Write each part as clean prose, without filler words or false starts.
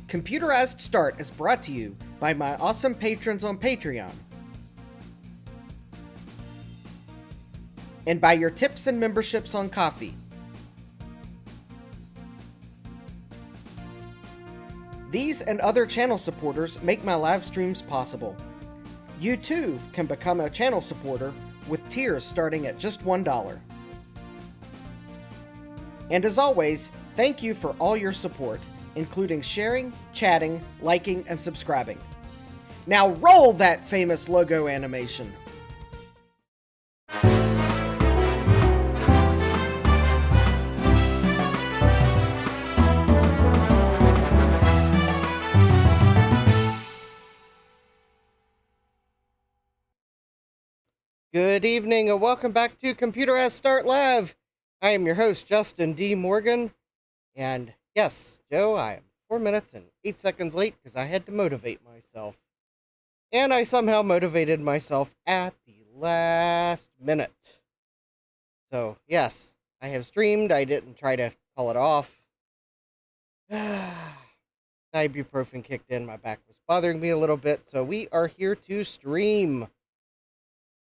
Computerized Start is brought to you by my awesome patrons on Patreon, and by your tips and memberships on Coffee. These and other channel supporters make my live streams possible. You too can become a channel supporter with tiers starting at just $1. And as always, thank you for all your support, including sharing, chatting, liking, and subscribing. Now roll that famous logo animation! Good evening and welcome back to Computerized Start Live. I am your host, Justin D. Morgan, and yes, Joe, I am 4 minutes and 8 seconds late because I had to motivate myself. And I somehow motivated myself at the last minute. So, yes, I have streamed. I didn't try to call it off. Ibuprofen kicked in. My back was bothering me a little bit, so we are here to stream.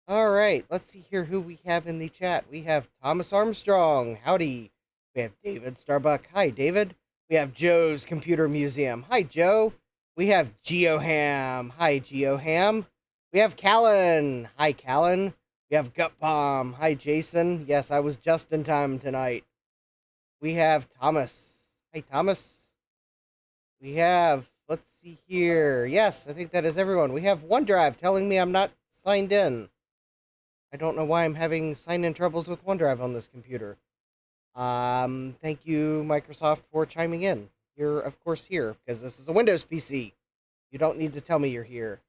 Alright, let's see here who we have in the chat. We have Thomas Armstrong. Howdy. We have David Starbuck. Hi, David. We have Joe's Computer Museum. Hi, Joe. We have GeoHam. Hi, GeoHam. We have Callan. Hi, Callan. We have Gut Bomb. Hi, Jason. Yes, I was just in time tonight. We have Thomas. Hi, Thomas. We have, let's see here. Yes, I think that is everyone. We have OneDrive telling me I'm not signed in. I don't know why I'm having sign-in troubles with OneDrive on this computer. Thank you, Microsoft, for chiming in. You're, of course, here, because this is a Windows PC. You don't need to tell me you're here.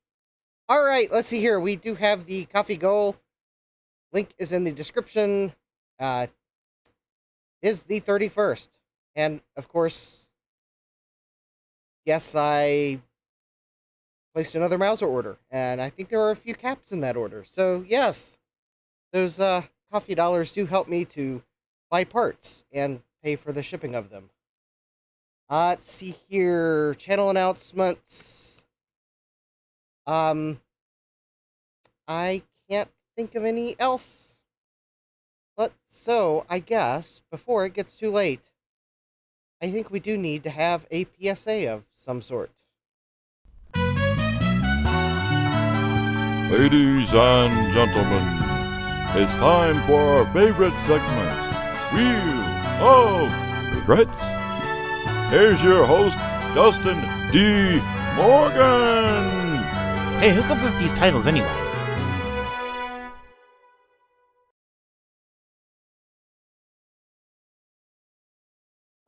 Alright, let's see here. We do have the coffee goal. Link is in the description. Is the 31st. And, of course, yes, I placed another Mauser order. And I think there are a few caps in that order. So, yes. Those coffee dollars do help me to buy parts and pay for the shipping of them. Let's see here. Channel announcements. I can't think of any else. So, I guess, before it gets too late, I think we do need to have a PSA of some sort. Ladies and gentlemen, it's time for our favorite segment, Wheel of Regrets. Here's your host, Justin D. Morgan. Hey, who comes up with these titles anyway?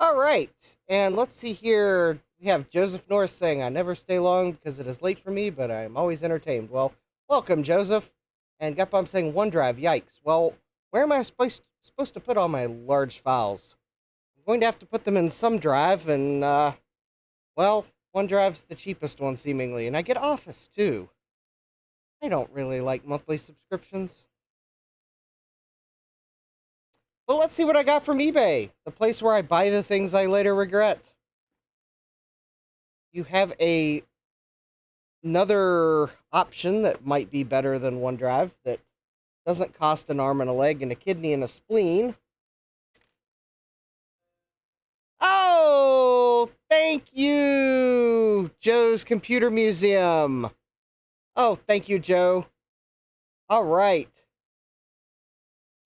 Alright, and let's see here. We have Joseph Norris saying, I never stay long because it is late for me, but I am always entertained. Well, welcome, Joseph. And Gutbomb saying OneDrive, yikes. Well, where am I supposed to put all my large files? I'm going to have to put them in some drive, and, well, OneDrive's the cheapest one, seemingly. And I get Office, too. I don't really like monthly subscriptions. But let's see what I got from eBay, the place where I buy the things I later regret. You have another option that might be better than OneDrive that doesn't cost an arm and a leg and a kidney and a spleen. Oh, thank you, Joe's Computer Museum. Oh, thank you, Joe. All right.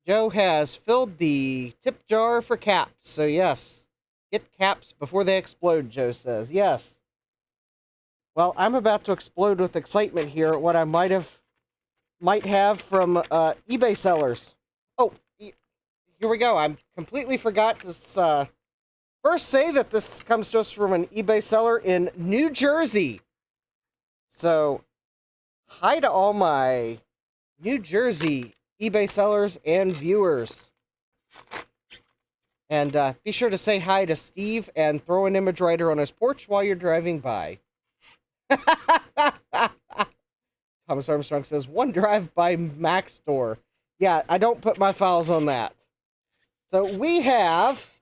Joe has filled the tip jar for caps. So yes, get caps before they explode, Joe says. Yes. Well, I'm about to explode with excitement here at what I might have from eBay sellers. Oh, here we go. I completely forgot to first say that this comes to us from an eBay seller in New Jersey. So, hi to all my New Jersey eBay sellers and viewers. And be sure to say hi to Steve and throw an image writer on his porch while you're driving by. Thomas Armstrong says, OneDrive by Mac Store. Yeah, I don't put my files on that. So we have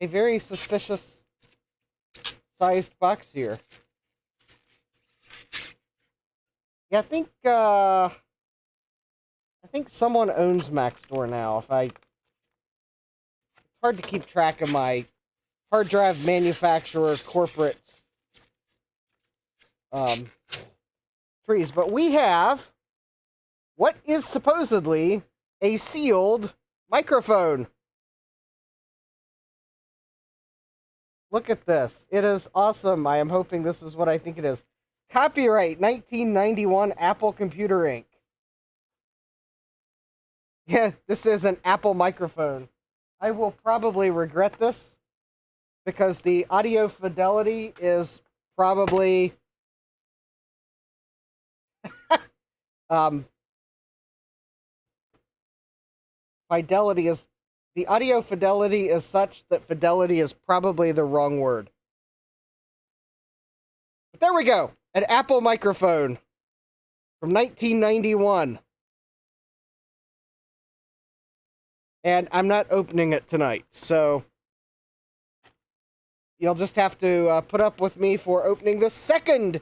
a very suspicious sized box here. Yeah, I think someone owns Mac Store now. It's hard to keep track of my hard drive manufacturer corporate trees, but we have what is supposedly a sealed microphone. Look at this. It is awesome. I am hoping this is what I think it is. Copyright 1991 Apple Computer Inc. Yeah, this is an Apple microphone. I will probably regret this because the audio fidelity is probably the audio fidelity is such that fidelity is probably the wrong word. But there we go. An Apple microphone from 1991. And I'm not opening it tonight, so you'll just have to put up with me for opening the second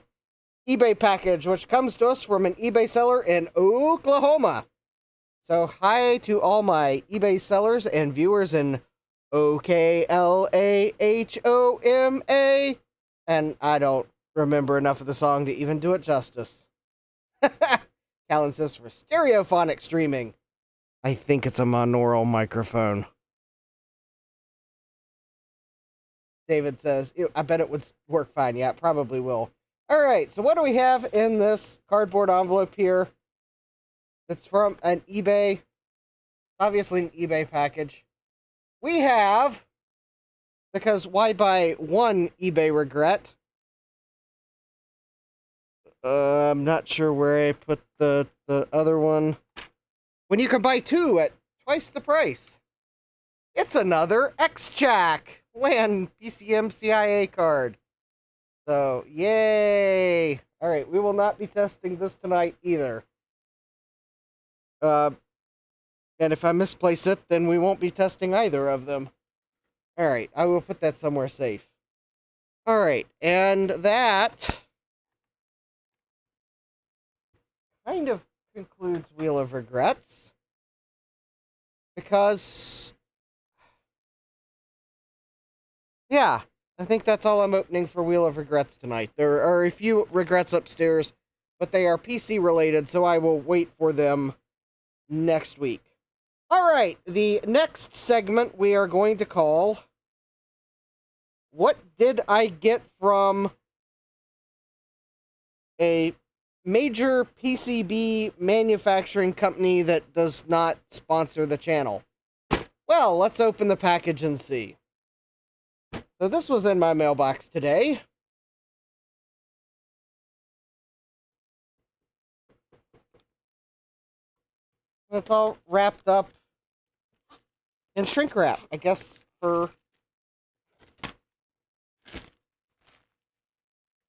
eBay package, which comes to us from an eBay seller in Oklahoma. So hi to all my eBay sellers and viewers in Oklahoma. And I don't remember enough of the song to even do it justice. Callan says for stereophonic streaming. I think it's a monaural microphone. David says, I bet it would work fine. Yeah, it probably will. All right, so what do we have in this cardboard envelope here? That's from an eBay, obviously an eBay package. We have, because why buy one eBay regret? I'm not sure where I put the other one. When you can buy two at twice the price. It's another X-Jack LAN PCM CIA card. So, yay! All right, we will not be testing this tonight either. And if I misplace it, then we won't be testing either of them. All right, I will put that somewhere safe. All right, and that kind of concludes Wheel of Regrets. Because, yeah, I think that's all I'm opening for Wheel of Regrets tonight. There are a few regrets upstairs, but they are PC related, so I will wait for them next week. All right, the next segment we are going to call What Did I Get from a Major PCB Manufacturing Company that does not sponsor the channel? Well, let's open the package and see. So this was in my mailbox today. It's all wrapped up in shrink wrap, I guess, for...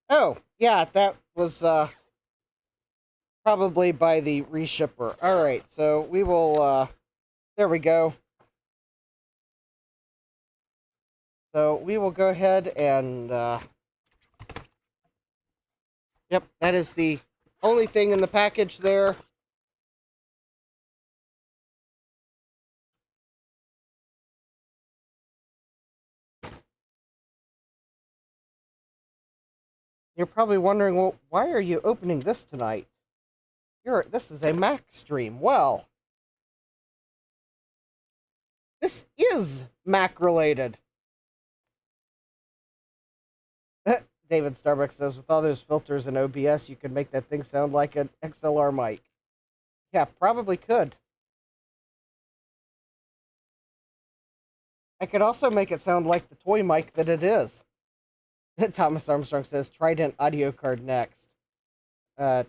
Oh, yeah, that was probably by the reshipper. All right, so we will... There we go. So we will go ahead and... Yep, that is the only thing in the package there. You're probably wondering, well, why are you opening this tonight? This is a Mac stream. Well, this is Mac related. David Starbucks says, with all those filters and OBS, you could make that thing sound like an XLR mic. Yeah, probably could. I could also make it sound like the toy mic that it is. Thomas Armstrong says, Trident audio card next. Yeah,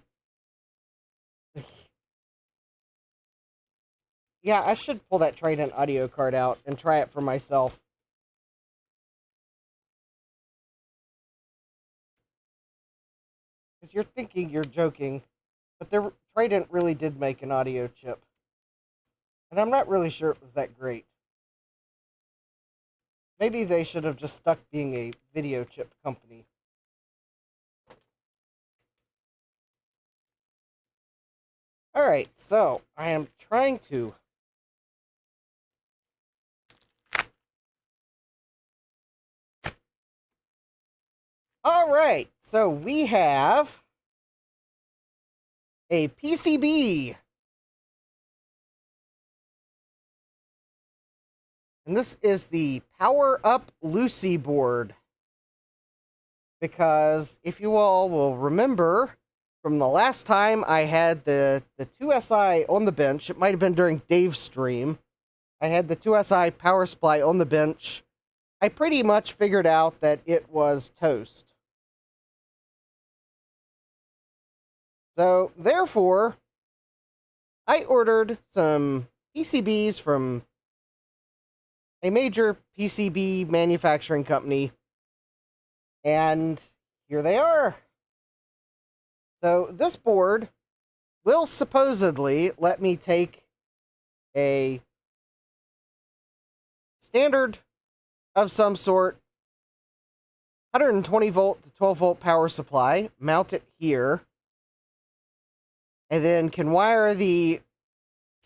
I should pull that Trident audio card out and try it for myself. Because you're thinking you're joking, but Trident really did make an audio chip. And I'm not really sure it was that great. Maybe they should have just stuck being a video chip company. Alright, so I am trying to... Alright, so we have a PCB. And this is the Power Up Lucy board. Because if you all will remember from the last time I had the 2SI on the bench, it might have been during Dave's stream, I had the 2SI power supply on the bench. I pretty much figured out that it was toast. So, therefore, I ordered some PCBs from a major PCB manufacturing company, and here they are. So, this board will supposedly let me take a standard of some sort, 120 volt to 12 volt power supply, mount it here, and then can wire the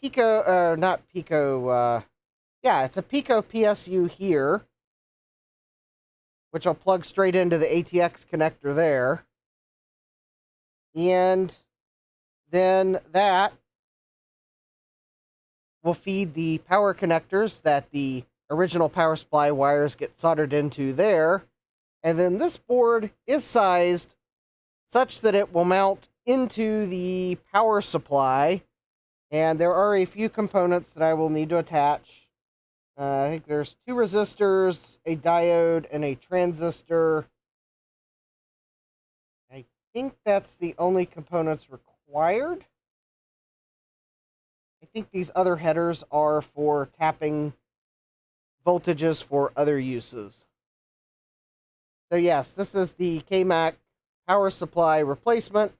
Pico, not Pico, yeah, it's a Pico PSU here, which I'll plug straight into the ATX connector there. And then that will feed the power connectors that the original power supply wires get soldered into there. And then this board is sized such that it will mount into the power supply. And there are a few components that I will need to attach. I think there's 2 resistors, a diode, and a transistor. I think that's the only components required. I think these other headers are for tapping voltages for other uses. So yes, this is the KMAC power supply replacement.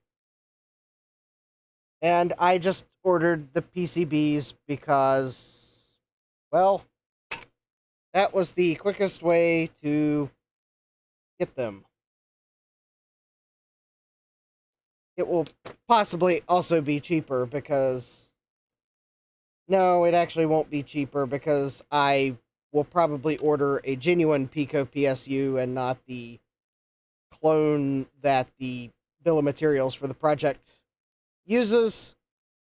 And I just ordered the PCBs because, well, that was the quickest way to get them. It will possibly also be cheaper because... No, it actually won't be cheaper because I will probably order a genuine Pico PSU and not the clone that the bill of materials for the project uses,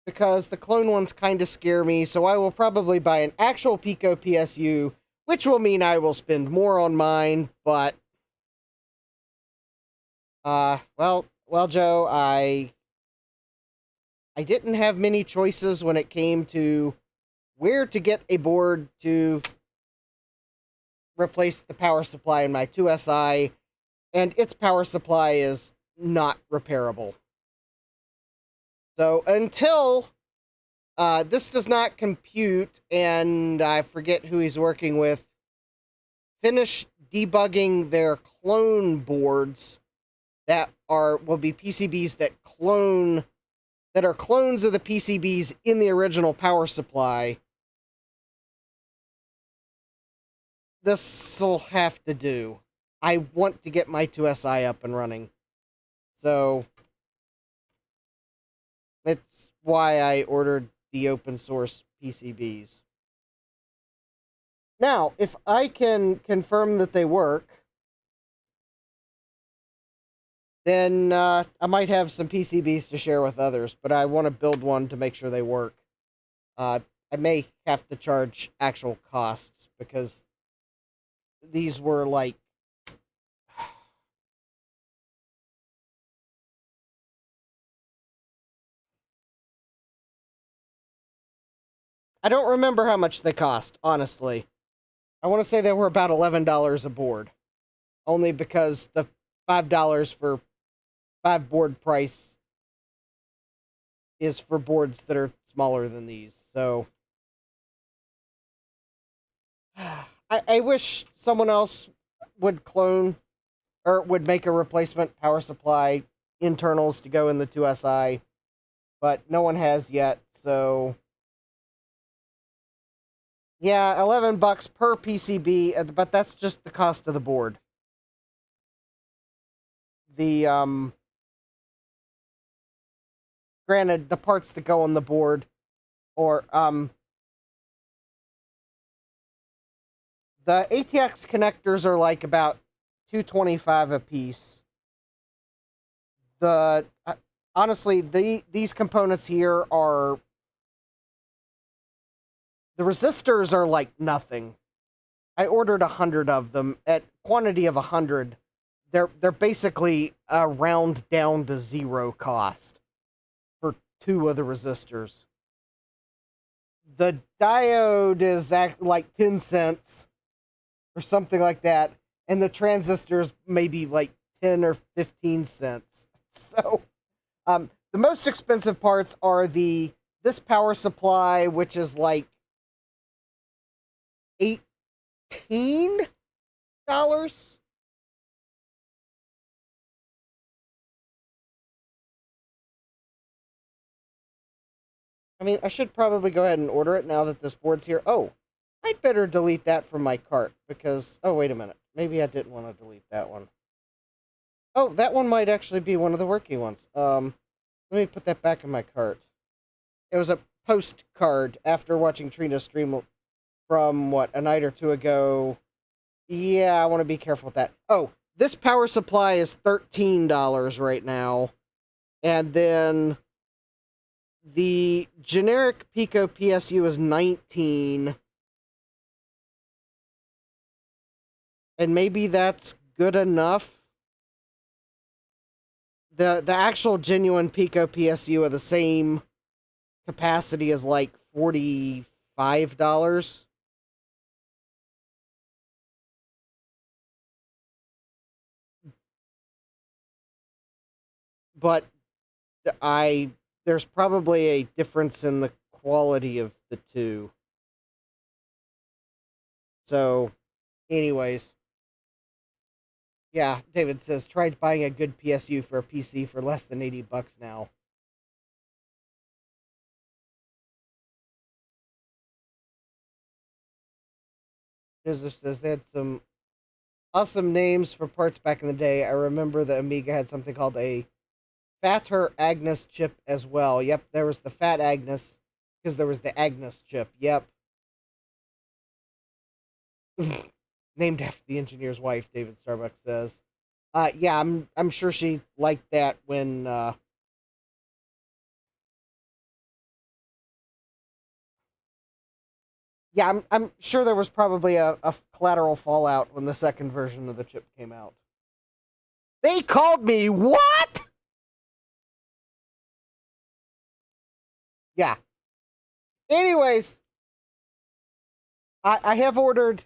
because the clone ones kind of scare me, so I will probably buy an actual Pico PSU, which will mean I will spend more on mine, but well, Joe, I didn't have many choices when it came to where to get a board to replace the power supply in my 2SI, and its power supply is not repairable. So until this does not compute, and I forget who he's working with, finish debugging their clone boards that will be PCBs that are clones of the PCBs in the original power supply, this will have to do. I want to get my 2SI up and running. So that's why I ordered the open source PCBs. Now, if I can confirm that they work, then I might have some PCBs to share with others, but I want to build one to make sure they work. I may have to charge actual costs because these were like... I don't remember how much they cost, honestly. I want to say they were about $11 a board. Only because the $5 for 5 board price is for boards that are smaller than these. So I wish someone else would clone or would make a replacement power supply internals to go in the 2SI, but no one has yet, so Yeah, $11 per PCB, but that's just the cost of the board. The granted, the parts that go on the board, or the ATX connectors are like about $225 a piece. The honestly, these components here are, the resistors are like nothing. I ordered 100 of them at quantity of 100. They're basically round down to zero cost for 2 of the resistors. The diode is like 10 cents or something like that, and the transistors maybe like 10 or 15 cents. So, the most expensive parts are this power supply, which is like $18. I mean, I should probably go ahead and order it now that this board's here. Oh, I'd better delete that from my cart because, oh, wait a minute. Maybe I didn't want to delete that one. Oh, that one might actually be one of the working ones. Let me put that back in my cart. It was a postcard after watching Trina stream from, what, a night or two ago. Yeah, I want to be careful with that. Oh, this power supply is $13 right now. And then the generic Pico PSU is $19. And maybe that's good enough. The actual genuine Pico PSU of the same capacity is like $45. But there's probably a difference in the quality of the two. So, anyways. Yeah, David says, tried buying a good PSU for a PC for less than $80 now. Joseph says they had some awesome names for parts back in the day. I remember the Amiga had something called a Fatter Agnes chip as well. Yep, there was the Fat Agnes because there was the Agnes chip. Yep. Named after the engineer's wife, David Starbucks says. Yeah, I'm sure she liked that when yeah, I'm sure there was probably a collateral fallout when the second version of the chip came out. They called me what? Yeah. Anyways, I have ordered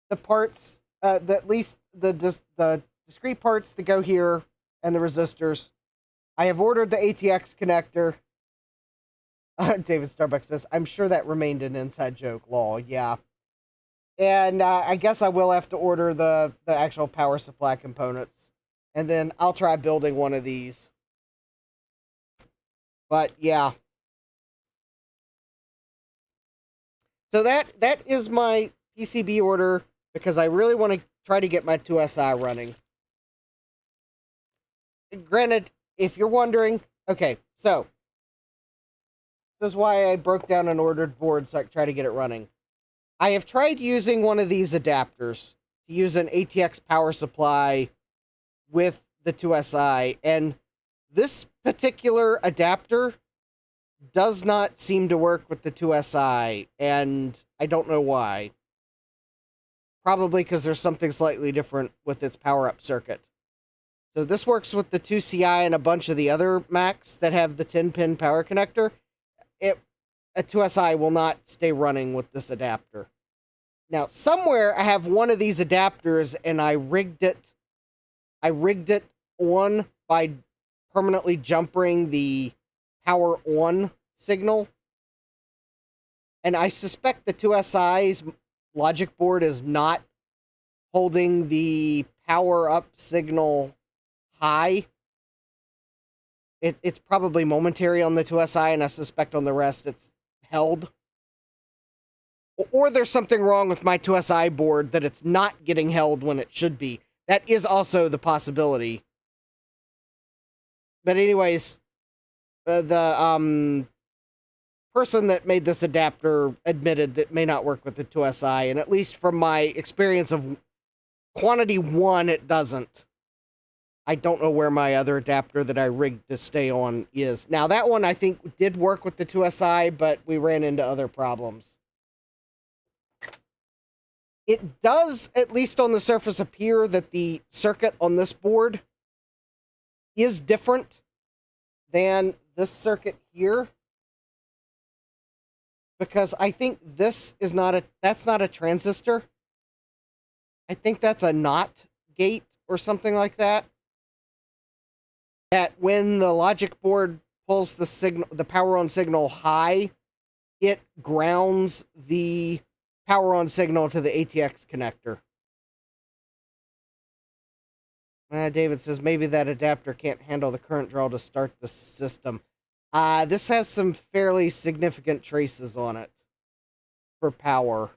the parts, at least the discrete parts that go here and the resistors. I have ordered the ATX connector. David Starbucks says, I'm sure that remained an inside joke, lol. Yeah. And I guess I will have to order the actual power supply components. And then I'll try building one of these. But yeah. So that is my PCB order because I really want to try to get my 2SI running. Granted, if you're wondering, okay, so this is why I broke down an ordered board so I could try to get it running. I have tried using one of these adapters to use an ATX power supply with the 2SI, and this particular adapter does not seem to work with the 2SI, and I don't know why. Probably because there's something slightly different with its power-up circuit. So this works with the 2CI and a bunch of the other Macs that have the 10-pin power connector. A 2SI will not stay running with this adapter. Now, somewhere I have one of these adapters, and I rigged it on by permanently jumpering the power on signal. And I suspect the 2SI's logic board is not holding the power up signal high. It's probably momentary on the 2SI, and I suspect on the rest it's held. Or there's something wrong with my 2SI board that it's not getting held when it should be. That is also the possibility. But anyways, the person that made this adapter admitted that it may not work with the 2SI, and at least from my experience of quantity 1, it doesn't. I don't know where my other adapter that I rigged to stay on is. Now, that one I think did work with the 2SI, but we ran into other problems. It does, at least on the surface, appear that the circuit on this board is different than this circuit here. Because I think this is that's not a transistor. I think that's a NOT gate or something like that. That when the logic board pulls the power on signal high, it grounds the power on signal to the ATX connector. David says maybe that adapter can't handle the current draw to start the system. This has some fairly significant traces on it for power.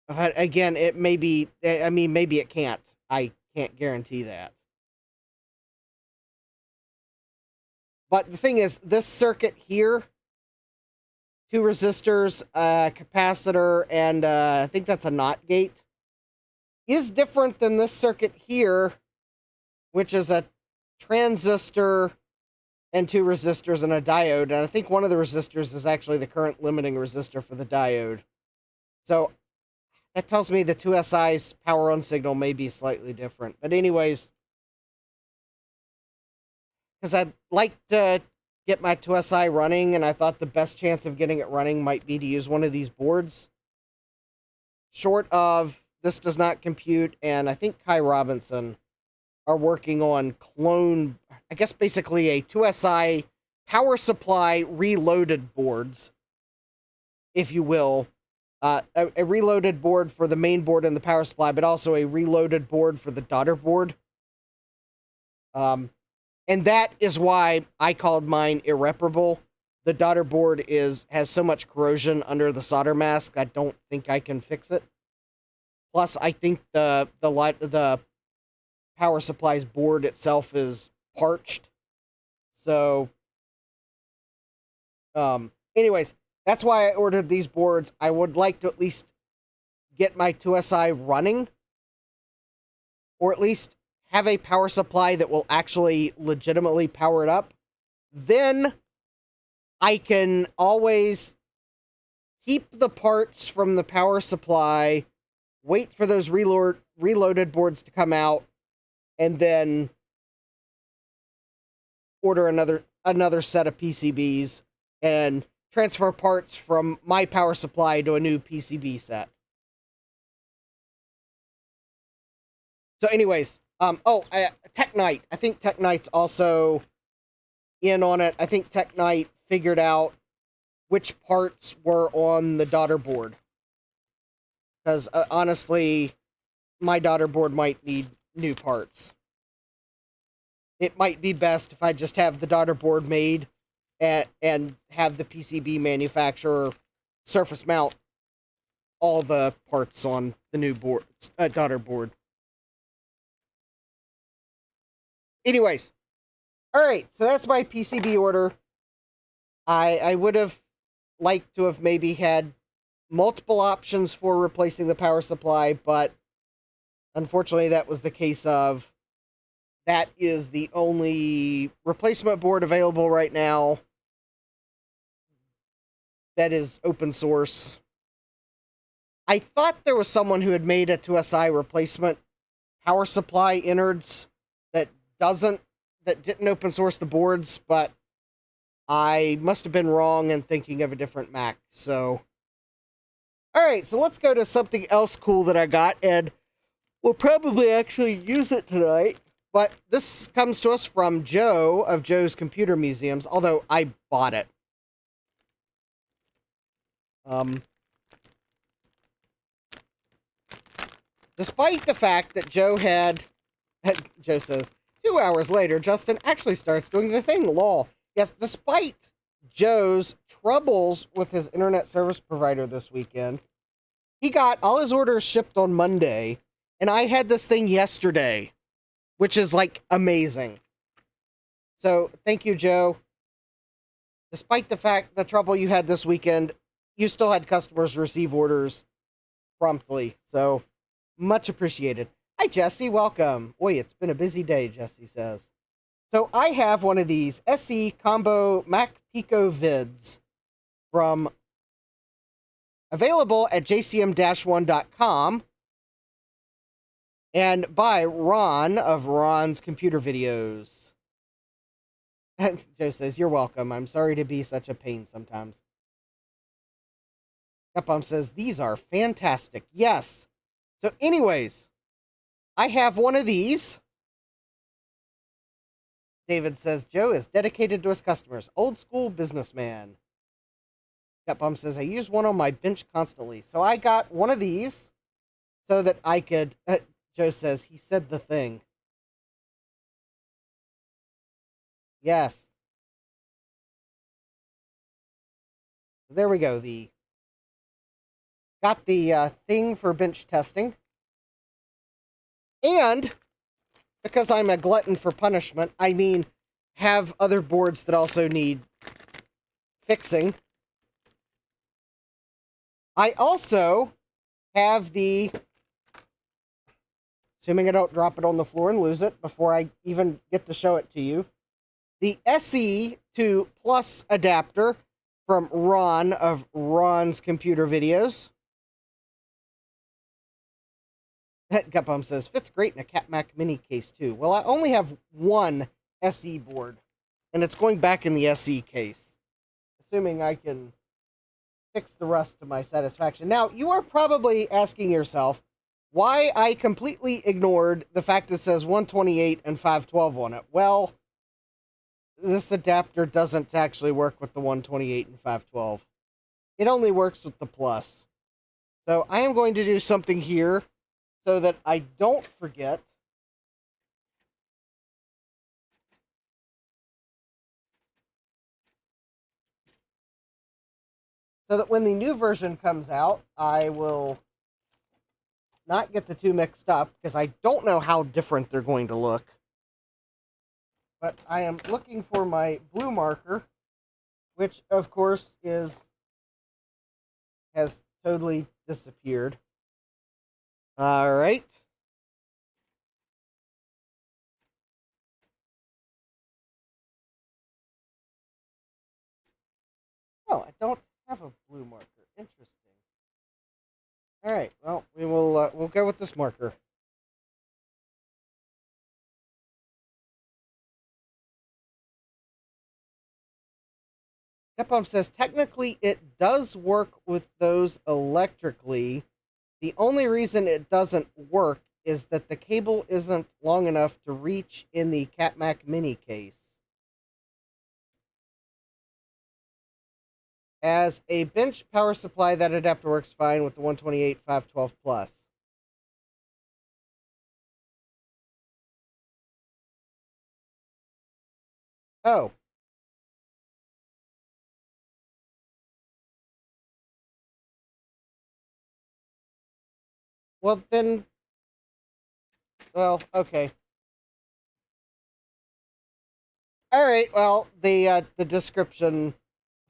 Again, it may be, I mean, maybe it can't. I can't guarantee that. But the thing is, this circuit here, 2 resistors, capacitor, and I think that's a NOT gate, is different than this circuit here, which is a transistor and 2 resistors and a diode. And I think one of the resistors is actually the current limiting resistor for the diode. So that tells me the 2SI's power on signal may be slightly different. But anyways, because I'd like to get my 2SI running, and I thought the best chance of getting it running might be to use one of these boards. Short of This Does Not Compute, and I think Kai Robinson are working on clone, I guess basically a 2SI power supply reloaded boards, if you will. A reloaded board for the main board and the power supply, but also a reloaded board for the daughter board. And that is why I called mine irreparable. The daughter board has so much corrosion under the solder mask, I don't think I can fix it. Plus, I think the power supply's board itself is parched. So, anyways, that's why I ordered these boards. I would like to at least get my 2SI running, or at least have a power supply that will actually legitimately power it up. Then I can always keep the parts from the power supply, wait for those reloaded boards to come out, and then order another set of PCBs and transfer parts from my power supply to a new PCB set. So anyways, Tech Knight. I think Tech Knight's also in on it. I think Tech Knight figured out which parts were on the daughter board. Because honestly, my daughter board might need new parts. It might be best if I just have the daughter board made and have the PCB manufacturer surface mount all the parts on the new board, daughter board. Anyways, all right, so that's my PCB order. I would have liked to have maybe had multiple options for replacing the power supply, but unfortunately that was the case of that is the only replacement board available right now that is open source. I thought there was someone who had made a 2SI replacement power supply innards that didn't open source the boards, but I must have been wrong and thinking of a different Mac. So, all right, so let's go to something else cool that I got, and we'll probably actually use it tonight. But this comes to us from Joe of Joe's Computer Museums, although I bought it. Despite the fact that Joe says, 2 hours later, Justin actually starts doing the thing, lol. Yes, despite Joe's troubles with his internet service provider this weekend. He got all his orders shipped on Monday, and I had this thing yesterday, which is like amazing. So thank you, Joe. Despite the trouble you had this weekend, you still had customers receive orders promptly. So much appreciated. Hi, Jesse. Welcome. Boy, it's been a busy day, Jesse says. So I have one of these SE Combo Mac Pico Vids from available at jcm-1.com and by Ron of Ron's Computer Videos. Joe says, you're welcome. I'm sorry to be such a pain sometimes. Capcom says, these are fantastic. Yes. So anyways, I have one of these. David says, Joe is dedicated to his customers. Old school businessman. Capcom says, I use one on my bench constantly. So I got one of these so that I could... Joe says, he said the thing. Yes. There we go. Got the thing for bench testing. And because I'm a glutton for punishment, I mean, have other boards that also need fixing. I also have the, assuming I don't drop it on the floor and lose it before I even get to show it to you, the SE to Plus adapter from Ron of Ron's Computer Videos. Gutbum says, fits great in a Cat Mac Mini case too. Well, I only have one SE board, and it's going back in the SE case, assuming I can fix the rest to my satisfaction. Now, you are probably asking yourself why I completely ignored the fact that it says 128 and 512 on it. Well, this adapter doesn't actually work with the 128 and 512. It only works with the Plus. So I am going to do something here so that I don't forget. So that when the new version comes out, I will not get the two mixed up, because I don't know how different they're going to look. But I am looking for my blue marker, which, of course, has totally disappeared. All right. Oh, I don't have a blue marker. Interesting. All right. Well, we'll go with this marker. Capcom says, technically it does work with those electrically. The only reason it doesn't work is that the cable isn't long enough to reach in the Cat Mac Mini case. As a bench power supply, that adapter works fine with the 128 512 Plus. Oh. Well, then... Well, okay. All right, well, the description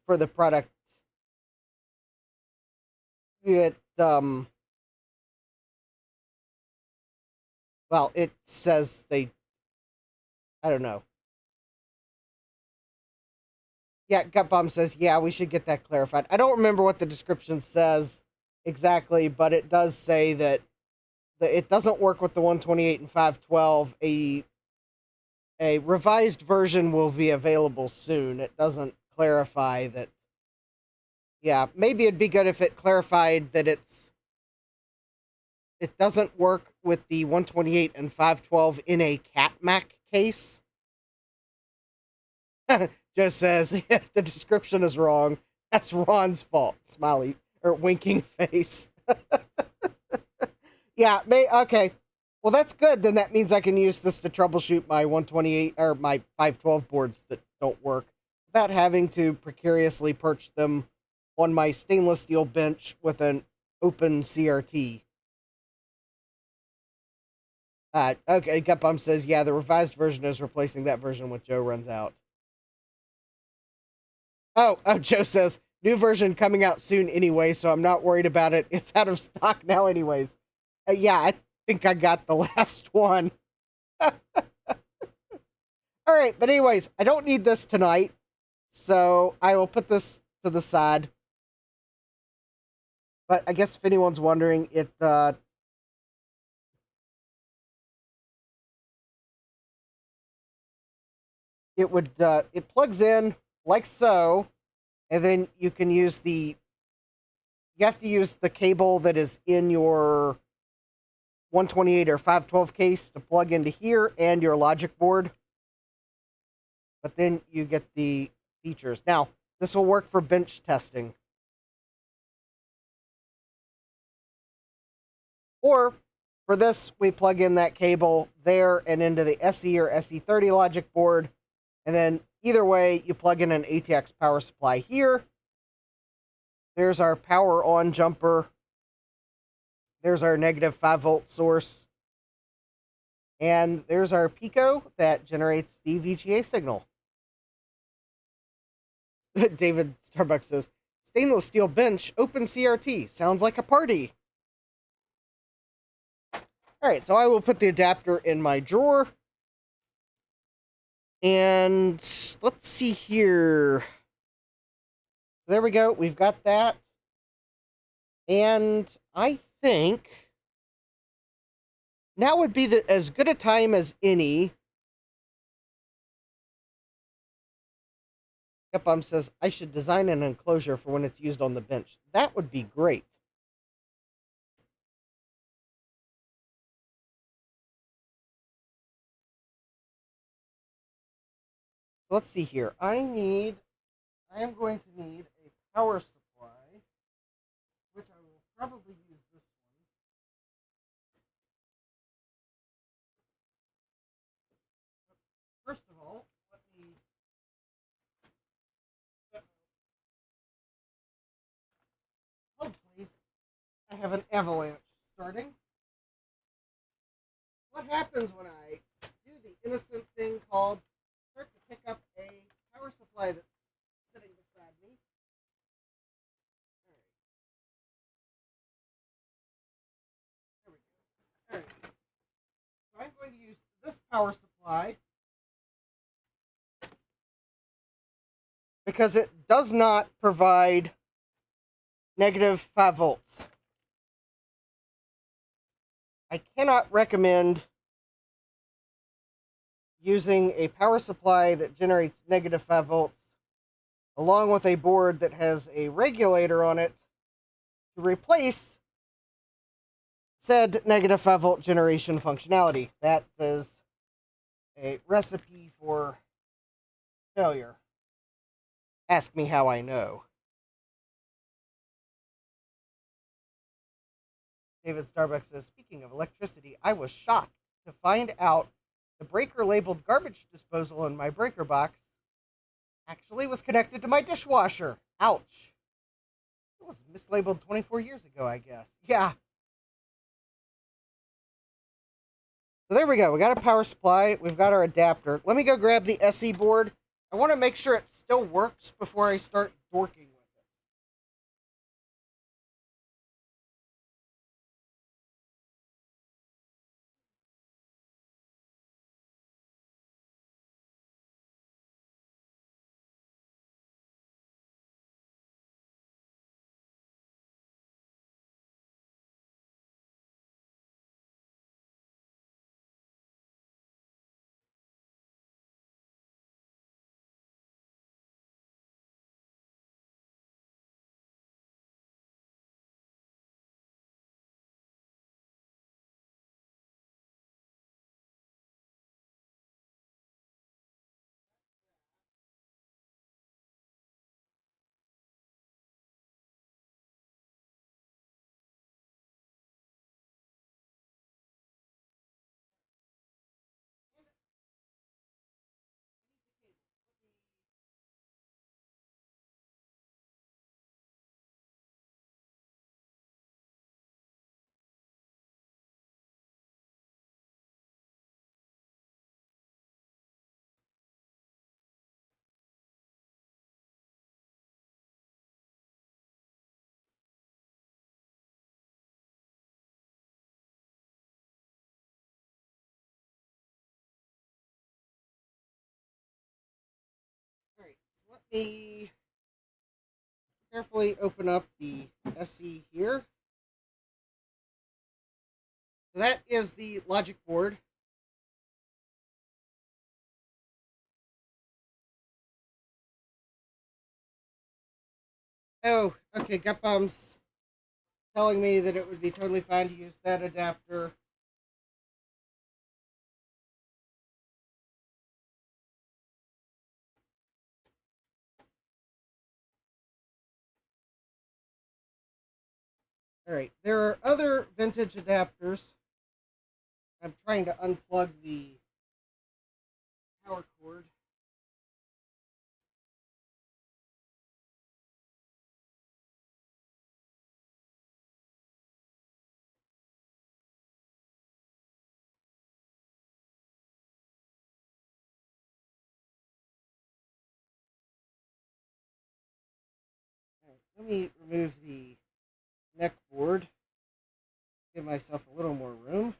for the product, well, it says I don't know. Yeah, Gutbomb says, yeah, we should get that clarified. I don't remember what the description says exactly, but it does say that it doesn't work with the 128 and 512. A revised version will be available soon. It doesn't clarify that. Yeah, maybe it'd be good if it clarified that it doesn't work with the 128 and 512 in a Cat Mac case. Joe says, if the description is wrong, that's Ron's fault. Smiley, or winking face. Yeah, okay. Well, that's good. Then that means I can use this to troubleshoot my 128 or my 512 boards that don't work without having to precariously perch them on my stainless steel bench with an open CRT. Okay, Gutbum says, yeah, the revised version is replacing that version when Joe runs out. Oh, Joe says, new version coming out soon anyway, so I'm not worried about it. It's out of stock now anyways. Yeah, I think I got the last one. All right, but anyways, I don't need this tonight, so I will put this to the side. But I guess if anyone's wondering, it it plugs in like so, and then you can use you have to use the cable that is in your 128 or 512 case to plug into here and your logic board. But then you get the features. Now, this will work for bench testing. Or for this, we plug in that cable there and into the SE or SE30 logic board. And then either way, you plug in an ATX power supply here. There's our power on jumper. There's our negative 5-volt source. And there's our Pico that generates the VGA signal. David Starbucks says, stainless steel bench, open CRT. Sounds like a party. All right, so I will put the adapter in my drawer. And let's see here. There we go. We've got that. And I think now would be as good a time as any. Gutbum says, I should design an enclosure for when it's used on the bench. That would be great. So let's see here. I am going to need a power supply, which I will probably use this one. First of all, let me... Hold, please. I have an avalanche starting. What happens when I do the innocent thing called start to pick up a power supply that's sitting beside me? All right. There we go. All right. So I'm going to use this power supply because it does not provide negative 5 volts. I cannot recommend using a power supply that generates negative 5 volts along with a board that has a regulator on it to replace said negative 5 volt generation functionality. That is a recipe for failure. Ask me how I know. David Starbucks says, speaking of electricity, I was shocked to find out the breaker labeled garbage disposal in my breaker box actually was connected to my dishwasher. Ouch. It was mislabeled 24 years ago, I guess. Yeah. So there we go. We got a power supply. We've got our adapter. Let me go grab the SE board. I want to make sure it still works before I start dorking. me carefully open up the SE here. So that is the logic board. Oh, okay, Gutbomb's telling me that it would be totally fine to use that adapter. Alright, there are other vintage adapters. I'm trying to unplug the power cord. Alright, let me remove the neck board. Give myself a little more room.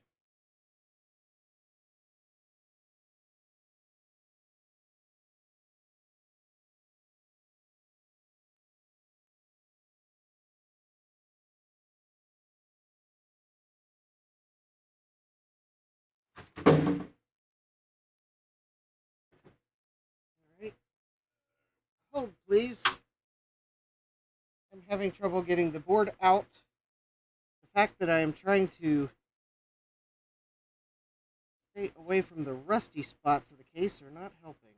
Alright. Hold, please. I'm having trouble getting the board out. The fact that I am trying to stay away from the rusty spots of the case are not helping.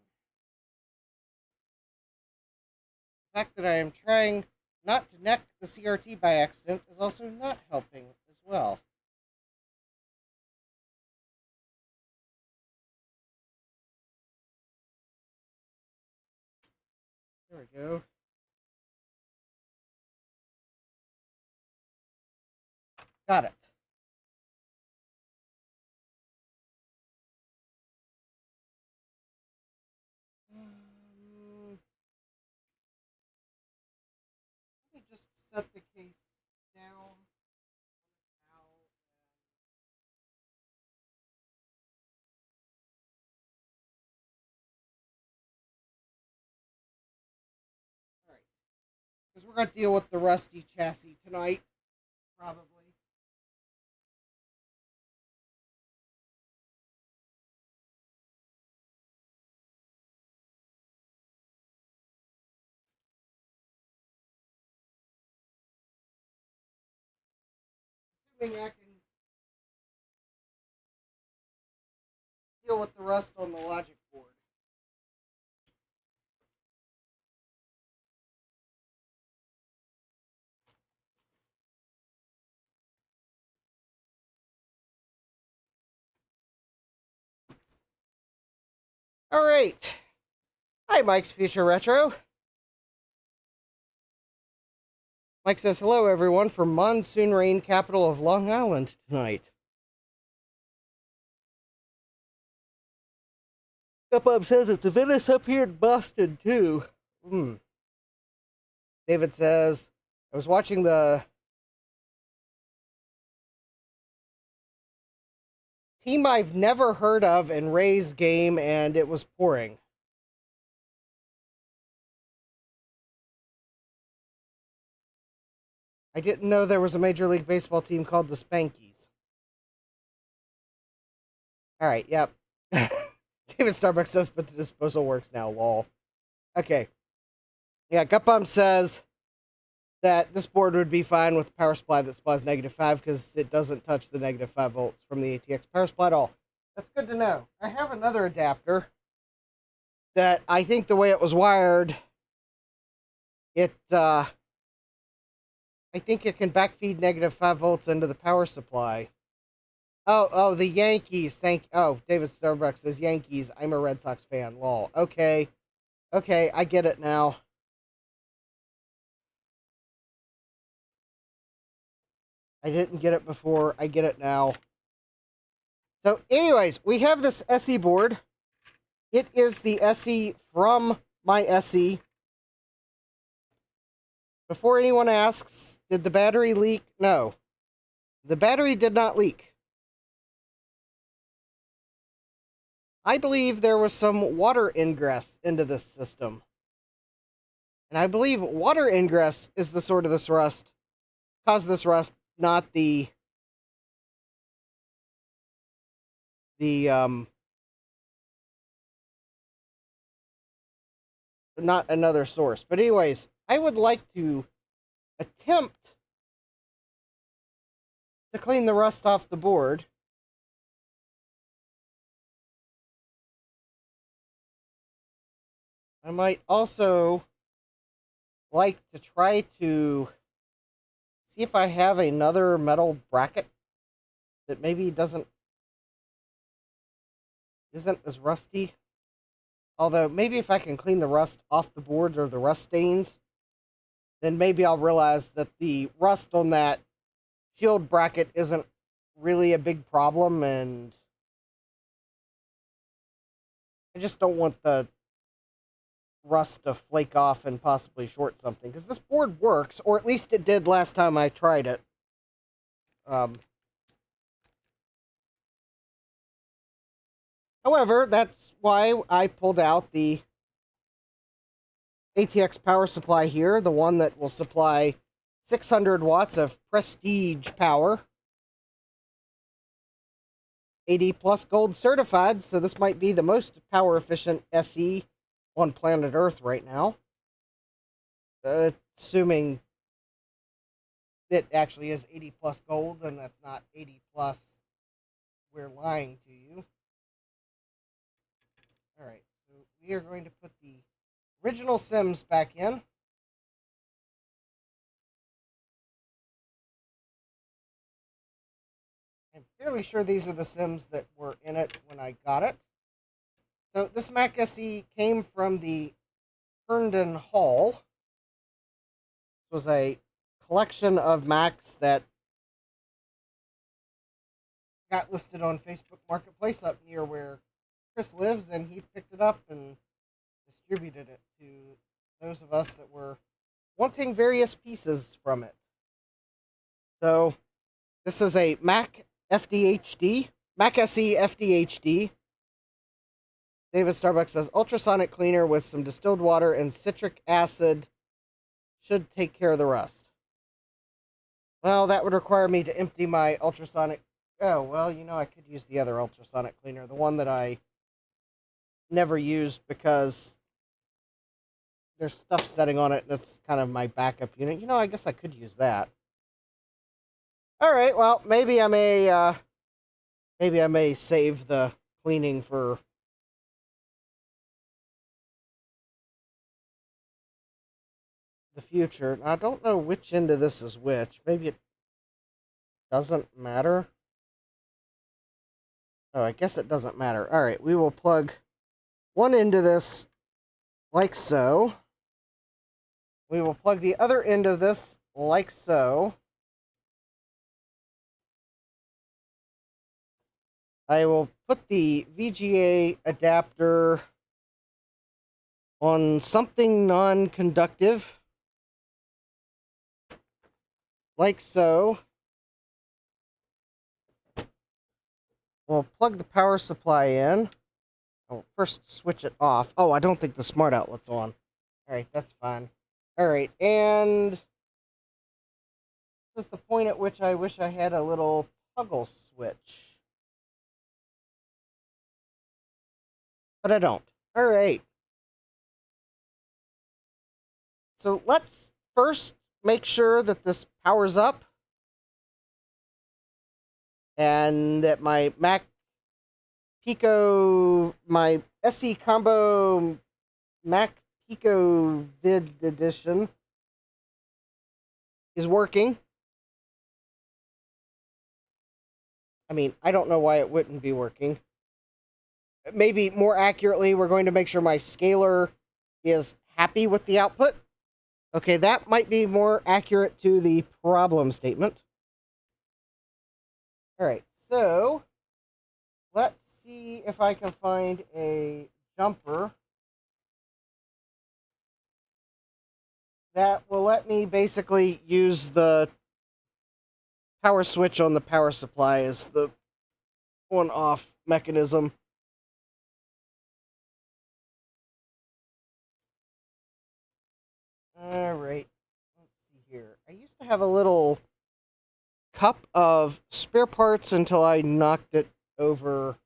The fact that I am trying not to neck the CRT by accident is also not helping as well. There we go. Got it. Let me just set the case down. Alright. Because we're going to deal with the rusty chassis tonight, probably. Assuming I can deal with the rust on the logic board. All right. Hi, Mike's Future Retro. Mike says, hello, everyone, from monsoon rain capital of Long Island tonight. Bob says it's a Venice up here in Boston, too. David says, I was watching the team I've never heard of in Ray's game, and it was pouring. I didn't know there was a Major League Baseball team called the Spankies. All right, yep. David Starbucks says, but the disposal works now, lol. Okay. Yeah, Gutbomb says that this board would be fine with a power supply that supplies -5 because it doesn't touch the -5 volts from the ATX power supply at all. That's good to know. I have another adapter that I think the way it was wired, I think it can backfeed -5 volts into the power supply. Oh, the Yankees. David Starbucks says Yankees. I'm a Red Sox fan. Lol. Okay, I get it now. I didn't get it before. I get it now. So, anyways, we have this SE board. It is the SE from my SE. Before anyone asks, did the battery leak? No. The battery did not leak. I believe there was some water ingress into this system. And I believe water ingress is the sort of this rust, caused this rust, not the not another source. But anyways, I would like to attempt to clean the rust off the board. I might also like to try to see if I have another metal bracket that maybe isn't as rusty. Although maybe if I can clean the rust off the board or the rust stains, then maybe I'll realize that the rust on that shield bracket isn't really a big problem, and I just don't want the rust to flake off and possibly short something, because this board works, or at least it did last time I tried it. However, that's why I pulled out the ATX power supply here, the one that will supply 600 watts of prestige power. 80 plus gold certified, so this might be the most power efficient SE on planet Earth right now. Assuming it actually is 80 plus gold, and that's not 80 plus, we're lying to you. Alright, so we are going to put the original Sims back in. I'm fairly sure these are the Sims that were in it when I got it. So this Mac SE came from the Herndon Hall. It was a collection of Macs that got listed on Facebook Marketplace up near where Chris lives, and he picked it up and distributed it to those of us that were wanting various pieces from it. So this is a Mac FDHD, Mac SE FDHD. David Starbucks says ultrasonic cleaner with some distilled water and citric acid should take care of the rust. Well, that would require me to empty my ultrasonic. Oh, well, you know, I could use the other ultrasonic cleaner, the one that I never used because there's stuff setting on it that's kind of my backup unit. You know, I guess I could use that. All right, well, maybe I may save the cleaning for the future. I don't know which end of this is which. Maybe it doesn't matter. Oh, I guess it doesn't matter. All right, we will plug one end of this like so. We will plug the other end of this like so. I will put the VGA adapter on something non-conductive, like so. We'll plug the power supply in. I'll first switch it off. Oh, I don't think the smart outlet's on. Alright, that's fine. Alright, and this is the point at which I wish I had a little toggle switch. But I don't. Alright. So let's first make sure that this powers up and that my Mac Pico, my SE Combo Mac Pico Vid Edition is working. I mean, I don't know why it wouldn't be working. Maybe more accurately, we're going to make sure my scaler is happy with the output. Okay, that might be more accurate to the problem statement. Alright, so let's see if I can find a jumper that will let me basically use the power switch on the power supply as the on-off mechanism. All right. Let's see here. I used to have a little cup of spare parts until I knocked it over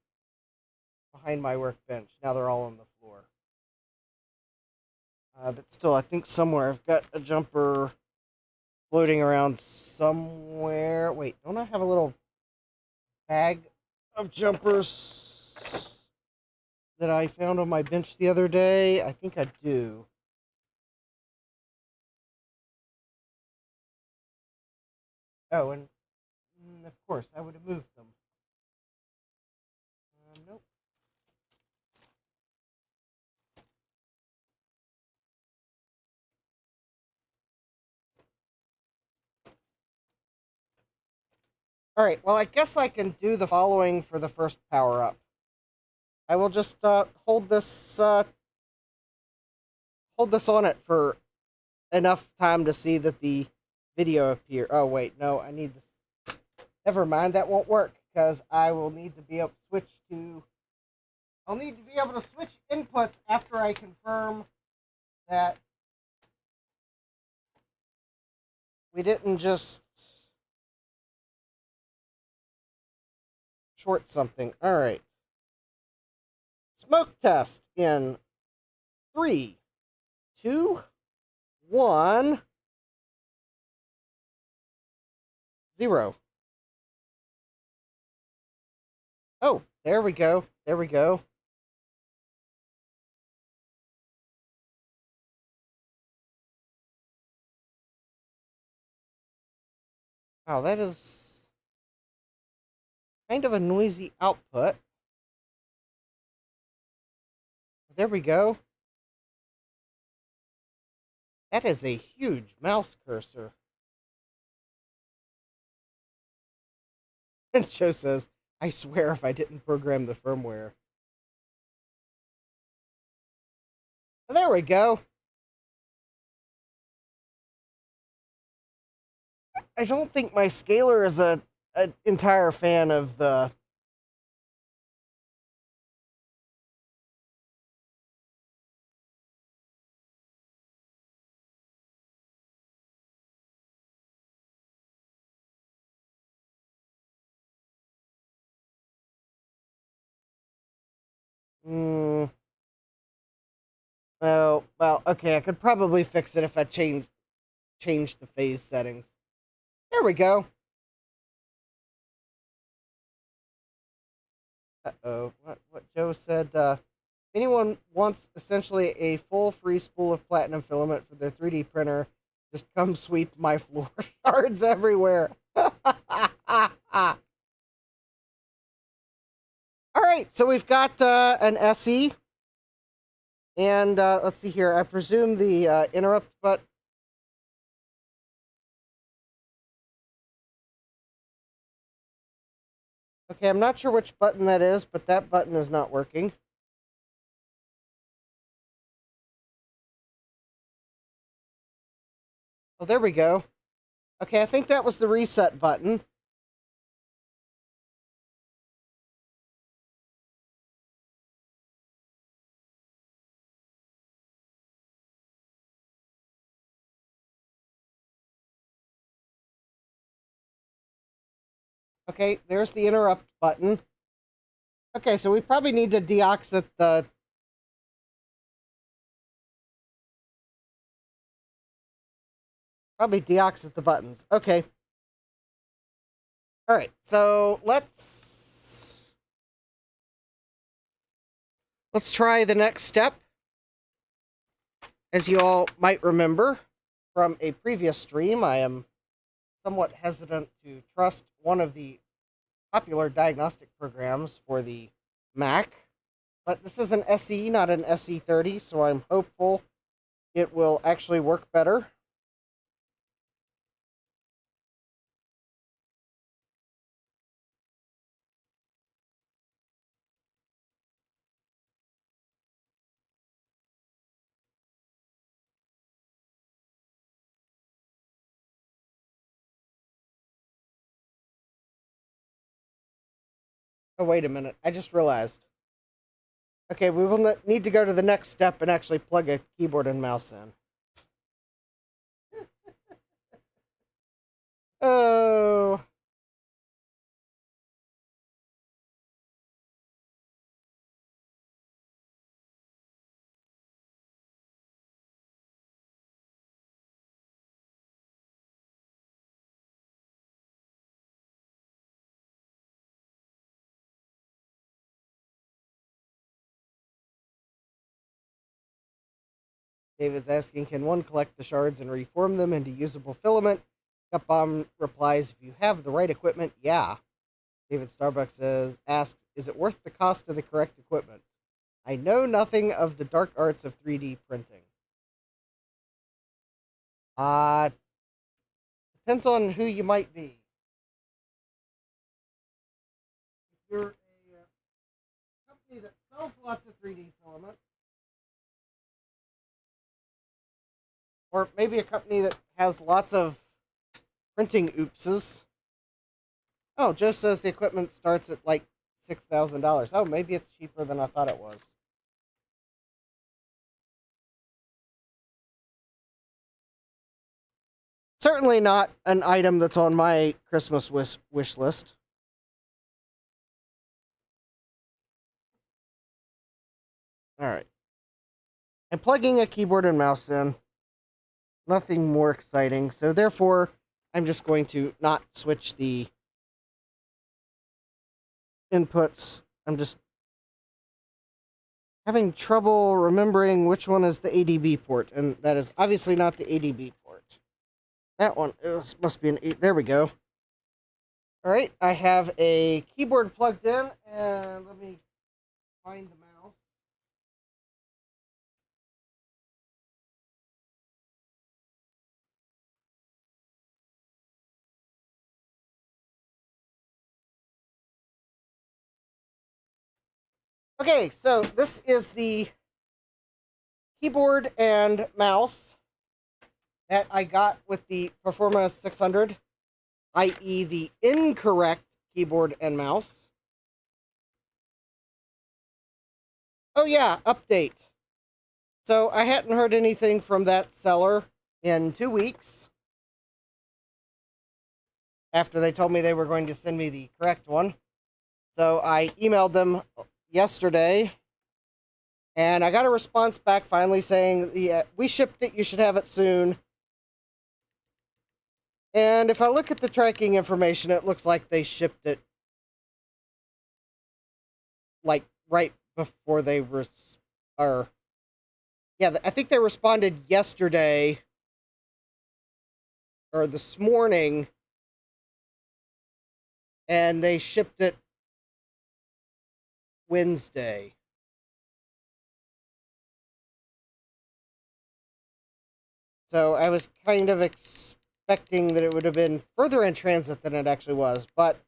behind my workbench. Now they're all on the floor. But still, I think somewhere I've got a jumper floating around somewhere. Wait, don't I have a little bag of jumpers that I found on my bench the other day? I think I do. Oh, and of course, I would have moved them. Nope. All right, well, I guess I can do the following for the first power-up. I will just hold this on it for enough time to see that the video appear. Oh wait, no, I need this. Never mind, that won't work because I will need to be able to switch to. I'll need to be able to switch inputs after I confirm that we didn't just short something. All right. Smoke test in 3, 2, 1, 0. Oh, there we go. There we go. Wow, that is kind of a noisy output. There we go. That is a huge mouse cursor. And Joe says, I swear if I didn't program the firmware. There we go. I don't think my scaler is an entire fan of the... Oh, well, okay, I could probably fix it if I change the phase settings. There we go. Uh-oh. What Joe said, anyone wants essentially a full free spool of platinum filament for their 3D printer, just come sweep my floor. Shards everywhere. All right, so we've got an SE. And let's see here. I presume the interrupt button. Okay, I'm not sure which button that is, but that button is not working. Oh, there we go. Okay, I think that was the reset button. Okay, there's the interrupt button. Okay, so we probably need to deoxit the... Probably deoxit the buttons. Okay. All right, so let's try the next step. As you all might remember from a previous stream, I am somewhat hesitant to trust one of the popular diagnostic programs for the Mac. But this is an SE, not an SE30, so I'm hopeful it will actually work better. Oh, wait a minute. I just realized. Okay, we will need to go to the next step and actually plug a keyboard and mouse in. David's asking, can one collect the shards and reform them into usable filament? Cup Bomb replies, if you have the right equipment, yeah. David Starbucks asks, is it worth the cost of the correct equipment? I know nothing of the dark arts of 3D printing. Depends on who you might be. If you're a company that sells lots of 3D filament, or maybe a company that has lots of printing oopses. Oh, Joe says the equipment starts at like $6,000. Oh, maybe it's cheaper than I thought it was. Certainly not an item that's on my Christmas wish list. All right. I'm plugging a keyboard and mouse in. Nothing more exciting. So therefore, I'm just going to not switch the inputs. I'm just having trouble remembering which one is the ADB port, and that is obviously not the ADB port. That one must be an 8. There we go. All right, I have a keyboard plugged in, and let me find the mouse. Okay, so this is the keyboard and mouse that I got with the Performa 600, i.e. the incorrect keyboard and mouse. Oh yeah, update. So I hadn't heard anything from that seller in 2 weeks after they told me they were going to send me the correct one. So I emailed them yesterday, and I got a response back finally saying, yeah, we shipped it, you should have it soon. And if I look at the tracking information, it looks like they shipped it like right before they I think they responded yesterday or this morning, and they shipped it Wednesday. So I was kind of expecting that it would have been further in transit than it actually was, but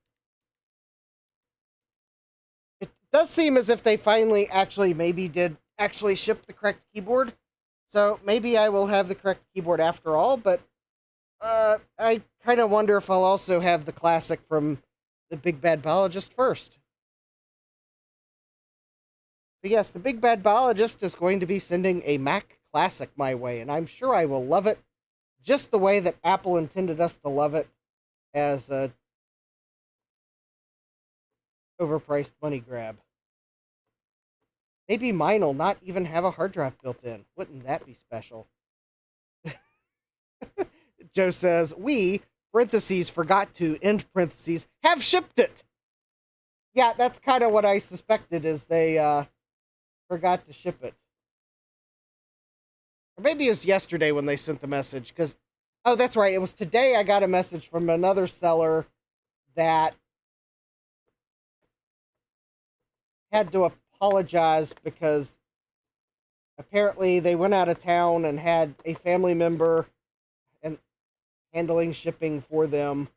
it does seem as if they finally did actually ship the correct keyboard. So maybe I will have the correct keyboard after all, but I kind of wonder if I'll also have the classic from the Big Bad Biologist first. So yes, the Big Bad Biologist is going to be sending a Mac Classic my way, and I'm sure I will love it just the way that Apple intended us to love it, as a overpriced money grab. Maybe mine will not even have a hard drive built in. Wouldn't that be special? Joe says, we, parentheses, forgot to, end parentheses, have shipped it. Yeah, that's kind of what I suspected, is they forgot to ship it. Or maybe it was yesterday when they sent the message, because, oh, that's right, it was today I got a message from another seller that had to apologize because apparently they went out of town and had a family member and handling shipping for them.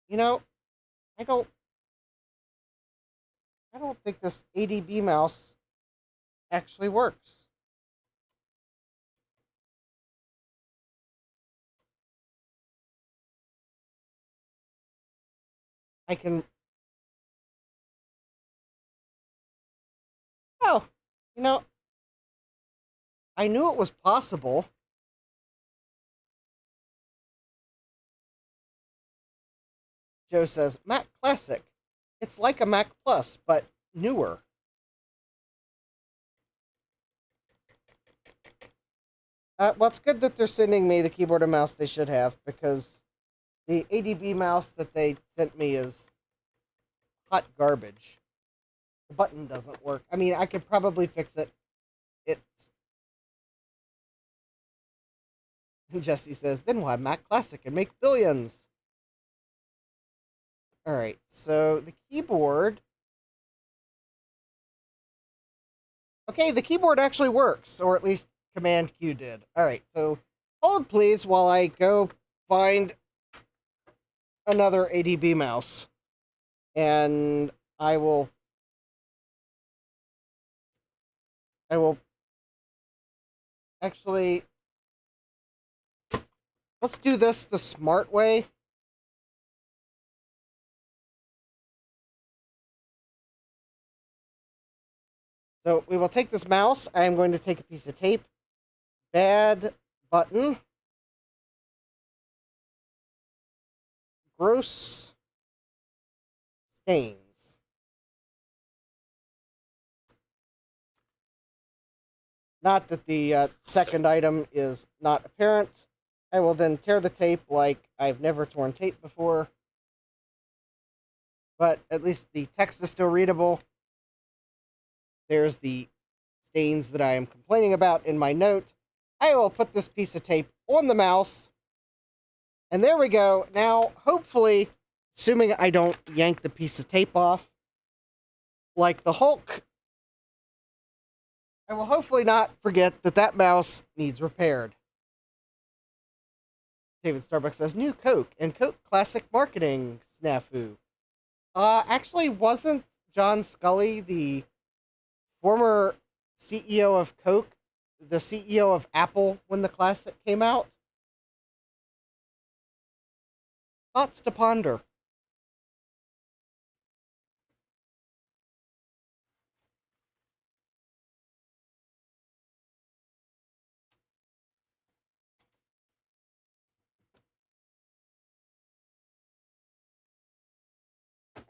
You know, I don't think this ADB mouse actually works. I can... Oh, you know, I knew it was possible. Joe says, Mac Classic. It's like a Mac Plus, but newer. Well, it's good that they're sending me the keyboard and mouse they should have, because the ADB mouse that they sent me is hot garbage. The button doesn't work. I mean, I could probably fix it It's Jesse says, then we'll have Mac Classic and make billions. All right, so the keyboard. Okay, the keyboard actually works, or at least Command Q did. All right, so hold please while I go find another ADB mouse, and I will actually, let's do this the smart way. So we will take this mouse. I'm going to take a piece of tape. Bad button. Gross stains. Not that the second item is not apparent. I will then tear the tape like I've never torn tape before. But at least the text is still readable. There's the stains that I am complaining about in my note. I will put this piece of tape on the mouse. And there we go. Now, hopefully, assuming I don't yank the piece of tape off, like the Hulk, I will hopefully not forget that that mouse needs repaired. David Starbucks says, new Coke and Coke Classic marketing snafu. Actually, wasn't John Scully the former CEO of Coke, the CEO of Apple when the Classic came out? Thoughts to ponder.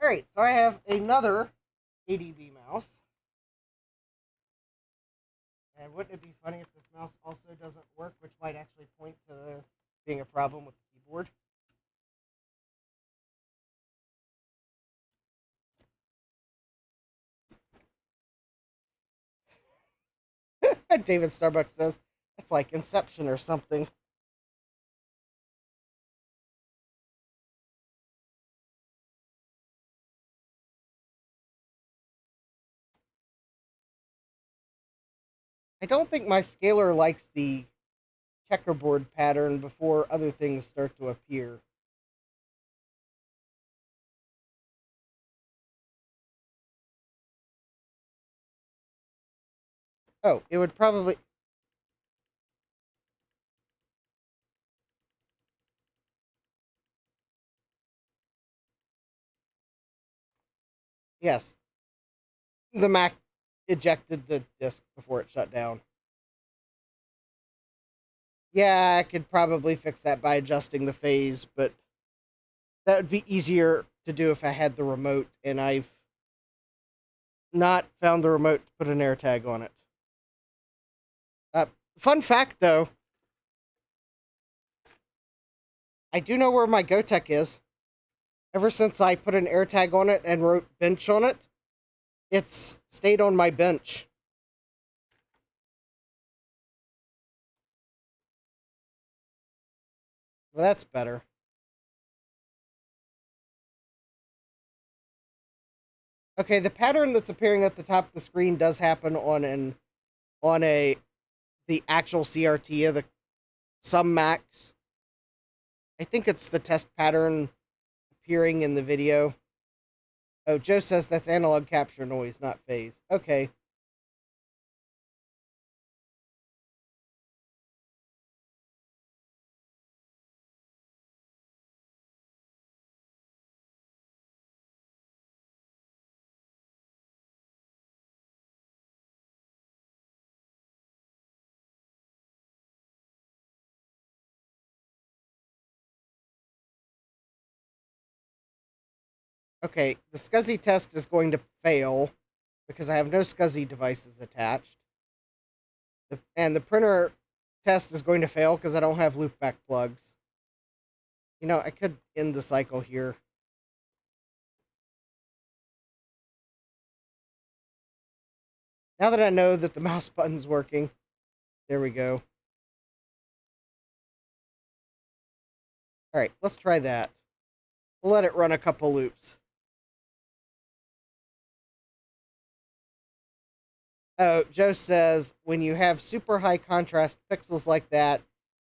Alright, so I have another ADB mouse. And wouldn't it be funny if this mouse also doesn't work, which might actually point to there being a problem with the keyboard? David Starbucks says, it's like Inception or something. I don't think my scaler likes the checkerboard pattern before other things start to appear. Oh, it would probably... Yes. The Mac ejected the disk before it shut down. Yeah, I could probably fix that by adjusting the phase, but that would be easier to do if I had the remote, and I've not found the remote to put an AirTag on it. Fun fact, though, I do know where my Gotek is. Ever since I put an AirTag on it and wrote bench on it, it's stayed on my bench. Well, that's better. Okay, the pattern that's appearing at the top of the screen does happen on the actual CRT of the some Macs. I think it's the test pattern appearing in the video. Oh, Joe says that's analog capture noise, not phase. Okay. Okay, the SCSI test is going to fail because I have no SCSI devices attached. And the printer test is going to fail because I don't have loopback plugs. You know, I could end the cycle here. Now that I know that the mouse button's working, there we go. All right, let's try that. We'll let it run a couple loops. Oh, Joe says, when you have super high contrast pixels like that,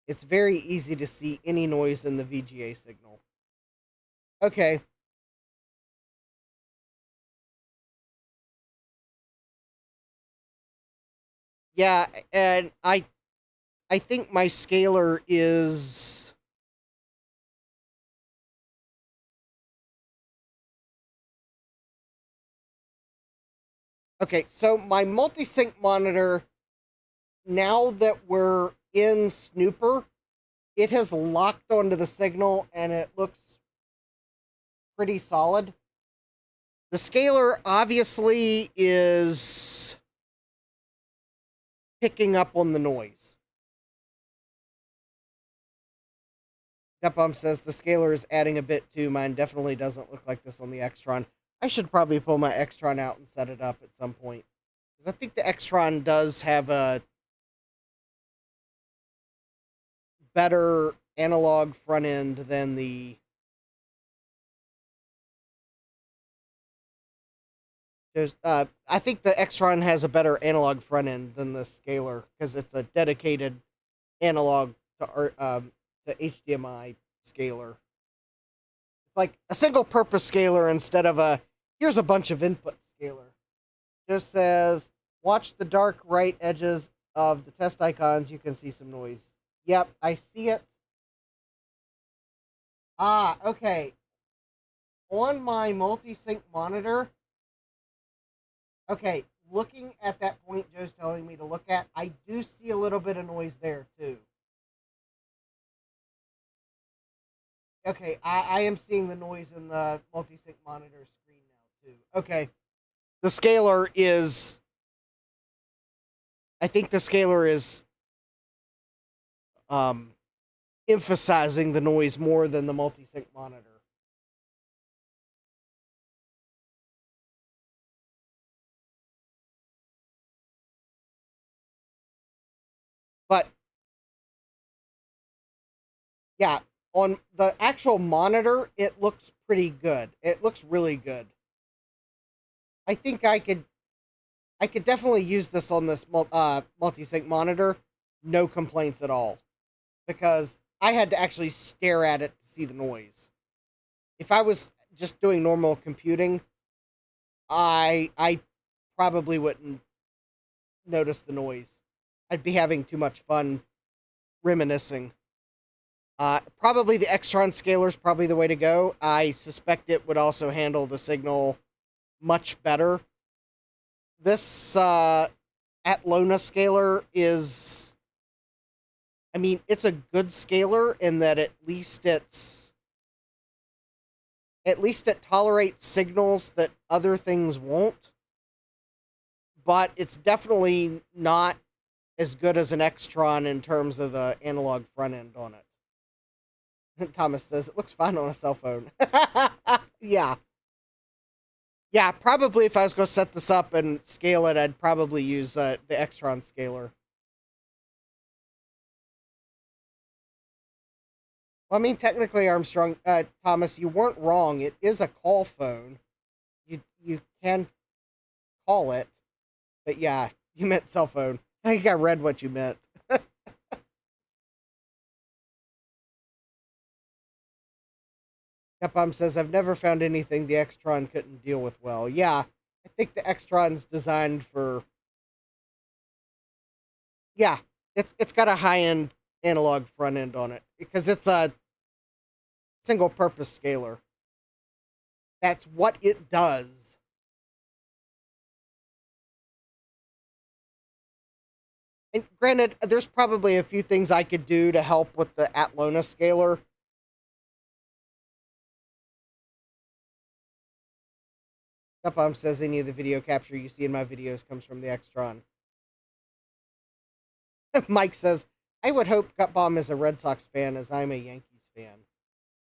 it's very easy to see any noise in the VGA signal. Okay. Yeah, and I think my scaler is... Okay, so my multi-sync monitor, now that we're in Snooper, it has locked onto the signal and it looks pretty solid. The scaler obviously is picking up on the noise. Gutbomb says the scaler is adding a bit too. Mine definitely doesn't look like this on the Xtron. I should probably pull my Xtron out and set it up at some point. Because I think the Xtron does have a better analog front end than the... I think the Xtron has a better analog front end than the scaler because it's a dedicated analog to HDMI scaler. It's like a single purpose scaler instead of a here's a bunch of input scaler. Just says, watch the dark right edges of the test icons. You can see some noise. Yep, I see it. Ah, okay. On my multi-sync monitor, okay, looking at that point Joe's telling me to look at, I do see a little bit of noise there, too. Okay, I am seeing the noise in the multi-sync monitor screen now, too. Okay. The scaler is... I think the scaler is emphasizing the noise more than the multi-sync monitor. But yeah, on the actual monitor, it looks pretty good. It looks really good. I think I could definitely use this on this multi-sync monitor. No complaints at all. Because I had to actually stare at it to see the noise. If I was just doing normal computing, I probably wouldn't notice the noise. I'd be having too much fun reminiscing. Probably the Xtron scaler is probably the way to go. I suspect it would also handle the signal much better. This Atlona scaler is... I mean, it's a good scaler in that at least it tolerates signals that other things won't. But it's definitely not as good as an Xtron in terms of the analog front end on it. Thomas says, it looks fine on a cell phone. Yeah. Yeah, probably if I was going to set this up and scale it, I'd probably use the Xtron scaler. Well, I mean, technically, Armstrong, Thomas, you weren't wrong. It is a call phone. You can call it. But yeah, you meant cell phone. I think I read what you meant. Capcom says, I've never found anything the Xtron couldn't deal with well. Yeah, I think the Xtron's designed for... Yeah, it's got a high-end analog front end on it. Because it's a single-purpose scaler. That's what it does. And granted, there's probably a few things I could do to help with the Atlona scaler. Gutbomb says any of the video capture you see in my videos comes from the Xtron. Mike says, I would hope Gutbomb is a Red Sox fan as I'm a Yankees fan.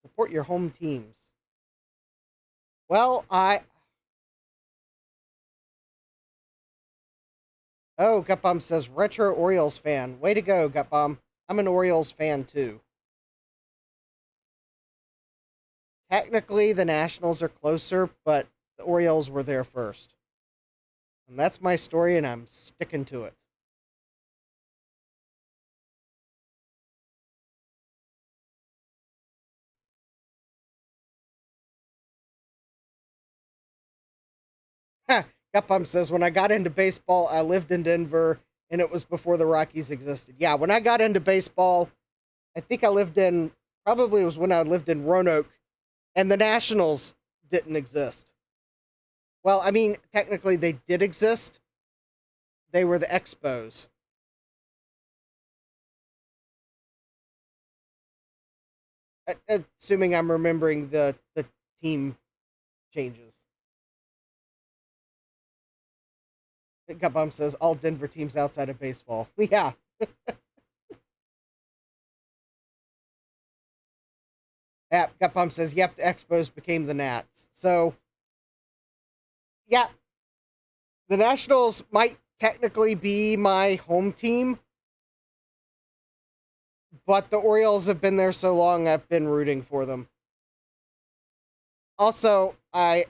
Support your home teams. Well, Oh, Gutbomb says retro Orioles fan. Way to go, Gutbomb. I'm an Orioles fan too. Technically, the Nationals are closer, but the Orioles were there first. And that's my story, and I'm sticking to it. Gutbomb says, when I got into baseball, I lived in Denver, and it was before the Rockies existed. Yeah, when I got into baseball, I think probably it was when I lived in Roanoke, and the Nationals didn't exist. Well, I mean, technically they did exist. They were the Expos. Assuming I'm remembering the team changes. Gutbomb says all Denver teams outside of baseball. Yeah. Yeah, Gutbomb says, yep, the Expos became the Nats. So, yeah, the Nationals might technically be my home team, but the Orioles have been there so long, I've been rooting for them. Also, I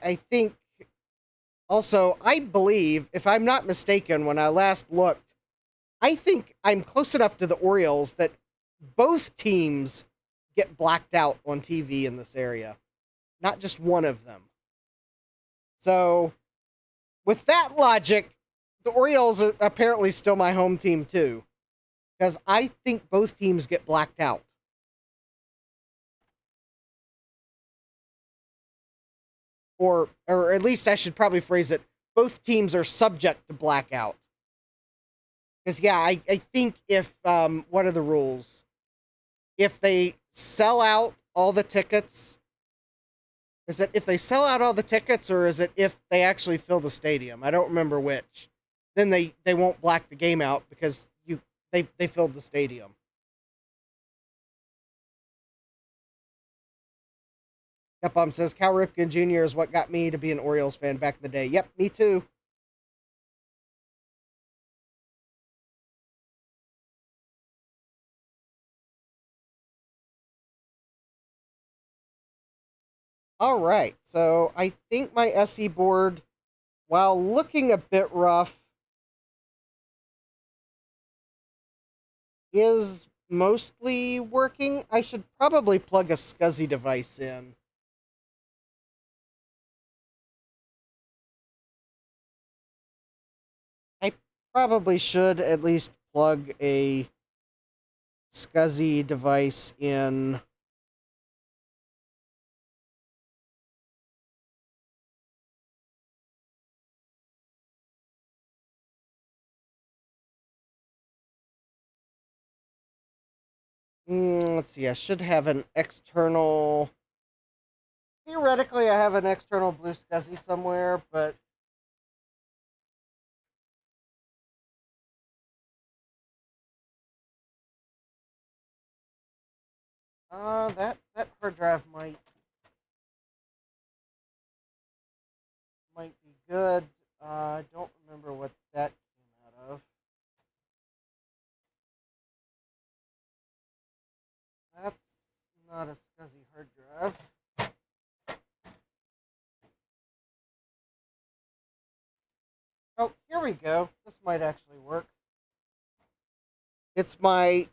believe, if I'm not mistaken, when I last looked, I think I'm close enough to the Orioles that both teams get blacked out on TV in this area, not just one of them. So, with that logic, the Orioles are apparently still my home team too, because I think both teams get blacked out. Or at least I should probably phrase it, both teams are subject to blackout. Because, yeah, I think if, what are the rules? If they sell out all the tickets, is it if they sell out all the tickets, or is it if they actually fill the stadium? I don't remember which. Then they won't black the game out because they filled the stadium. Yep, says Cal Ripken Jr. is what got me to be an Orioles fan back in the day. Yep, me too. All right, so I think my SE board, while looking a bit rough, is mostly working. I should probably plug a SCSI device in. I probably should at least plug a SCSI device in. Let's see, I should have an external. Theoretically, I have an external blue SCSI somewhere, but that hard drive might be good. I don't remember what that came out of. That's not a SCSI hard drive. Oh, here we go. This might actually work. It's my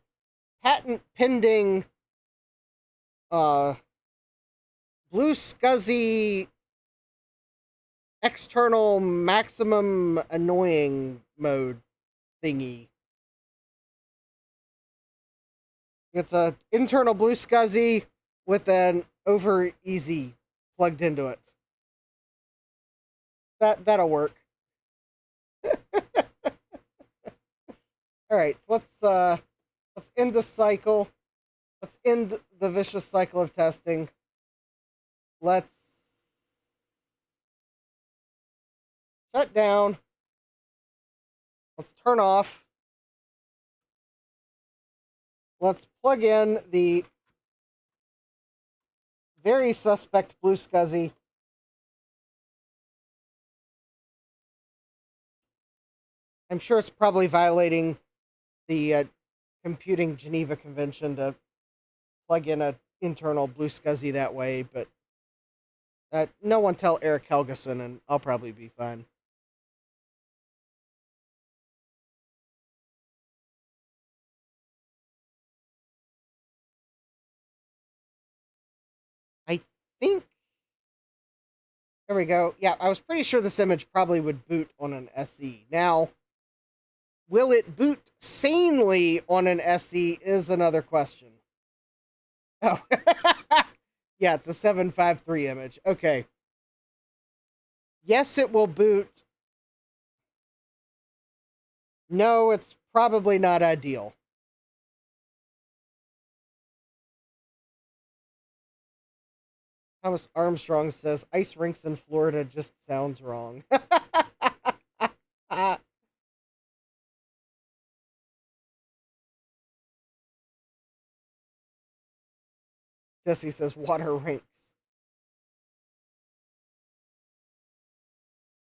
patent pending blue SCSI external maximum annoying mode thingy. It's a internal blue SCSI with an over easy plugged into it. That'll work. All right, so let's end the cycle. Let's end the vicious cycle of testing. Let's shut down. Let's turn off. Let's plug in the very suspect blue SCSI. I'm sure it's probably violating the Computing Geneva Convention to plug in a internal Blue SCSI that way, but no one tell Eric Helgeson, and I'll probably be fine. I think. There we go. Yeah, I was pretty sure this image probably would boot on an SE. Now, will it boot sanely on an SE is another question. Oh. Yeah, it's a 753 image. Okay. Yes, it will boot. No, it's probably not ideal. Thomas Armstrong says ice rinks in Florida just sounds wrong. Jesse says water rinks.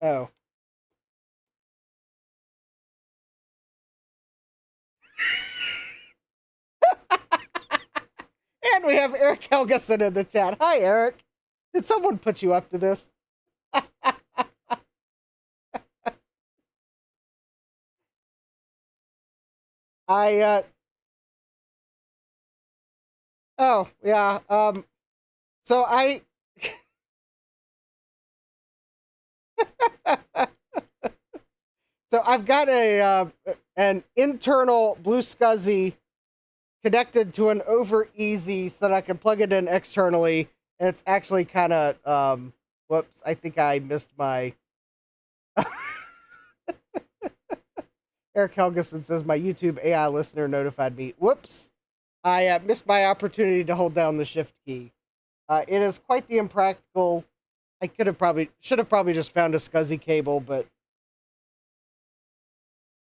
Oh. And we have Eric Helgeson in the chat. Hi, Eric. Did someone put you up to this? I oh yeah, so I so I've got an internal Blue SCSI connected to an over easy so that I can plug it in externally, and it's actually kind of whoops, I think I missed my Eric Helgeson says my YouTube AI listener notified me. Whoops. I missed my opportunity to hold down the shift key. It is quite the impractical. I should have probably just found a SCSI cable, but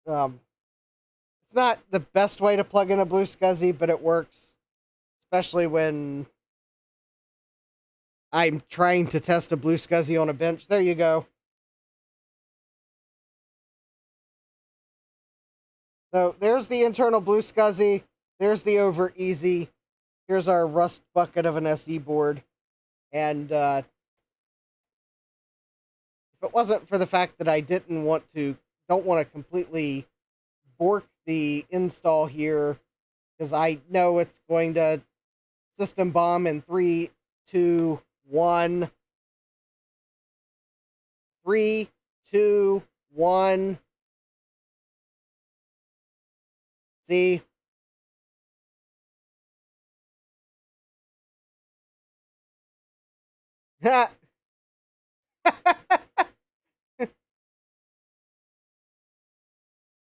it's not the best way to plug in a Blue SCSI, but it works, especially when I'm trying to test a Blue SCSI on a bench. There you go. So there's the internal Blue SCSI. There's the over easy. Here's our rust bucket of an SE board. And if it wasn't for the fact that I don't want to completely bork the install here, because I know it's going to system bomb in 3, 2, 1. 3, 2, 1. See?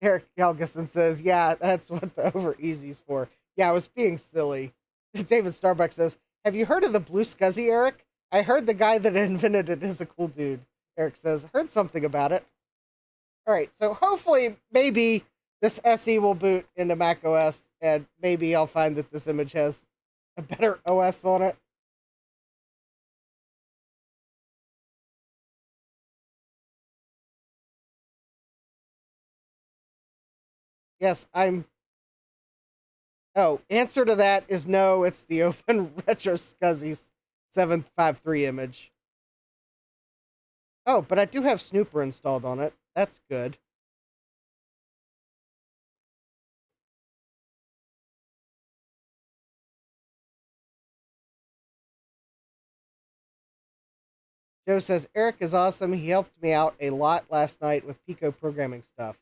Eric Helgeson says, yeah, that's what the over easy's for. Yeah, I was being silly. David Starbuck says, have you heard of the Blue SCSI, Eric? I heard the guy that invented it is a cool dude. Eric says, heard something about it. All right, so hopefully, maybe this SE will boot into Mac OS, and maybe I'll find that this image has a better OS on it. Yes, Oh, answer to that is no, it's the Open Retro SCSI 753 image. Oh, but I do have Snooper installed on it. That's good. Joe says, Eric is awesome. He helped me out a lot last night with Pico programming stuff.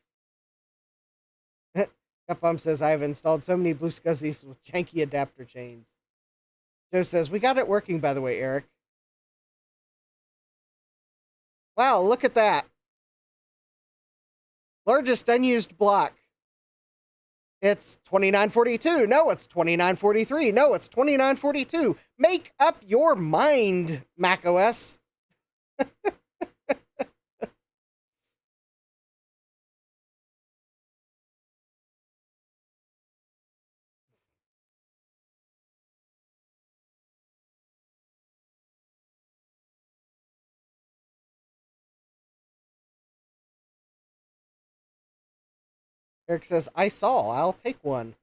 Capom says, I have installed so many Blue SCSIs with janky adapter chains. Joe says, we got it working, by the way, Eric. Wow, look at that. Largest unused block. It's 2942. No, it's 2943. No, it's 2942. Make up your mind, macOS. Eric says, I saw. I'll take one.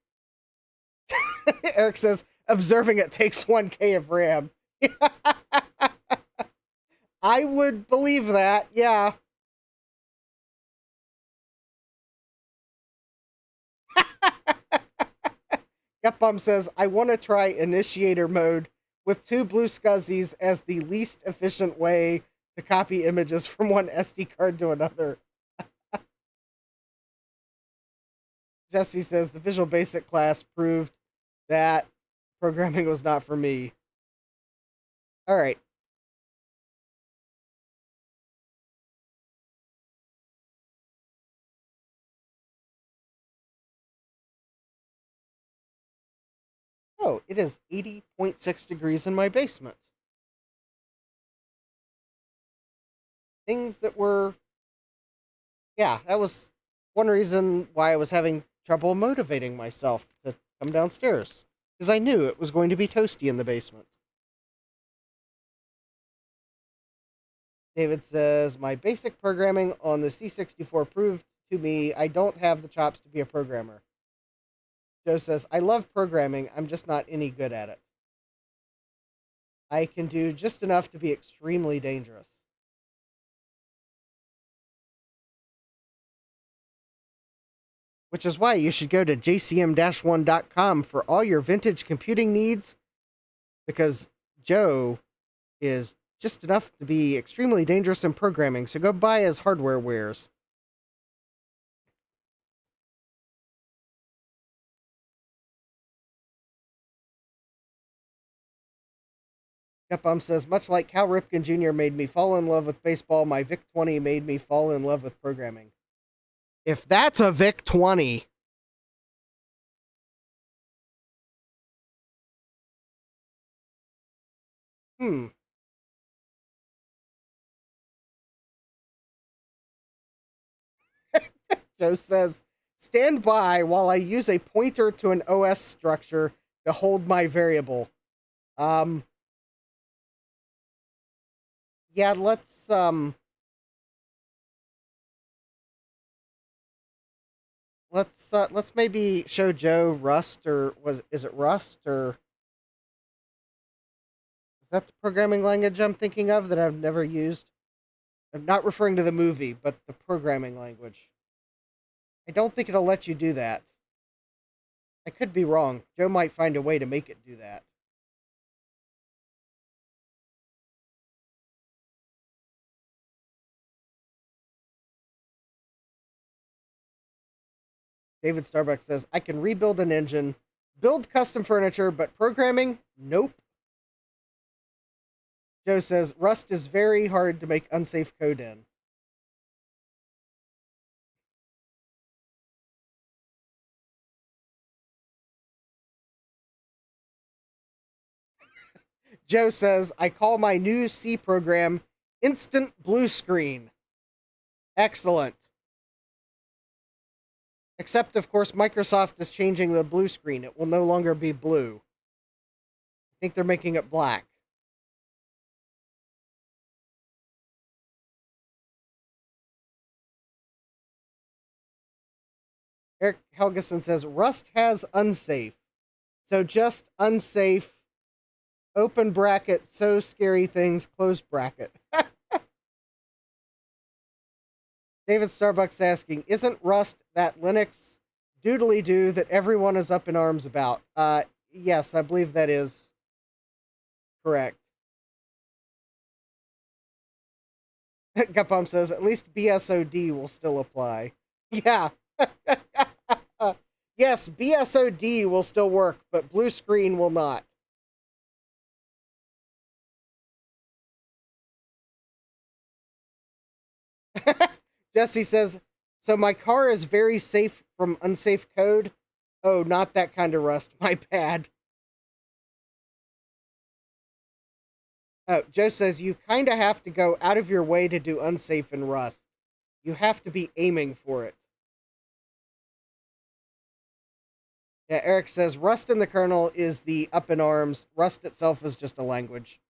Eric says, observing it takes 1K of RAM. I would believe that, yeah. Gutbum says, I want to try initiator mode with 2 blue scuzzies as the least efficient way to copy images from one SD card to another. Jesse says, the Visual Basic class proved that programming was not for me. All right. Oh, it is 80.6 degrees in my basement. Things that were... Yeah, that was one reason why I was having trouble motivating myself to come downstairs. Because I knew it was going to be toasty in the basement. David says, my basic programming on the C64 proved to me I don't have the chops to be a programmer. Joe says, I love programming, I'm just not any good at it. I can do just enough to be extremely dangerous. Which is why you should go to jcm-1.com for all your vintage computing needs, because Joe is just enough to be extremely dangerous in programming, so go buy his hardware wares. Gutbum says, much like Cal Ripken Jr. made me fall in love with baseball, my VIC-20 made me fall in love with programming. If that's a VIC-20... Joe says, stand by while I use a pointer to an OS structure to hold my variable. Yeah, let's maybe show Joe Rust, or is it Rust, or is that the programming language I'm thinking of that I've never used? I'm not referring to the movie, but the programming language. I don't think it'll let you do that. I could be wrong. Joe might find a way to make it do that. David Starbucks says, I can rebuild an engine, build custom furniture, but programming? Nope. Joe says, Rust is very hard to make unsafe code in. Joe says, I call my new C program Instant Blue Screen. Excellent. Except, of course, Microsoft is changing the blue screen. It will no longer be blue. I think they're making it black. Eric Helgeson says, Rust has unsafe. So just unsafe, open bracket, so scary things, close bracket. David Starbucks asking, isn't Rust that Linux doodly-doo that everyone is up in arms about? Yes, I believe that is correct. Gutbomb says, at least BSOD will still apply. Yeah. Yes, BSOD will still work, but blue screen will not. Jesse says, so my car is very safe from unsafe code? Oh, not that kind of Rust. My bad. Joe says, you kind of have to go out of your way to do unsafe in Rust. You have to be aiming for it. Yeah, Eric says, Rust in the kernel is the up in arms. Rust itself is just a language.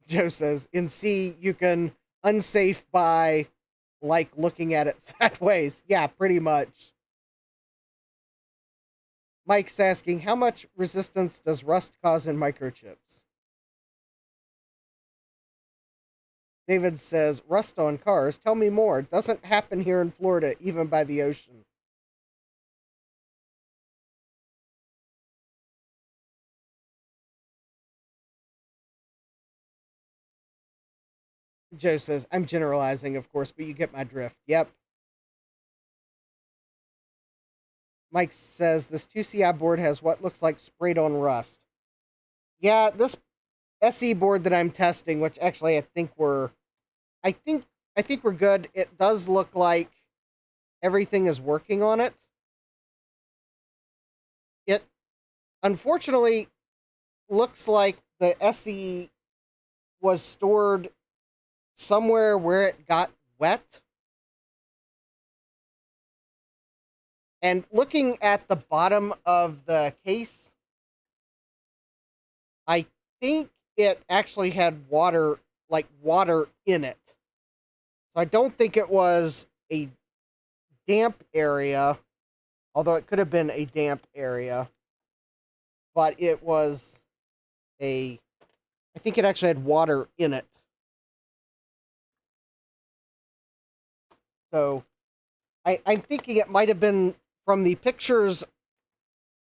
Joe says, in C, you can unsafe by like looking at it sideways. Yeah, pretty much. Mike's asking, how much resistance does rust cause in microchips? David says, rust on cars. Tell me more. Doesn't happen here in Florida, even by the ocean. Joe says, I'm generalizing, of course, but you get my drift. Yep. Mike says, this 2CI board has what looks like sprayed on rust. Yeah, this SE board that I'm testing, which actually I think we're good. It does look like everything is working on it. It unfortunately looks like the SE was stored somewhere where it got wet. And looking at the bottom of the case, I think it actually had water in it. So I don't think it was a damp area, although it could have been a damp area. But it was I think it actually had water in it. So I'm thinking it might have been from the pictures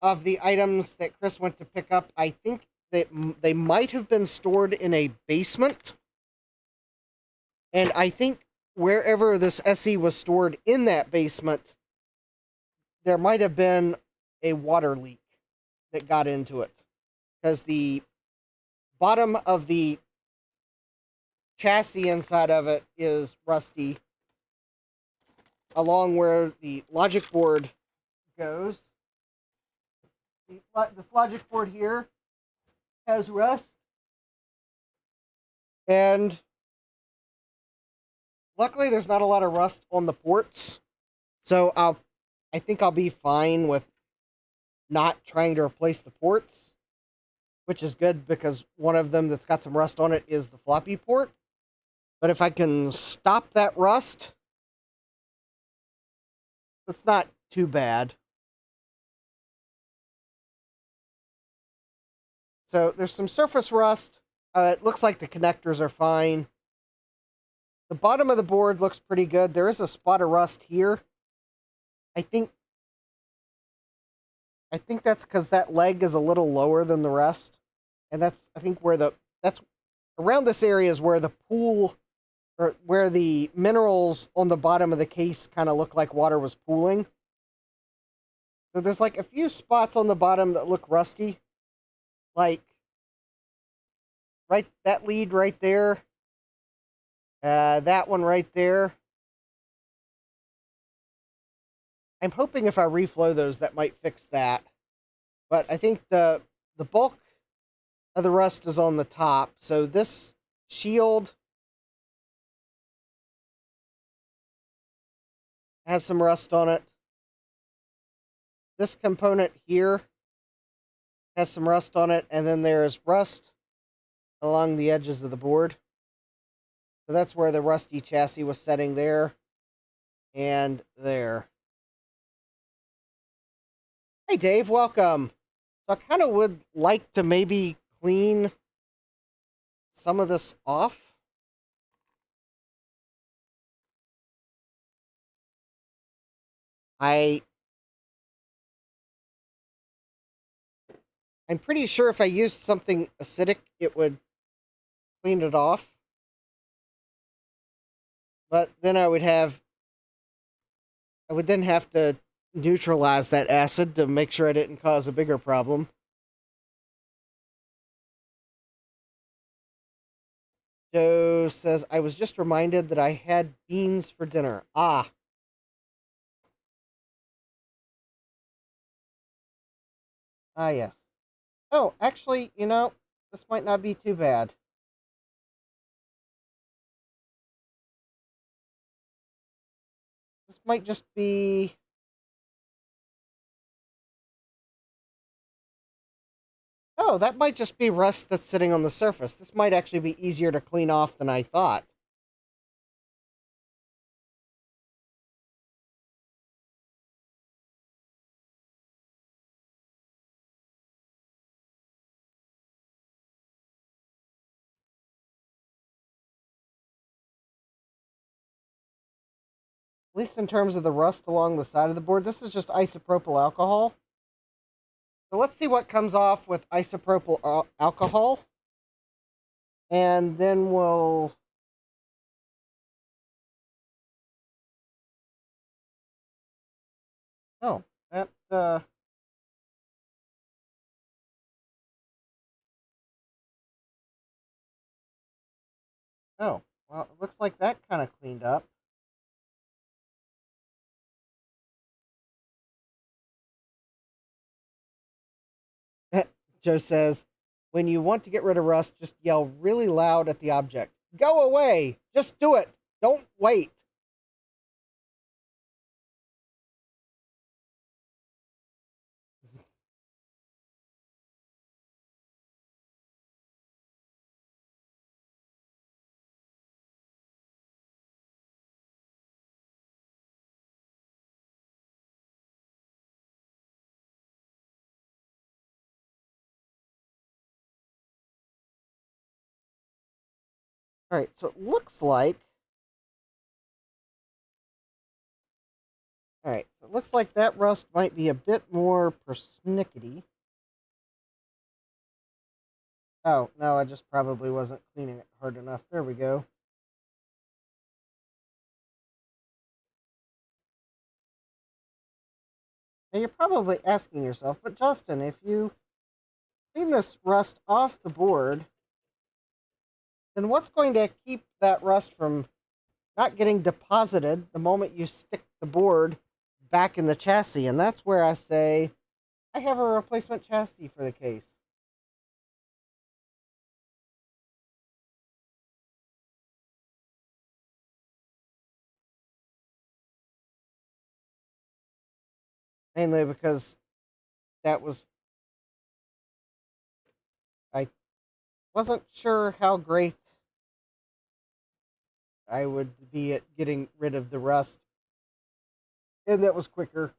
of the items that Chris went to pick up. I think that they might have been stored in a basement. And I think wherever this SE was stored in that basement, there might have been a water leak that got into it. Because the bottom of the chassis inside of it is rusty, along where the logic board goes. This logic board here has rust. And luckily there's not a lot of rust on the ports. So I think I'll be fine with not trying to replace the ports, which is good because one of them that's got some rust on it is the floppy port. But if I can stop that rust, it's not too bad. So there's some surface rust. It looks like the connectors are fine. The bottom of the board looks pretty good. There is a spot of rust here. I think that's because that leg is a little lower than the rest. And that's, I think, that's around this area is where the pool, or where the minerals on the bottom of the case kind of look like water was pooling. So there's like a few spots on the bottom that look rusty. Like, that lead right there. That one right there. I'm hoping if I reflow those, that might fix that. But I think the bulk of the rust is on the top. So this shield has some rust on it. This component here has some rust on it. And then there's rust along the edges of the board. So that's where the rusty chassis was setting there. And there. Hey, Dave, welcome. So I kind of would like to maybe clean some of this off. I'm pretty sure if I used something acidic, it would clean it off. But then I would then have to neutralize that acid to make sure I didn't cause a bigger problem. Joe says, I was just reminded that I had beans for dinner. Ah. Ah, yes. Oh, actually, this might not be too bad. This might just be... Oh, that might just be rust that's sitting on the surface. This might actually be easier to clean off than I thought. least in terms of the rust along the side of the board. This is just isopropyl alcohol. So let's see what comes off with isopropyl alcohol. And then we'll... Oh, that, Oh, well, it looks like that kind of cleaned up. Joe says, when you want to get rid of rust, just yell really loud at the object. Go away! Just do it! Don't wait! Alright, so it looks like... Alright, so it looks like that rust might be a bit more persnickety. Oh, no, I just probably wasn't cleaning it hard enough. There we go. Now you're probably asking yourself, but Justin, if you clean this rust off the board, then what's going to keep that rust from not getting deposited the moment you stick the board back in the chassis? And that's where I say, I have a replacement chassis for the case. Mainly because that was... I wasn't sure how great I would be at getting rid of the rust. And that was quicker.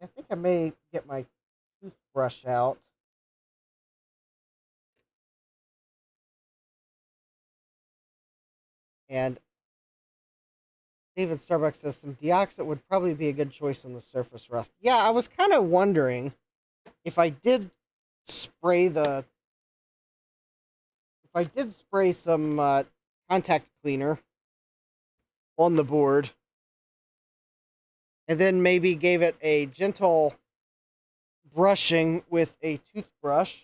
I think I may get my toothbrush out. And David Starbucks says some deoxit would probably be a good choice on the surface rust. Yeah, I was kind of wondering if I did spray the... If I did spray some contact cleaner on the board, and then maybe gave it a gentle brushing with a toothbrush.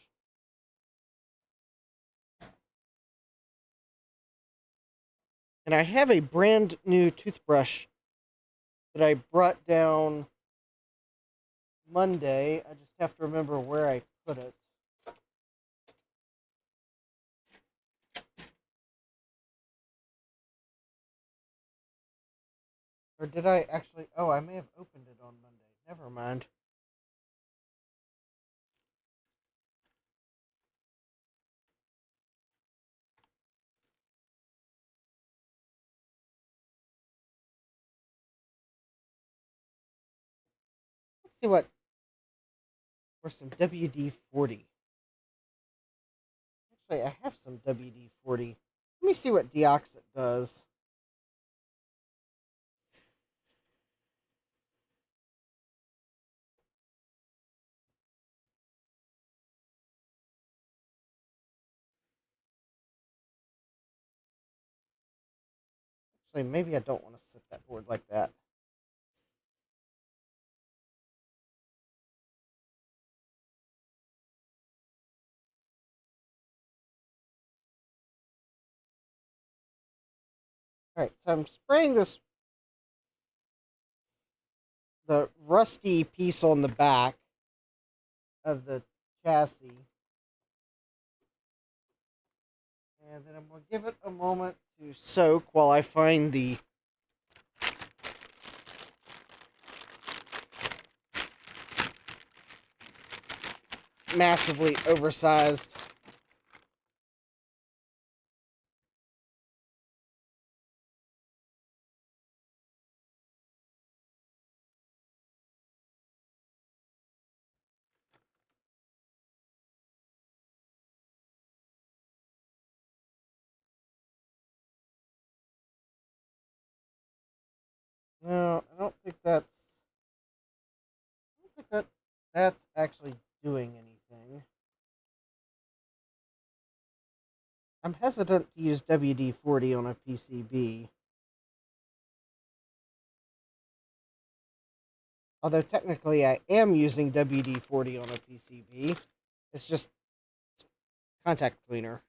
And I have a brand new toothbrush that I brought down Monday. I just have to remember where I put it. Or did I actually... Oh, I may have opened it on Monday. Never mind. Let's see what... Or some WD-40. Actually, I have some WD-40. Let me see what deoxit does. Actually, maybe I don't want to sit that board like that. Alright, so I'm spraying the rusty piece on the back of the chassis. And then I'm going to give it a moment to soak while I find the massively oversized actually doing anything. I'm hesitant to use WD-40 on a PCB. Although technically I am using WD-40 on a PCB. It's just contact cleaner.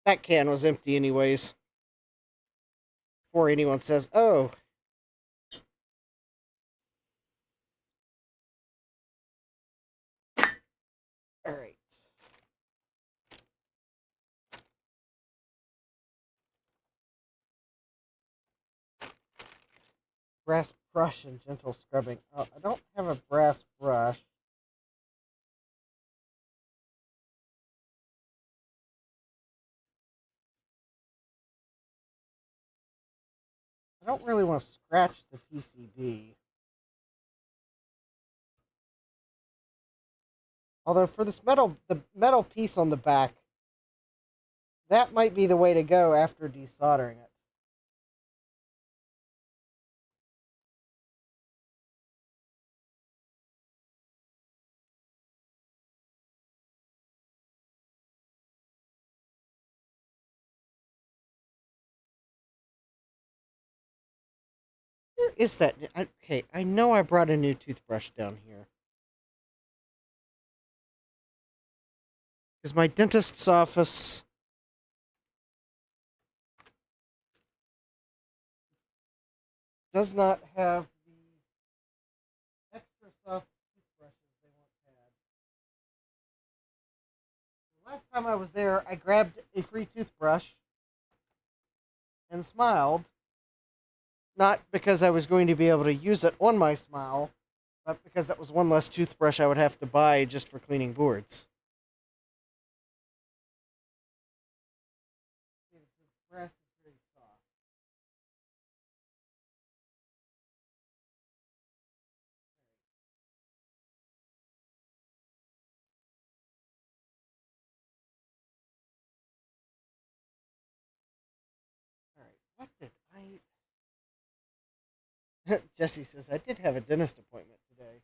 That can was empty anyways. Before anyone says, oh. Alright. Brass brush and gentle scrubbing. Oh, I don't have a brass brush. I don't really want to scratch the PCB. Although for this the metal piece on the back, that might be the way to go after desoldering it. Where is that? Okay, I know I brought a new toothbrush down here. Because my dentist's office does not have the extra soft toothbrushes they once had. Last time I was there, I grabbed a free toothbrush and smiled. Not because I was going to be able to use it on my smile, but because that was one less toothbrush I would have to buy just for cleaning boards. Brass is very soft. All right, what did I? Jesse says I did have a dentist appointment today.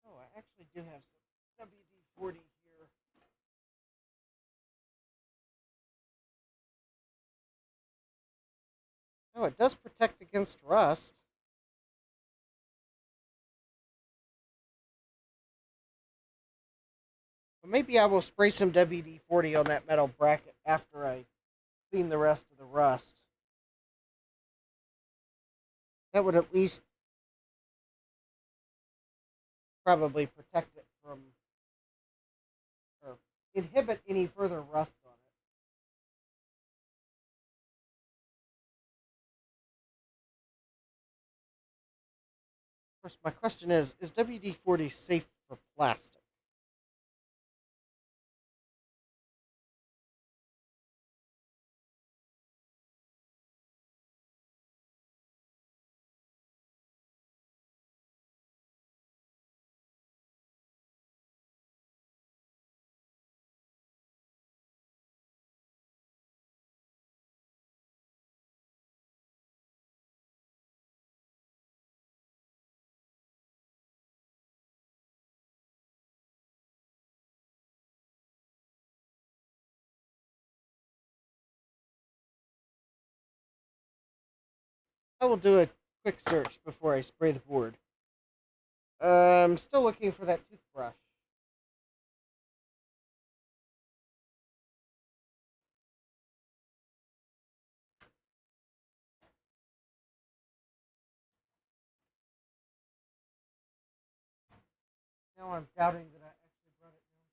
Oh, I actually do have some WD-40 here. Oh, it does protect against rust. But maybe I will spray some WD-40 on that metal bracket after I clean the rest of the rust. That would at least probably protect it from, or inhibit any further rust on it. Of course, my question is WD-40 safe for plastic? I will do a quick search before I spray the board. I'm still looking for that toothbrush. Now I'm doubting that I actually brought it down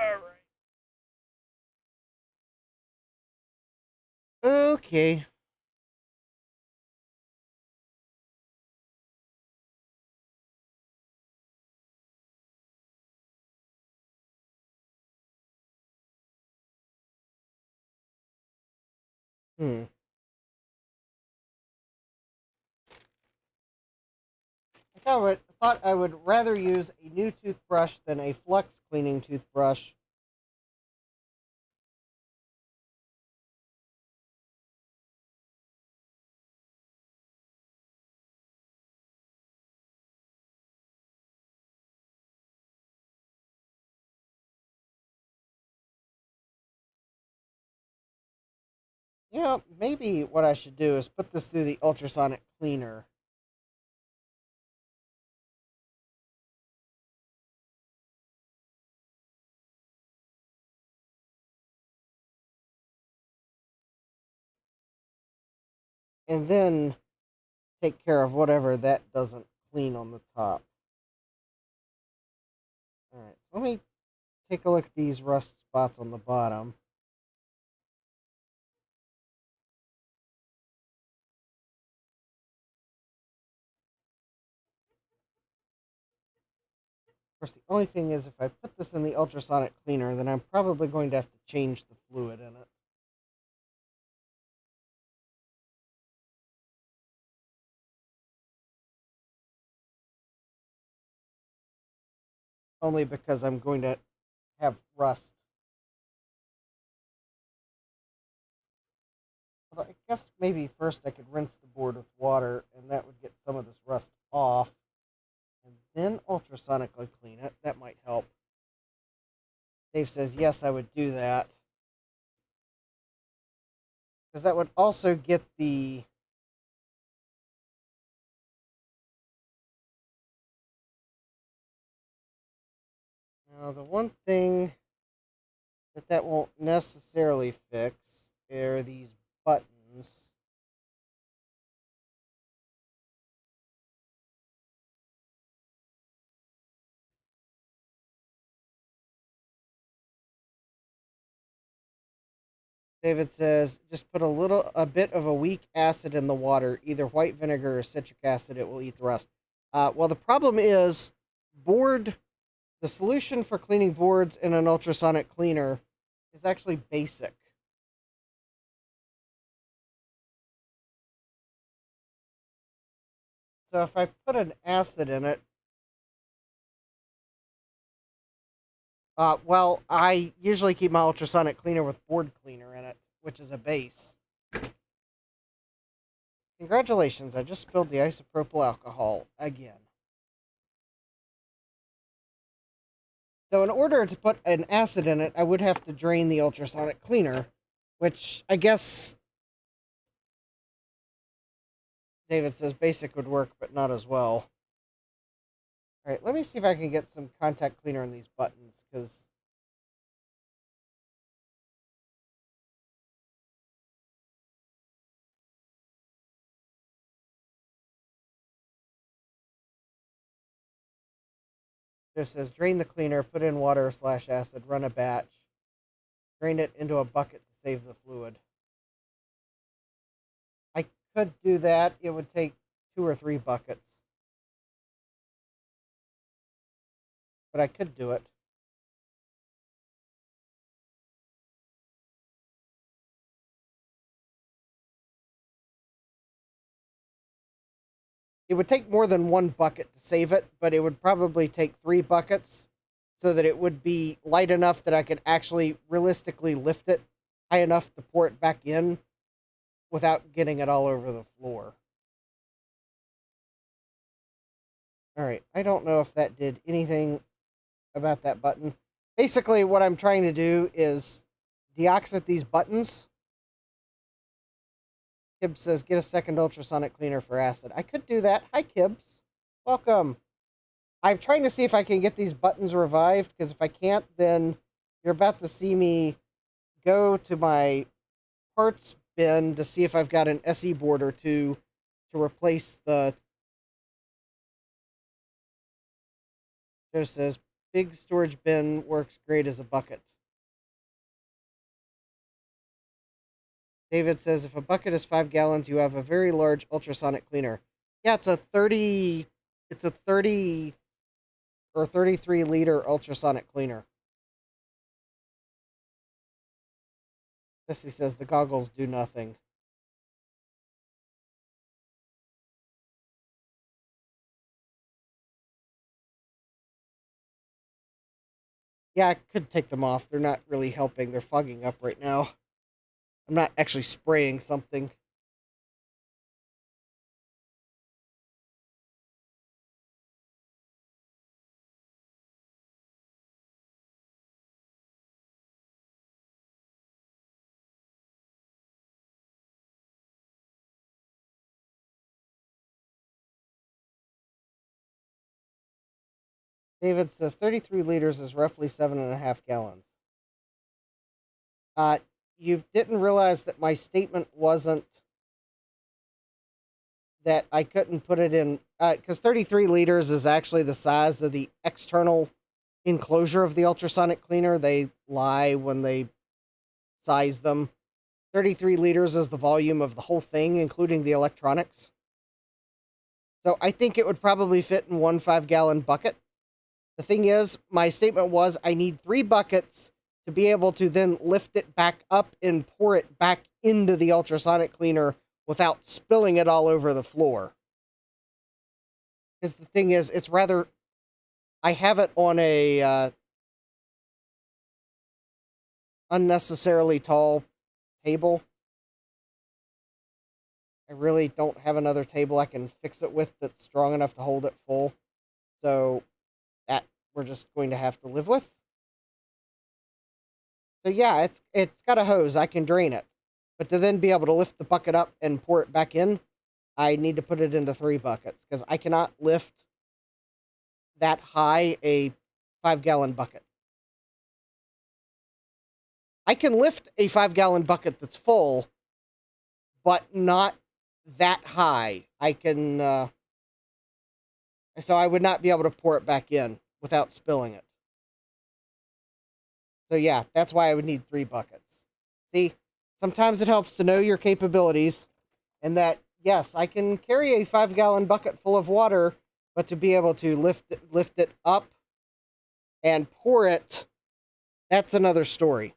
All right. Okay. Hmm. I thought I would rather use a new toothbrush than a flux cleaning toothbrush. You know, maybe what I should do is put this through the ultrasonic cleaner. And then take care of whatever that doesn't clean on the top. All right, so let me take a look at these rust spots on the bottom. Of course, the only thing is if I put this in the ultrasonic cleaner, then I'm probably going to have to change the fluid in it. Only because I'm going to have rust. Although I guess maybe first I could rinse the board with water, and that would get some of this rust off, and then ultrasonically clean it. That might help. Dave says, yes, I would do that. Because that would also get the... Now, the one thing that won't necessarily fix are these buttons. David says, just put a bit of a weak acid in the water, either white vinegar or citric acid. It will eat the rust. Well, the problem is the solution for cleaning boards in an ultrasonic cleaner is actually basic. So if I put an acid in it, well, I usually keep my ultrasonic cleaner with board cleaner in it, which is a base. Congratulations, I just spilled the isopropyl alcohol again. So in order to put an acid in it, I would have to drain the ultrasonic cleaner, which I guess David says basic would work, but not as well. All right, let me see if I can get some contact cleaner on these buttons, because it says drain the cleaner, put in water/acid, run a batch, drain it into a bucket to save the fluid. I could do that. It would take 2 or 3 buckets, but I could do it. It would take more than 1 bucket to save it, but it would probably take 3 buckets so that it would be light enough that I could actually realistically lift it high enough to pour it back in without getting it all over the floor. All right, I don't know if that did anything about that button. Basically, what I'm trying to do is deoxit these buttons. Kibbs says, get a second ultrasonic cleaner for acid. I could do that. Hi, Kibbs. Welcome. I'm trying to see if I can get these buttons revived, because if I can't, then you're about to see me go to my parts bin to see if I've got an SE board or two to replace the... Joe says, big storage bin works great as a bucket. David says if a bucket is 5 gallons, you have a very large ultrasonic cleaner. Yeah, it's a 30 or 33 liter ultrasonic cleaner. Jesse says the goggles do nothing. Yeah, I could take them off. They're not really helping. They're fogging up right now. I'm not actually spraying something. David says 33 liters is roughly 7.5 gallons. Uh, you didn't realize that my statement wasn't that I couldn't put it in, because 33 liters is actually the size of the external enclosure of the ultrasonic cleaner. They lie when they size them. 33 liters is the volume of the whole thing, including the electronics. So I think it would probably fit in one 5-gallon bucket. The thing is, my statement was I need 3 buckets to be able to then lift it back up and pour it back into the ultrasonic cleaner without spilling it all over the floor. Because the thing is, it's rather... I have it on a unnecessarily tall table. I really don't have another table I can fix it with that's strong enough to hold it full. So that we're just going to have to live with. So yeah, it's got a hose. I can drain it. But to then be able to lift the bucket up and pour it back in, I need to put it into 3 buckets because I cannot lift that high a 5-gallon bucket. I can lift a 5-gallon bucket that's full, but not that high. I can, so I would not be able to pour it back in without spilling it. So yeah, that's why I would need 3 buckets. See, sometimes it helps to know your capabilities and that, yes, I can carry a 5-gallon bucket full of water, but to be able to lift it up and pour it, that's another story.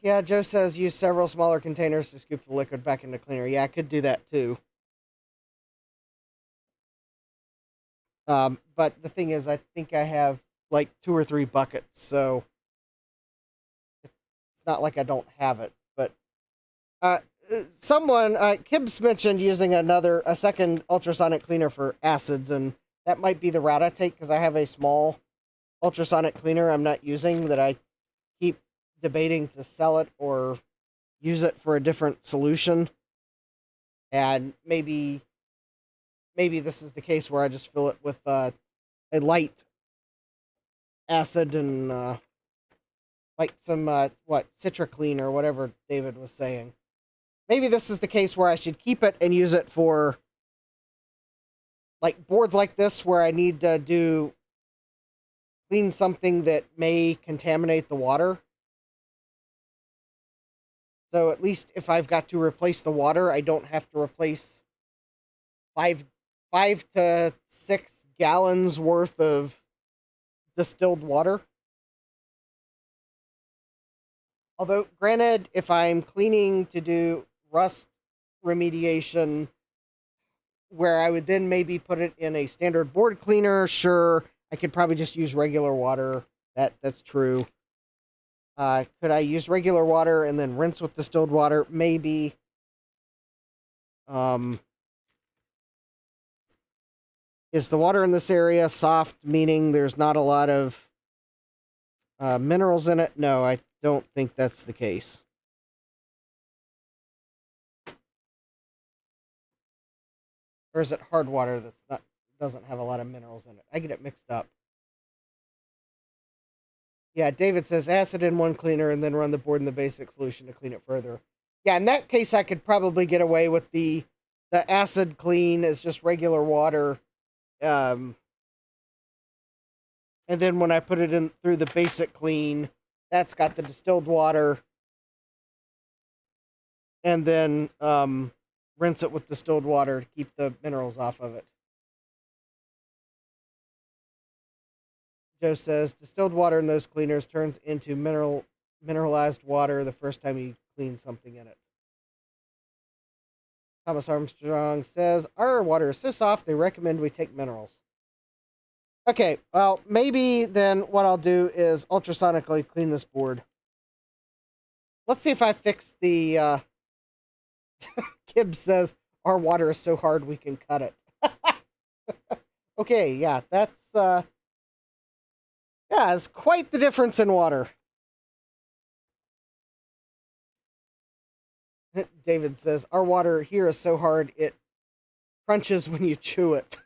Yeah, Joe says use several smaller containers to scoop the liquid back into cleaner. Yeah, I could do that too. But the thing is, I think I have like 2 or 3 buckets, so it's not like I don't have it. But someone, Kibbs mentioned using a second ultrasonic cleaner for acids, and that might be the route I take because I have a small ultrasonic cleaner I'm not using that I keep debating to sell it or use it for a different solution. And maybe this is the case where I just fill it with a light acid and like some citricline or whatever David was saying. Maybe this is the case where I should keep it and use it for like boards like this where I need to clean something that may contaminate the water. So at least if I've got to replace the water, I don't have to replace 5 to 6 gallons worth of distilled water. Although, granted, if I'm cleaning to do rust remediation, where I would then maybe put it in a standard board cleaner, sure, I could probably just use regular water. That's true. Could I use regular water and then rinse with distilled water? Maybe. Is the water in this area soft, meaning there's not a lot of minerals in it? No, I don't think that's the case. Or is it hard water that's doesn't have a lot of minerals in it? I get it mixed up. Yeah, David says acid in one cleaner and then run the board in the basic solution to clean it further. Yeah, in that case, I could probably get away with the acid clean as just regular water. Um, and then when I put it in through the basic clean, that's got the distilled water. And then rinse it with distilled water to keep the minerals off of it. Joe says distilled water in those cleaners turns into mineralized water the first time you clean something in it. Thomas Armstrong says our water is so soft they recommend we take minerals. Okay, well, maybe then what I'll do is ultrasonically clean this board. Let's see if I fix the Kib says our water is so hard we can cut it. Okay, yeah, that's yeah, it's quite the difference in water. David says our water here is so hard it crunches when you chew it.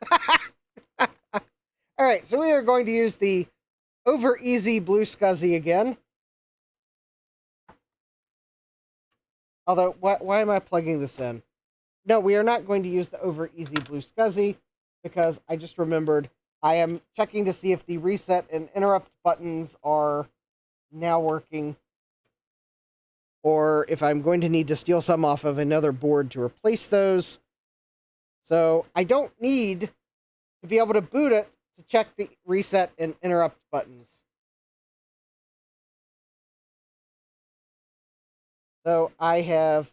All right, so we are going to use the Over Easy Blue Scuzzy again. Although, why am I plugging this in? No, we are not going to use the Over Easy Blue Scuzzy because I just remembered I am checking to see if the reset and interrupt buttons are now working or if I'm going to need to steal some off of another board to replace those. So I don't need to be able to boot it to check the reset and interrupt buttons. So I have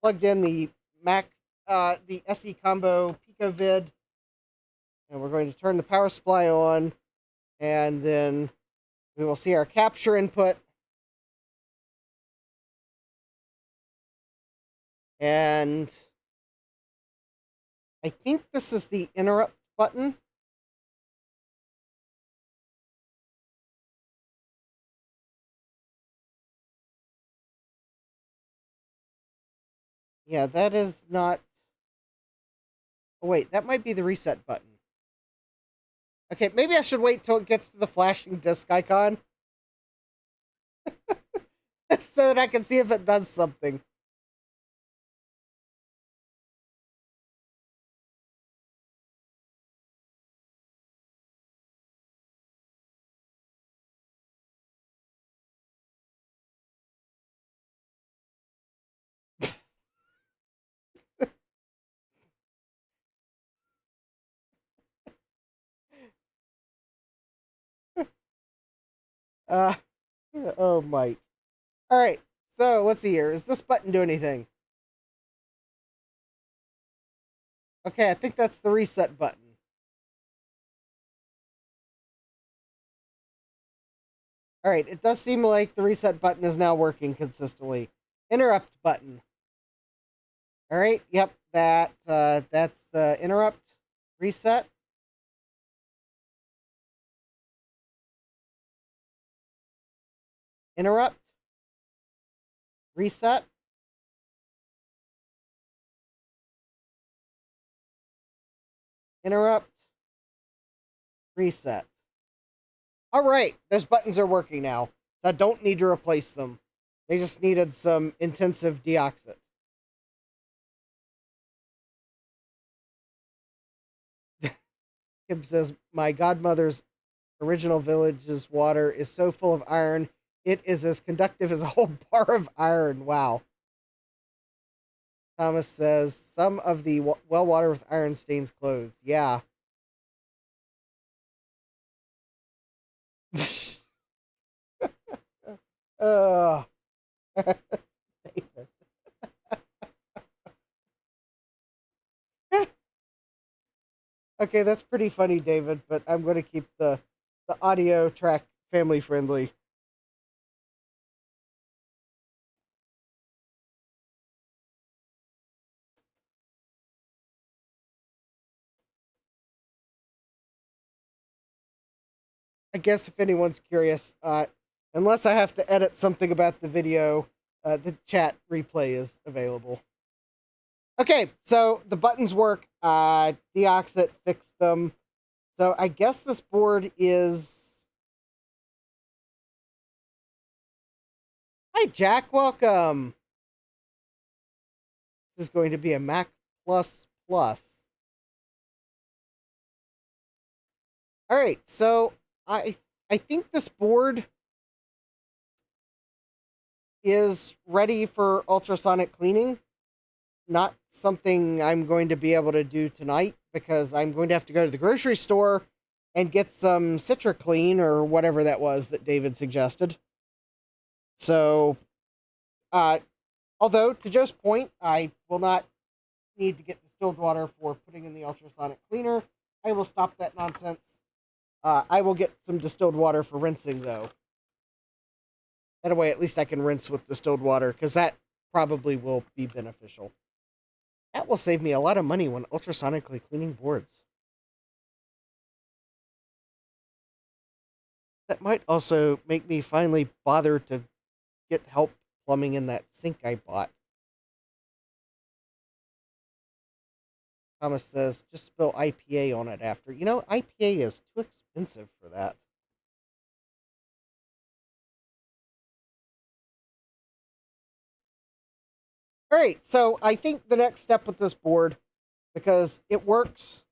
plugged in the the SE Combo PicoVid, and we're going to turn the power supply on, and then we will see our capture input. And I think this is the interrupt button. Yeah, that is not... Oh, wait, that might be the reset button. Okay, maybe I should wait till it gets to the flashing disk icon. So that I can see if it does something. Uh, oh, Mike. All right, so let's see here. Does this button do anything? Okay, I think that's the reset button. All right, it does seem like the reset button is now working consistently. Interrupt button. All right, yep, that's the interrupt reset. Interrupt reset. Interrupt reset. All right, those buttons are working now. So I don't need to replace them. They just needed some intensive deoxit. Kim says, my godmother's original village's water is so full of iron, it is as conductive as a whole bar of iron. Wow. Thomas says, some of the well water with iron stains clothes. Yeah. David. Okay, that's pretty funny, David, but I'm going to keep the audio track family friendly. I guess if anyone's curious, unless I have to edit something about the video, the chat replay is available. Okay, so the buttons work. Deoxit fixed them. So I guess this board is... Hi, Jack. Welcome. is going to be a Mac Plus Plus. All right, so I think this board is ready for ultrasonic cleaning. Not something I'm going to be able to do tonight because I'm going to have to go to the grocery store and get some CitraClean or whatever that was that David suggested. So, although to Joe's point, I will not need to get distilled water for putting in the ultrasonic cleaner. I will stop that nonsense. I will get some distilled water for rinsing, though. That way, at least I can rinse with distilled water, because that probably will be beneficial. That will save me a lot of money when ultrasonically cleaning boards. That might also make me finally bother to get help plumbing in that sink I bought. Thomas says, just spill IPA on it after. You know, IPA is too expensive for that. All right, so I think the next step with this board, because it works,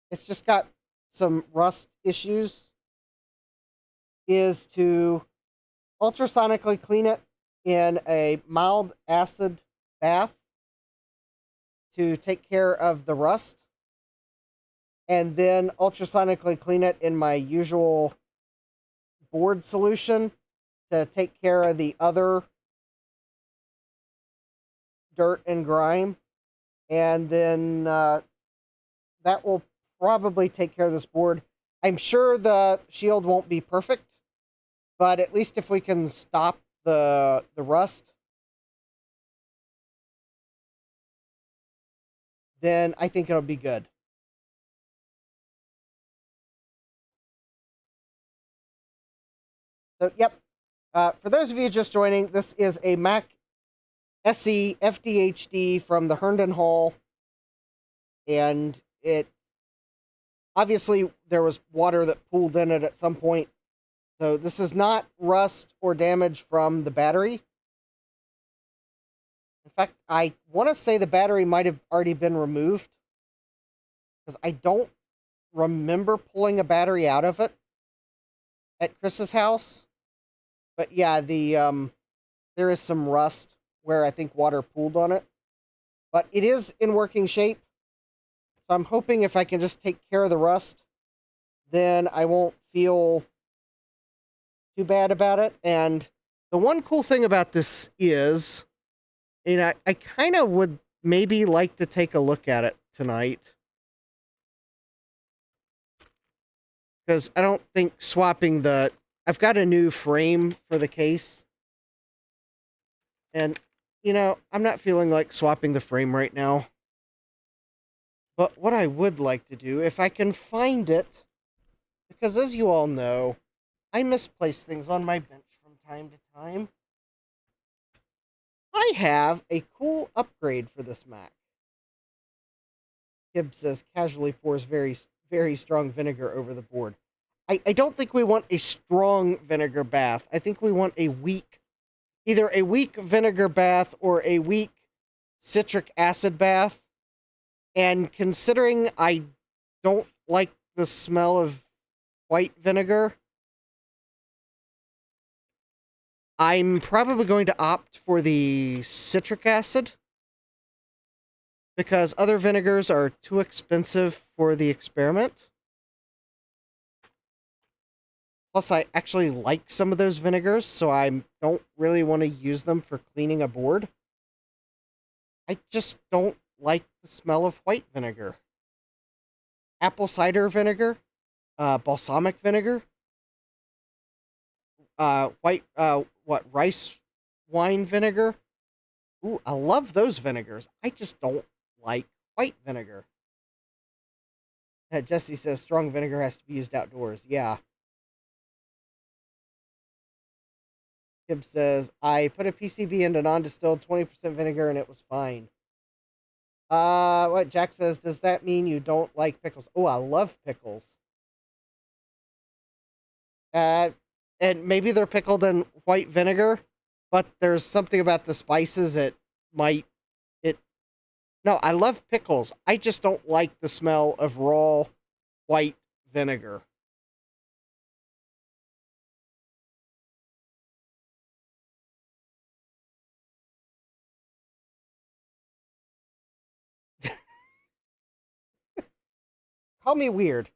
it's just got some rust issues, is to ultrasonically clean it in a mild acid bath to take care of the rust, and then ultrasonically clean it in my usual board solution to take care of the other dirt and grime, and then that will probably take care of this board. I'm sure the shield won't be perfect, but at least if we can stop the rust, then I think it'll be good. So, yep. For those of you just joining, this is a Mac SE FDHD from the Herndon Hall, and it obviously there was water that pooled in it at some point, so this is not rust or damage from the battery. In fact, I want to say the battery might have already been removed, because I don't remember pulling a battery out of it at Chris's house. But yeah, there is some rust where I think water pooled on it. But it is in working shape. So I'm hoping if I can just take care of the rust, then I won't feel too bad about it. And the one cool thing about this is, you know, I kind of would maybe like to take a look at it tonight. Because I don't think swapping I've got a new frame for the case. And, you know, I'm not feeling like swapping the frame right now. But what I would like to do, if I can find it, because as you all know, I misplace things on my bench from time to time. I have a cool upgrade for this Mac. Gibb says, casually pours very, very strong vinegar over the board. I don't think we want a strong vinegar bath. I think we want either a weak vinegar bath or a weak citric acid bath. And considering I don't like the smell of white vinegar, I'm probably going to opt for the citric acid, because other vinegars are too expensive for the experiment. Plus, I actually like some of those vinegars, so I don't really want to use them for cleaning a board. I just don't like the smell of white vinegar. Apple cider vinegar, balsamic vinegar, rice wine vinegar. Ooh, I love those vinegars. I just don't like white vinegar. Jesse says strong vinegar has to be used outdoors. Yeah. Kib says, I put a PCB into non-distilled 20% vinegar and it was fine. What Jack says, does that mean you don't like pickles? Oh, I love pickles. And maybe they're pickled in white vinegar, but there's something about the spices that might No, I love pickles. I just don't like the smell of raw white vinegar. Call me weird.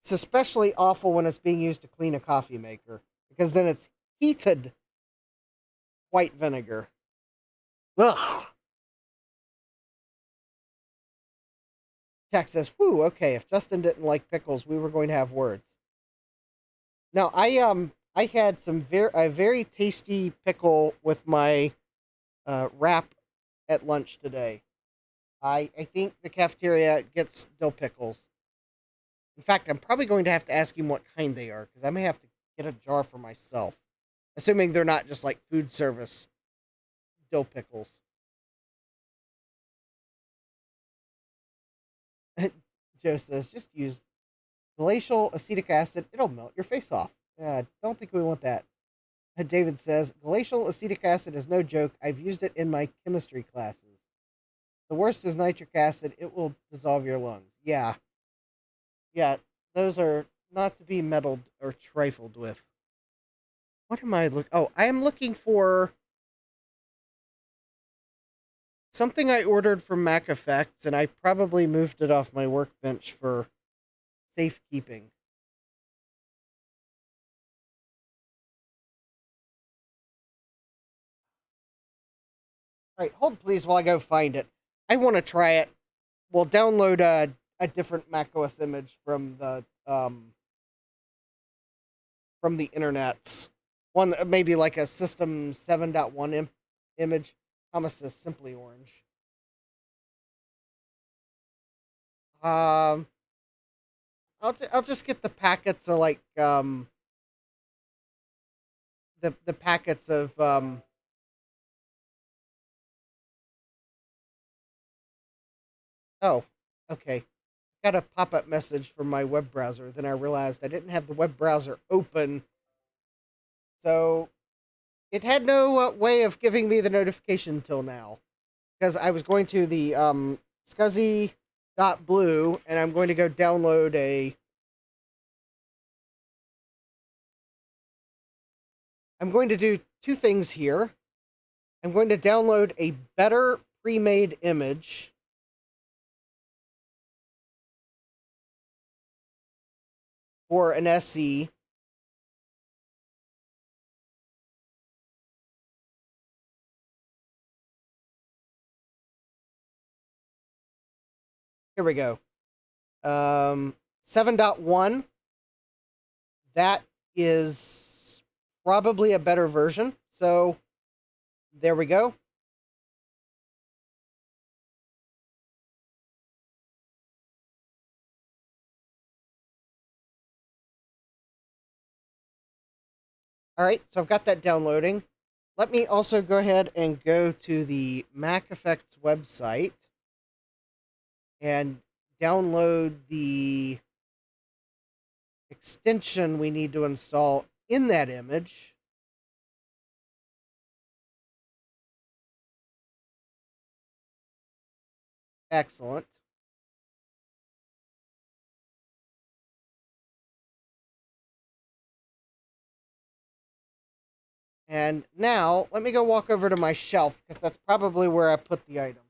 It's especially awful when it's being used to clean a coffee maker because then it's heated white vinegar. Ugh. Jack says, "Whew, okay. If Justin didn't like pickles, we were going to have words." Now, I had a very tasty pickle with my wrap at lunch today. I think the cafeteria gets dill pickles. In fact, I'm probably going to have to ask him what kind they are because I may have to get a jar for myself, assuming they're not just like food service dill pickles. Joe says, just use glacial acetic acid. It'll melt your face off. I don't think we want that. David says, glacial acetic acid is no joke. I've used it in my chemistry classes. The worst is nitric acid. It will dissolve your lungs. Yeah. Yeah. Those are not to be meddled or trifled with. What am I looking? Oh, I am looking for something I ordered from Mac Effects, and I probably moved it off my workbench for safekeeping. All right, hold please while I go find it. I want to try it. We'll download a different macOS image from the internets. One maybe like a System 7.1 image. Thomas says simply orange. Um, I'll just get the packets of like the packets of oh, okay. Got a pop up message from my web browser. Then I realized I didn't have the web browser open, so it had no way of giving me the notification until now. Because I was going to the scuzzy.blue and I'm going to go download a. I'm going to do two things here. I'm going to download a better pre made image for an SE. Here we go. 7.1. That is probably a better version. So there we go. All right, so I've got that downloading. Let me also go ahead and go to the Mac Effects website and download the extension we need to install in that image. Excellent. And now, let me go walk over to my shelf, because that's probably where I put the item.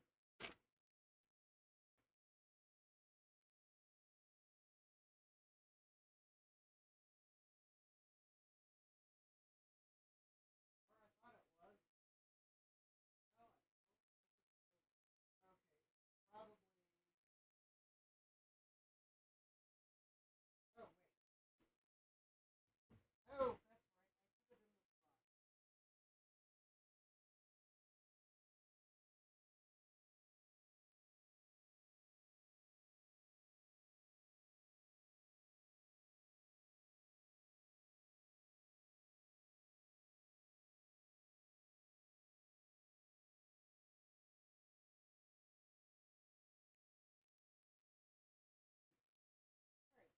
Oh, please,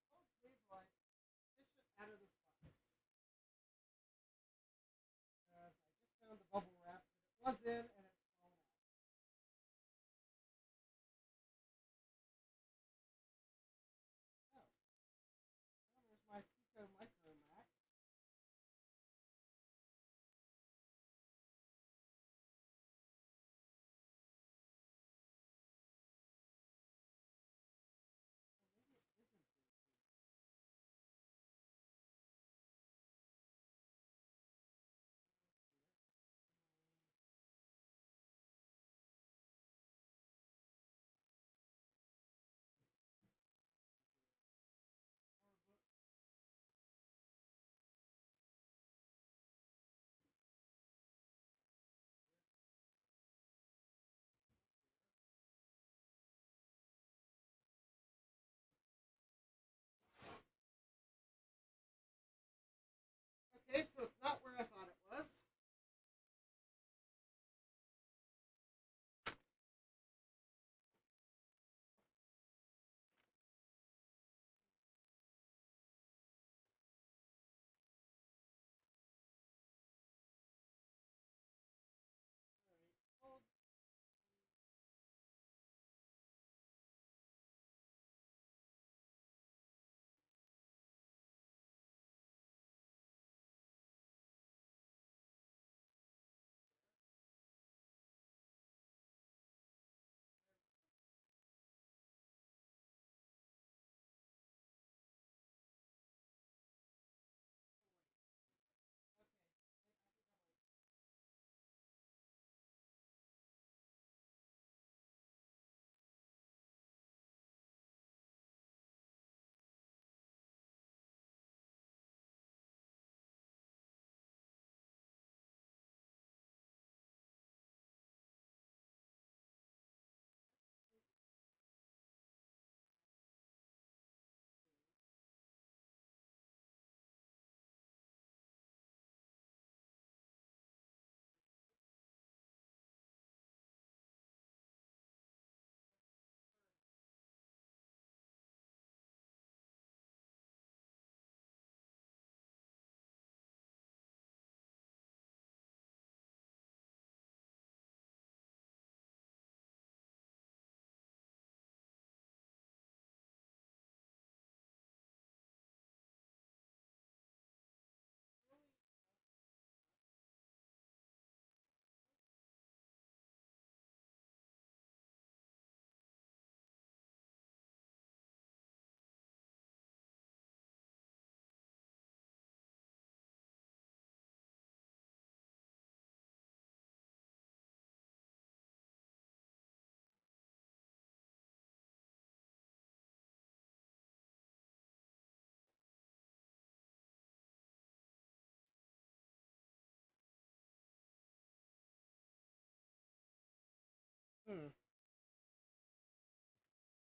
like, this should out of this box. I just found the bubble wrap that it was in, and it's fallen out.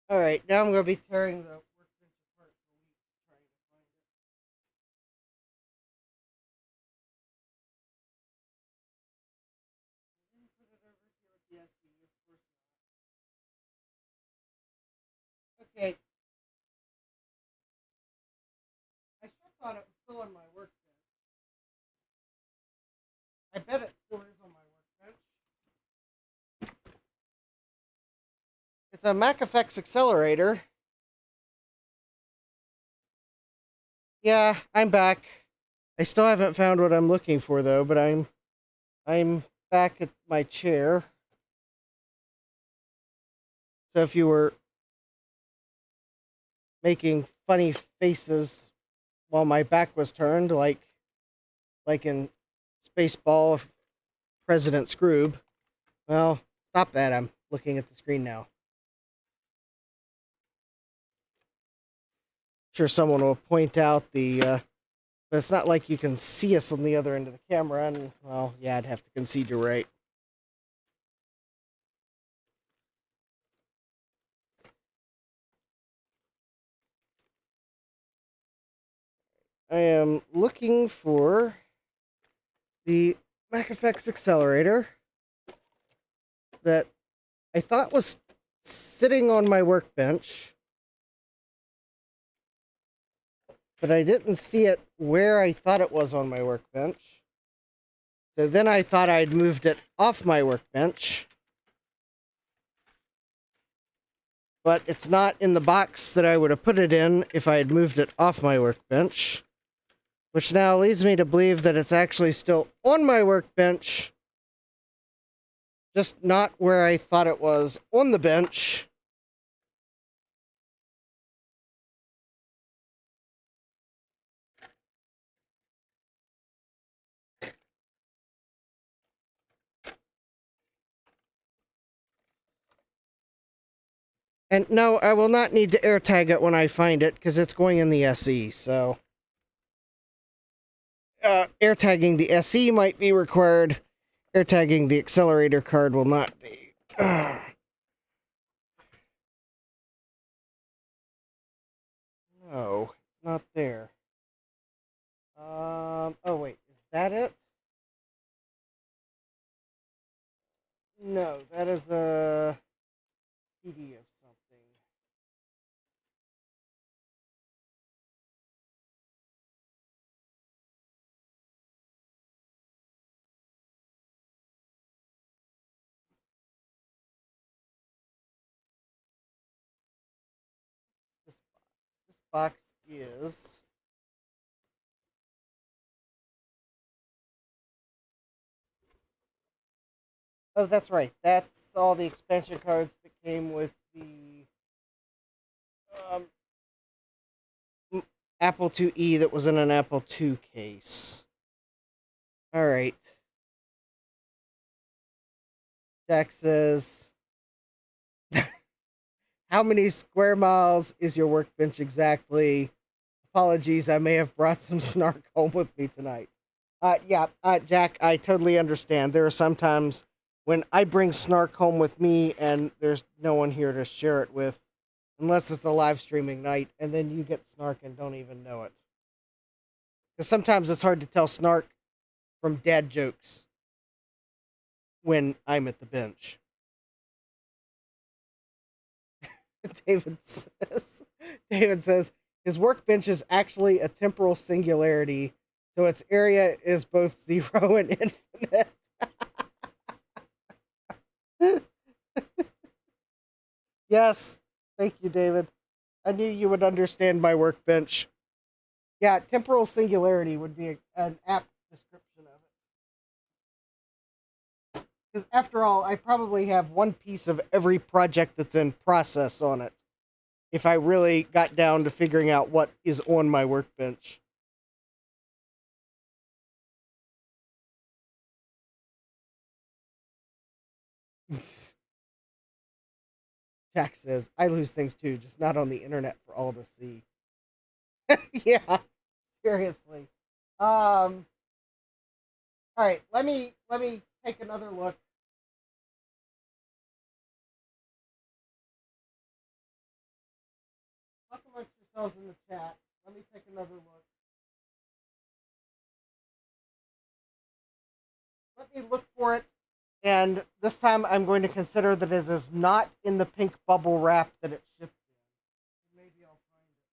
All right, now I'm going to be tearing the workbench apart for weeks trying to find it. I didn't put it over here with the SE, of course not. Okay, I sure thought it was still on my workbench. I bet it still is on my workbench. It's a MacFX accelerator. Yeah, I'm back. I still haven't found what I'm looking for though, but I'm back at my chair. So if you were making funny faces while my back was turned, like in Spaceball President Scroob, well, stop that. I'm looking at the screen now. Sure, someone will point out but it's not like you can see us on the other end of the camera, and well, yeah, I'd have to concede you're right. I am looking for the MacFX accelerator that I thought was sitting on my workbench, but I didn't see it where I thought it was on my workbench. So then I thought I'd moved it off my workbench, but it's not in the box that I would have put it in if I had moved it off my workbench, which now leads me to believe that it's actually still on my workbench, just not where I thought it was on the bench. And no, I will not need to AirTag it when I find it, because it's going in the SE, so... AirTagging the SE might be required. AirTagging the accelerator card will not be. No, it's not there. Oh wait, is that it? No, that is a CD of something. This box is... Oh, that's right. That's all the expansion cards that came with the um, Apple IIe that was in an Apple II case. All right. Jack says, how many square miles is your workbench exactly? Apologies, I may have brought some snark home with me tonight. Jack, I totally understand. There are some times when I bring snark home with me and there's no one here to share it with, unless it's a live streaming night, and then you get snark and don't even know it. Because sometimes it's hard to tell snark from dad jokes when I'm at the bench. David says his workbench is actually a temporal singularity, so its area is both 0 and infinite. Yes, thank you, David. I knew you would understand my workbench. Yeah, temporal singularity would be an apt description of it. Because after all, I probably have one piece of every project that's in process on it, if I really got down to figuring out what is on my workbench. Jack says, I lose things too, just not on the internet for all to see. Yeah, seriously. All right, let me take another look. themselves in the chat. Let me take another look. Let me look for it. And this time I'm going to consider that it is not in the pink bubble wrap that it shipped in. Maybe I'll find it.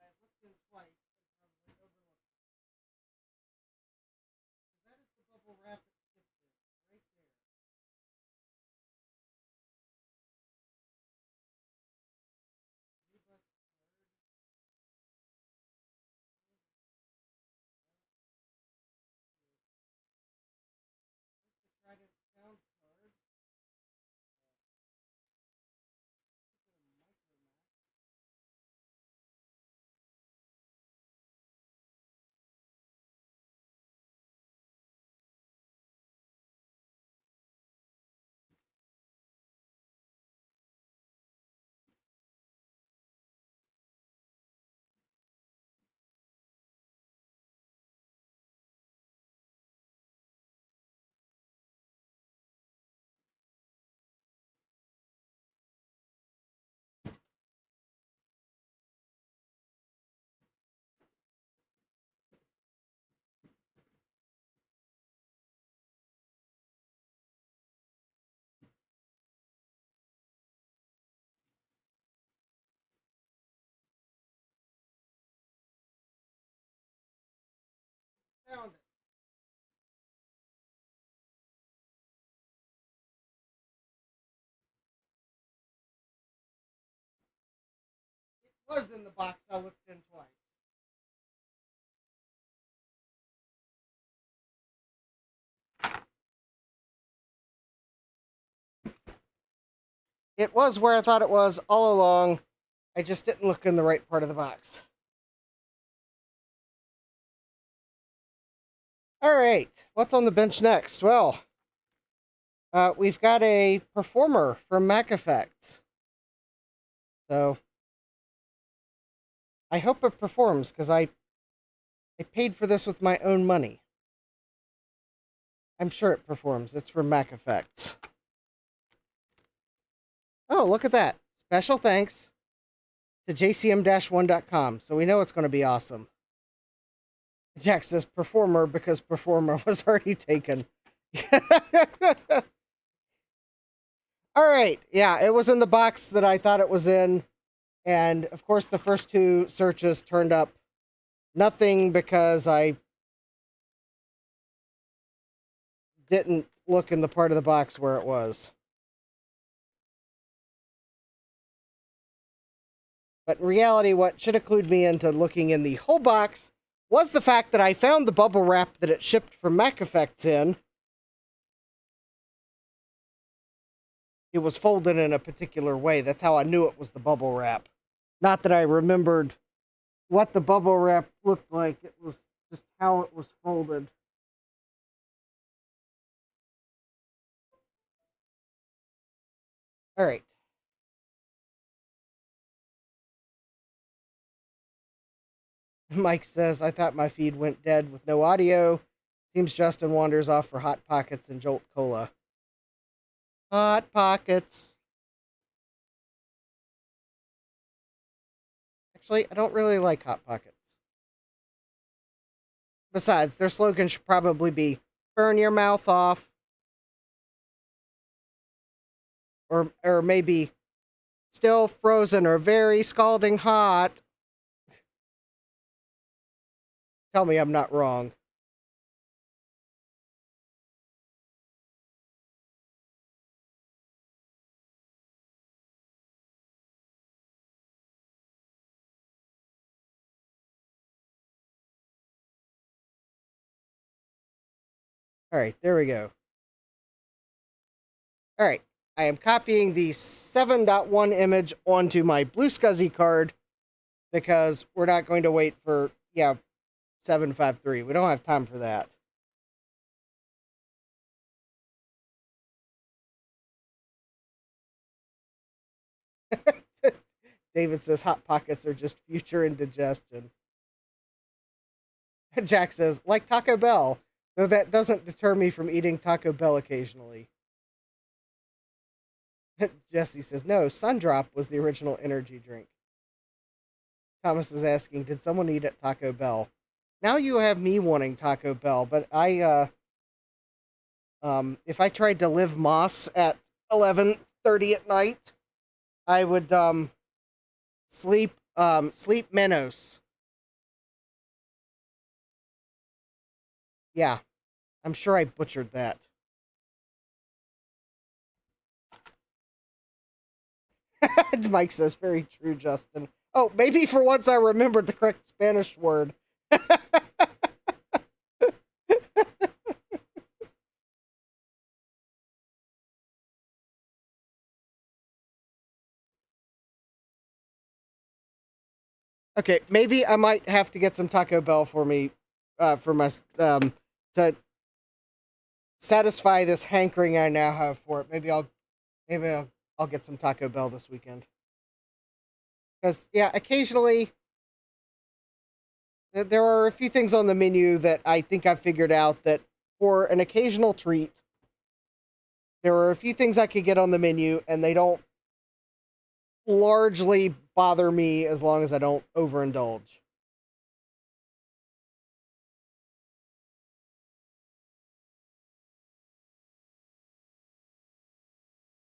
I looked in twice and probably overlooked it. That is the bubble wrap it shipped in, right there. New bus card. Here's the Trident sound card. Found it. was in the box I looked in twice. It was where I thought it was all along. I just didn't look in the right part of the box. All right, what's on the bench next? Well, we've got a performer from Mac Effects. So I hope it performs because I paid for this with my own money. I'm sure it performs. It's from Mac Effects. Oh, look at that. Special thanks to jcm-1.com. So we know it's going to be awesome. Jack says performer because performer was already taken. All right. Yeah, it was in the box that I thought it was in. And of course, the first two searches turned up nothing because I didn't look in the part of the box where it was. But in reality, what should have clued me into looking in the whole box was the fact that I found the bubble wrap that it shipped from Mac Effects in. It was folded in a particular way. That's how I knew it was the bubble wrap. Not that I remembered what the bubble wrap looked like. It was just how it was folded. All right. Mike says, I thought my feed went dead with no audio. Seems Justin wanders off for Hot Pockets and Jolt Cola. Hot Pockets. Actually, I don't really like Hot Pockets. Besides, their slogan should probably be, burn your mouth off. Or maybe, still frozen or very scalding hot. Tell me I'm not wrong. All right, there we go. All right, I am copying the 7.1 image onto my Blue Scuzzy card because we're not going to wait for, 753. We don't have time for that. David says Hot Pockets are just future indigestion. Jack says, like Taco Bell, though that doesn't deter me from eating Taco Bell occasionally. Jesse says, no, Sundrop was the original energy drink. Thomas is asking, did someone eat at Taco Bell? Now you have me wanting Taco Bell, but if I tried to live Moss at 11:30 at night, I would, sleep Menos. Yeah, I'm sure I butchered that. Mike says, very true, Justin. Oh, maybe for once I remembered the correct Spanish word. Okay, maybe I might have to get some Taco Bell for me, for my, to satisfy this hankering I now have for it. Maybe I'll get some Taco Bell this weekend. Because, yeah, occasionally, there are a few things on the menu that I think I've figured out that for an occasional treat, there are a few things I could get on the menu, and they don't largely bother me as long as I don't overindulge.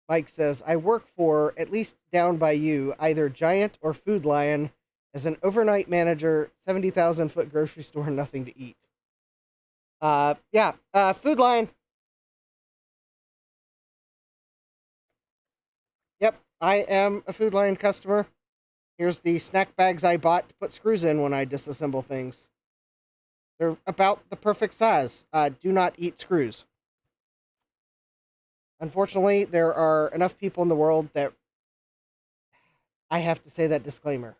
Mike says, I work for, at least down by you, either Giant or Food Lion as an overnight manager, 70,000 foot grocery store, nothing to eat. Food Lion. Yep, I am a Food Lion customer. Here's the snack bags I bought to put screws in when I disassemble things. They're about the perfect size. Do not eat screws. Unfortunately, there are enough people in the world that I have to say that disclaimer.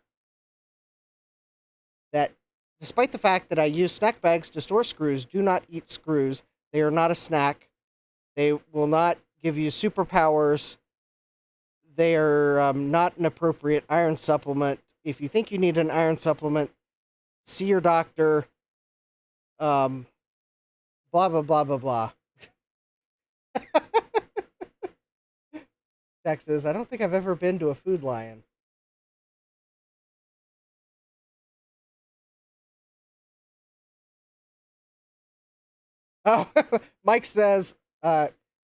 That despite the fact that I use snack bags to store screws, do not eat screws. They are not a snack. They will not give you superpowers. They are not an appropriate iron supplement. If you think you need an iron supplement, see your doctor. Blah, blah, blah, blah, blah. Texas, I don't think I've ever been to a Food Lion. Oh, Mike says,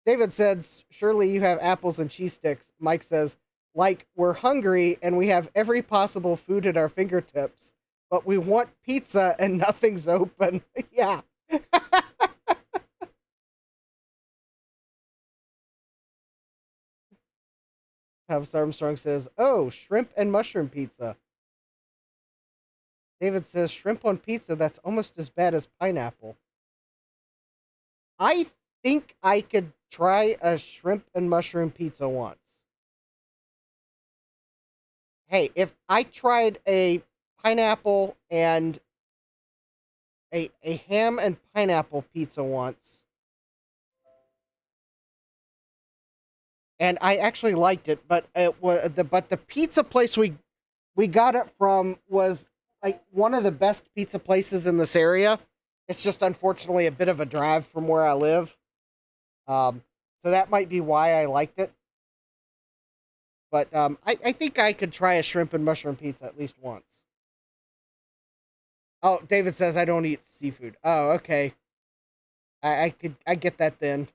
David says, surely you have apples and cheese sticks. Mike says, like, we're hungry and we have every possible food at our fingertips, but we want pizza and nothing's open. Yeah. Travis Armstrong says, oh, shrimp and mushroom pizza. David says, shrimp on pizza, that's almost as bad as pineapple. I think I could try a shrimp and mushroom pizza once. Hey, if I tried a pineapple and a ham and pineapple pizza once, and I actually liked it, but the pizza place we got it from was like one of the best pizza places in this area. It's just unfortunately a bit of a drive from where I live. So that might be why I liked it. But I think I could try a shrimp and mushroom pizza at least once. Oh, David says I don't eat seafood. Oh, okay. I get that then.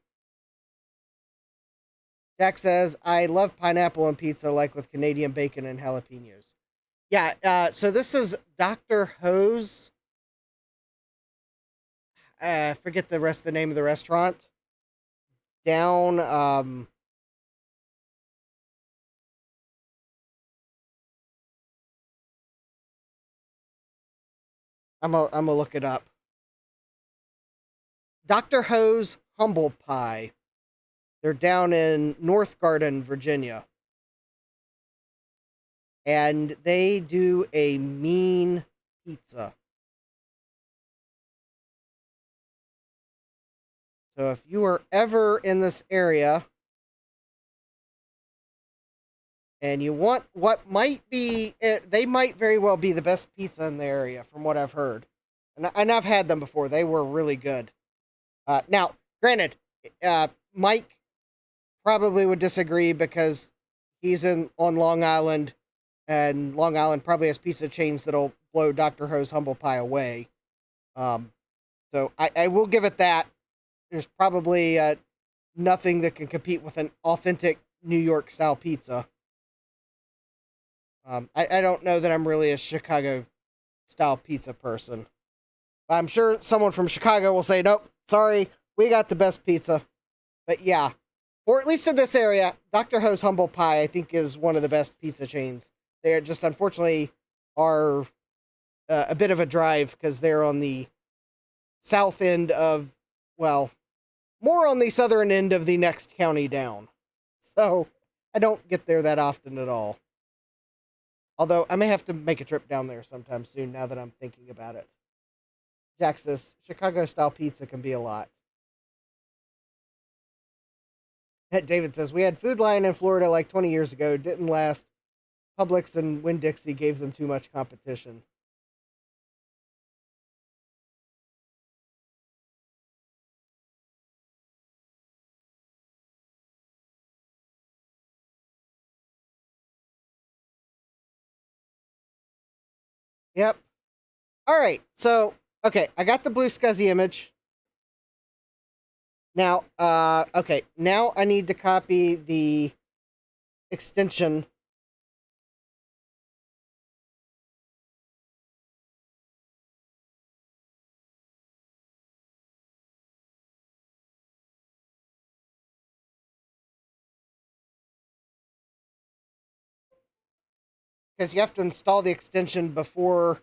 Jack says I love pineapple on pizza, like with Canadian bacon and jalapenos. Yeah. So this is Dr. Ho's. Forget the rest of the name of the restaurant. Down. I'm gonna look it up. Dr. Ho's Humble Pie. They're down in North Garden, Virginia. And they do a mean pizza. So if you are ever in this area and you want what might be, they might very well be the best pizza in the area, from what I've heard. And I've had them before. They were really good. Now, granted, Mike probably would disagree because he's on Long Island, and Long Island probably has pizza chains that'll blow Dr. Ho's Humble Pie away. So I will give it that. There's probably nothing that can compete with an authentic New York style pizza. I don't know that I'm really a Chicago style pizza person. I'm sure someone from Chicago will say, nope, sorry, we got the best pizza. But yeah, or at least in this area, Dr. Ho's Humble Pie, I think, is one of the best pizza chains. They just unfortunately are a bit of a drive because they're on the south end of, well, more on the southern end of the next county down. So I don't get there that often at all. Although I may have to make a trip down there sometime soon now that I'm thinking about it. Jack says, Chicago-style pizza can be a lot. David says, we had Food Lion in Florida like 20 years ago. Didn't last. Publix and Winn-Dixie gave them too much competition. Yep. All right. So, okay, I got the blue scuzzy image. Now, okay, now I need to copy the extension. because you have to install the extension before.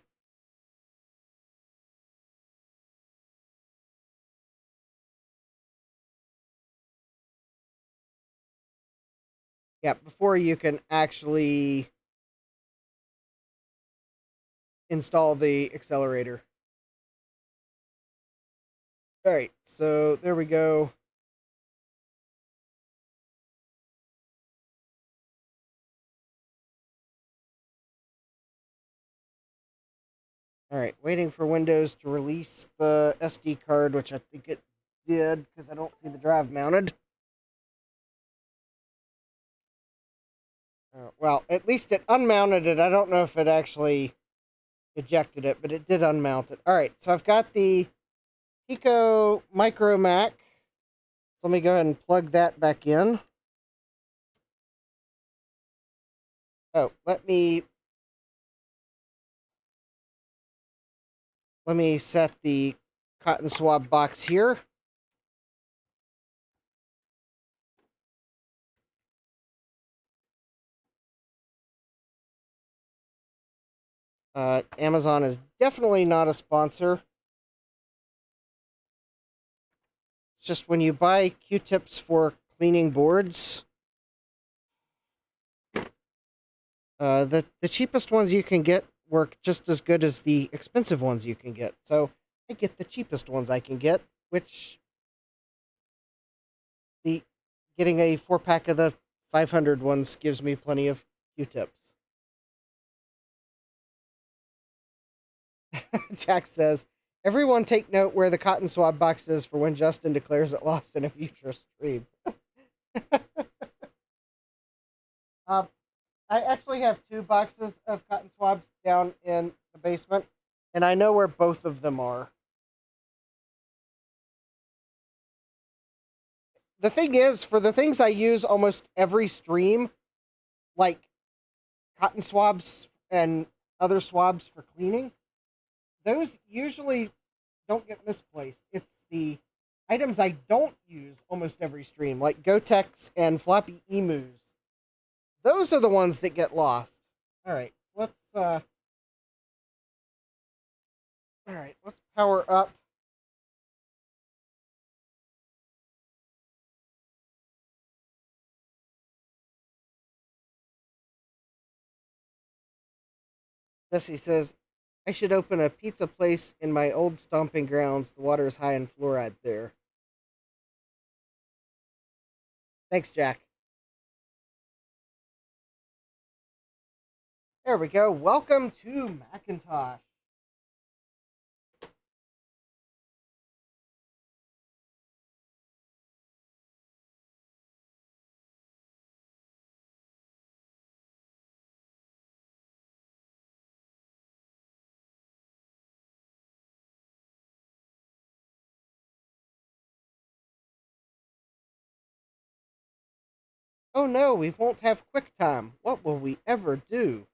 Yeah, before you can actually install the accelerator. All right, so there we go. All right, waiting for Windows to release the SD card, which I think it did because I don't see the drive mounted. Well, at least it unmounted it. I don't know if it actually ejected it, but it did unmount it. All right, so I've got the Pico Micro Mac. So let me go ahead and plug that back in. Oh, let me set the cotton swab box here. Amazon is definitely not a sponsor. It's just when you buy Q-tips for cleaning boards, the cheapest ones you can get work just as good as the expensive ones you can get. So I get the cheapest ones I can get, which the getting a 4-pack of the 500 ones gives me plenty of Q-tips. Jack says, everyone take note where the cotton swab box is for when Justin declares it lost in a future stream. I actually have 2 boxes of cotton swabs down in the basement, and I know where both of them are. The thing is, for the things I use almost every stream, like cotton swabs and other swabs for cleaning, those usually don't get misplaced. It's the items I don't use almost every stream, like Gotex and floppy emus. Those are the ones that get lost. All right, let's power up. Jesse says, I should open a pizza place in my old stomping grounds. The water is high in fluoride there. Thanks, Jack. There we go. Welcome to Macintosh. Oh no, we won't have QuickTime. What will we ever do?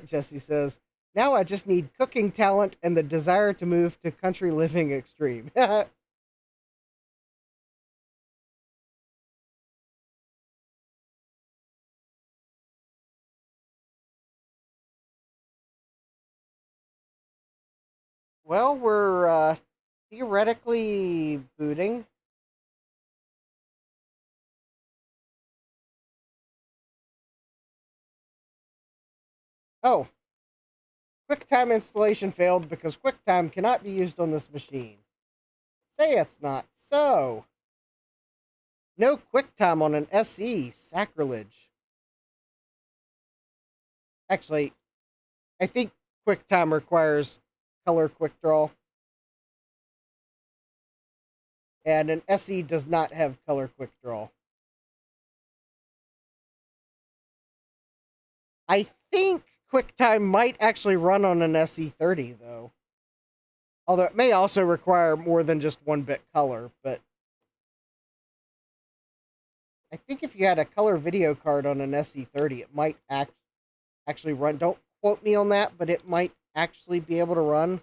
Jesse says, now I just need cooking talent and the desire to move to country living extreme. Well, we're theoretically booting. Oh, QuickTime installation failed because QuickTime cannot be used on this machine. Say it's not so. No QuickTime on an SE. Sacrilege. Actually, I think QuickTime requires color quick draw. And an SE does not have color quick draw. I think QuickTime might actually run on an SE30, though. Although it may also require more than just 1-bit color, but I think if you had a color video card on an SE30, it might actually run. Don't quote me on that, but it might actually be able to run.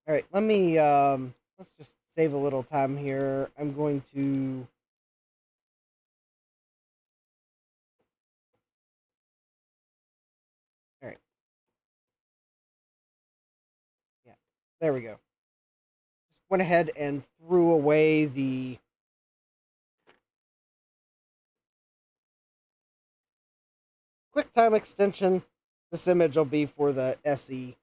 All right, let's just save a little time here. I'm going to all right. Yeah. There we go. Just went ahead and threw away the QuickTime extension. This image will be for the SE.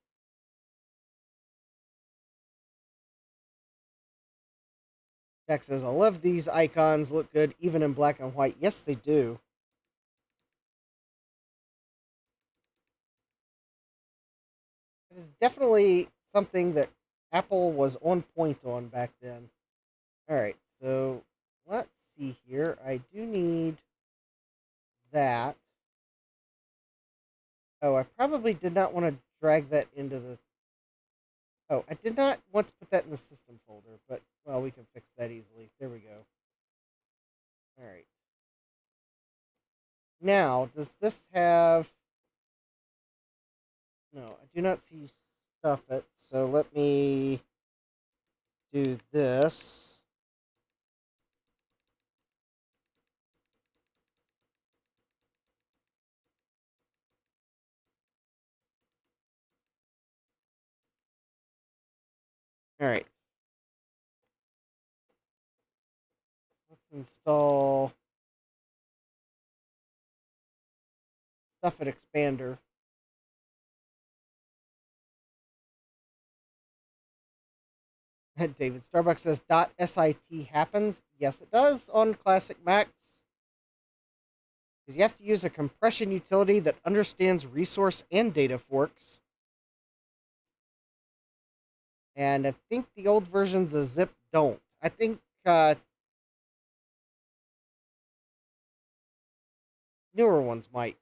Jack says, I love these icons. Look good, even in black and white. Yes, they do. It is definitely something that Apple was on point on back then. All right, so let's see here. I do need that. Oh, I probably did not want to drag that into the... Oh, I did not want to put that in the system folder, but, well, we can fix that easily. There we go. All right. Now, does this have... No, I do not see stuff it, so let me do this. All right. Let's install Stuff at Expander. David Starbucks says .sit happens. Yes, it does on classic Macs. Because you have to use a compression utility that understands resource and data forks. And I think the old versions of Zip don't. I think newer ones might.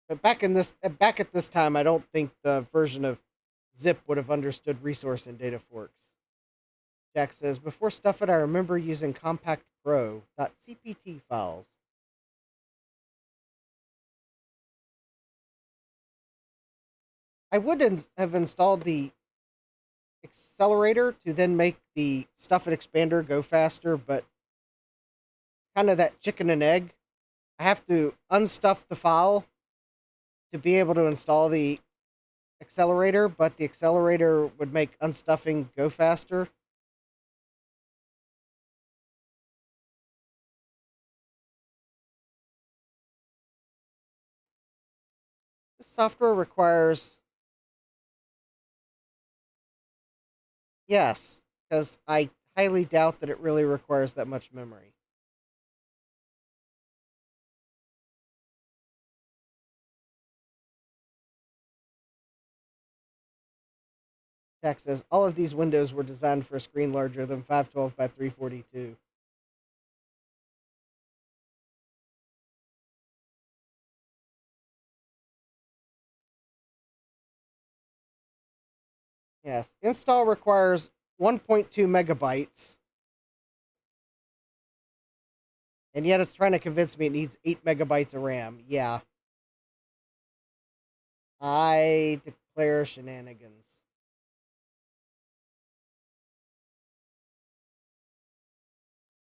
But back at this time, I don't think the version of Zip would have understood resource and data forks. Jack says, before Stuff It, I remember using Compact Pro .cpt files. I would have installed the accelerator to then make the Stuff It expander go faster, but kind of that chicken and egg. I have to unstuff the file to be able to install the accelerator, but the accelerator would make unstuffing go faster. This software requires... Yes, because I highly doubt that it really requires that much memory. Jack says, all of these windows were designed for a screen larger than 512 by 342. Yes, install requires 1.2 megabytes. And yet it's trying to convince me it needs 8 megabytes of RAM. Yeah. I declare shenanigans.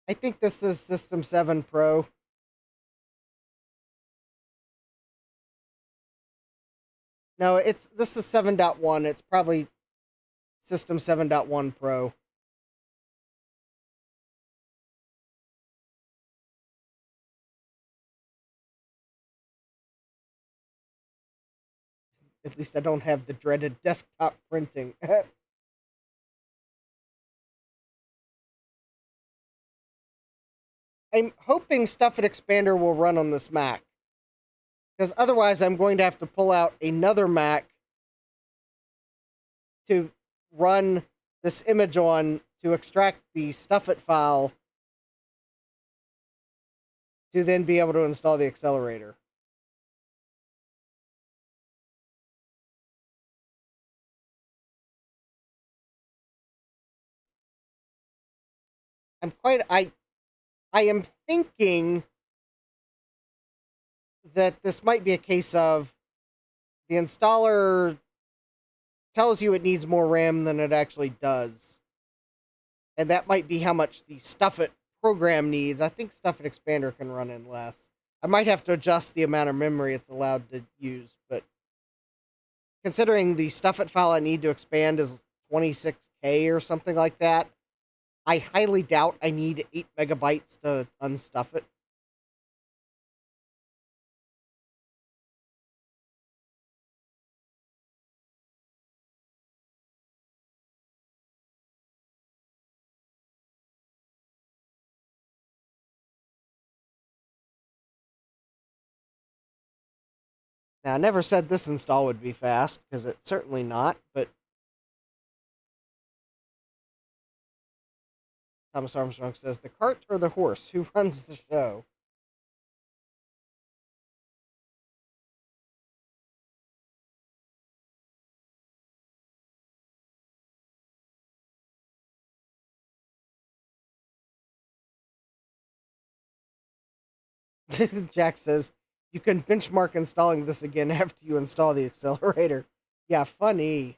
I think this is System 7 Pro. No, this is 7.1. It's probably System 7.1 Pro. At least I don't have the dreaded desktop printing. I'm hoping Stuff It Expander will run on this Mac. Because otherwise I'm going to have to pull out another Mac to run this image on to extract the stuffit file to then be able to install the accelerator. I am thinking that this might be a case of the installer tells you it needs more RAM than it actually does. And that might be how much the stuffit program needs. I think stuffit expander can run in less. I might have to adjust the amount of memory it's allowed to use, but considering the stuffit file I need to expand is 26K or something like that, I highly doubt I need 8 megabytes to unstuff it. Now, I never said this install would be fast, because it's certainly not, but Thomas Armstrong says, the cart or the horse? Who runs the show? Jack says, you can benchmark installing this again after you install the accelerator. Yeah, funny.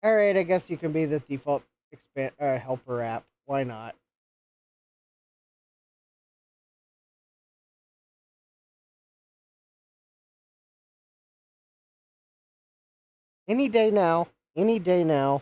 Alright, I guess you can be the default helper app. Why not? Any day now. Any day now.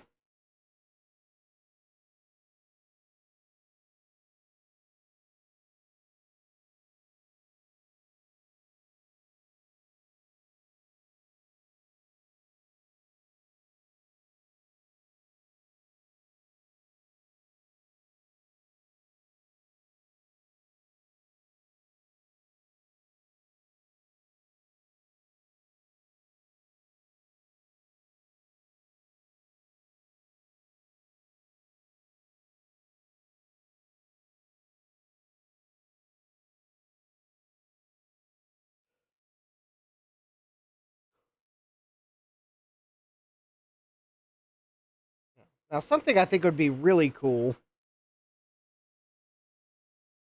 Now, something I think would be really cool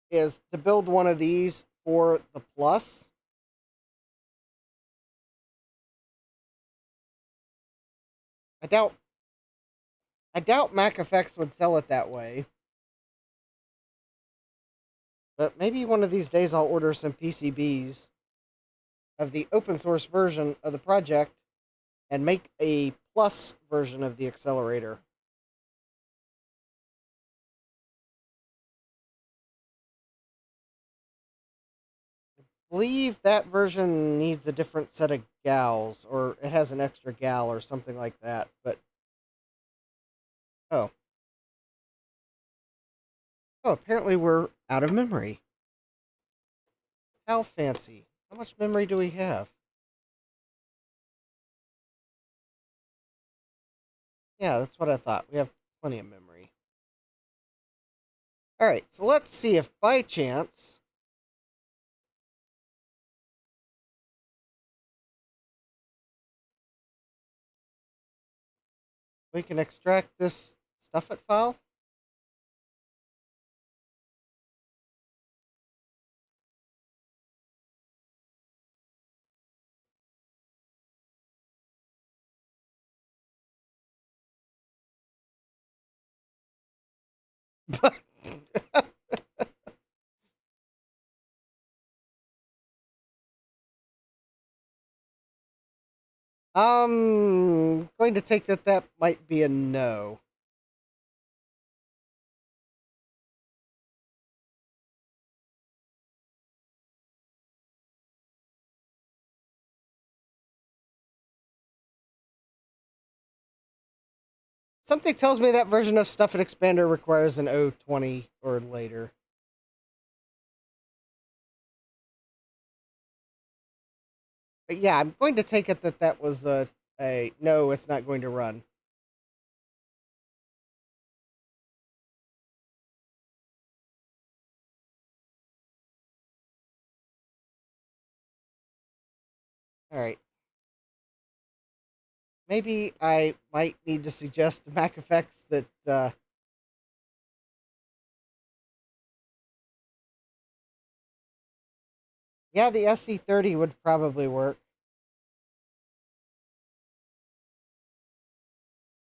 is to build one of these for the Plus. I doubt MacFX would sell it that way. But maybe one of these days I'll order some PCBs of the open source version of the project and make a Plus version of the accelerator. I believe that version needs a different set of gals, or it has an extra gal or something like that. But oh, apparently we're out of memory. How fancy! How much memory do we have? Yeah, that's what I thought. We have plenty of memory. All right, so let's see if by chance we can extract this stuffit file. I'm going to take that might be a no. Something tells me that version of Stuff and Expander requires an 020 or later. But yeah, I'm going to take it that that was a no, it's not going to run. All right. Maybe I might need to suggest to Mac Effects that yeah, the SC30 would probably work.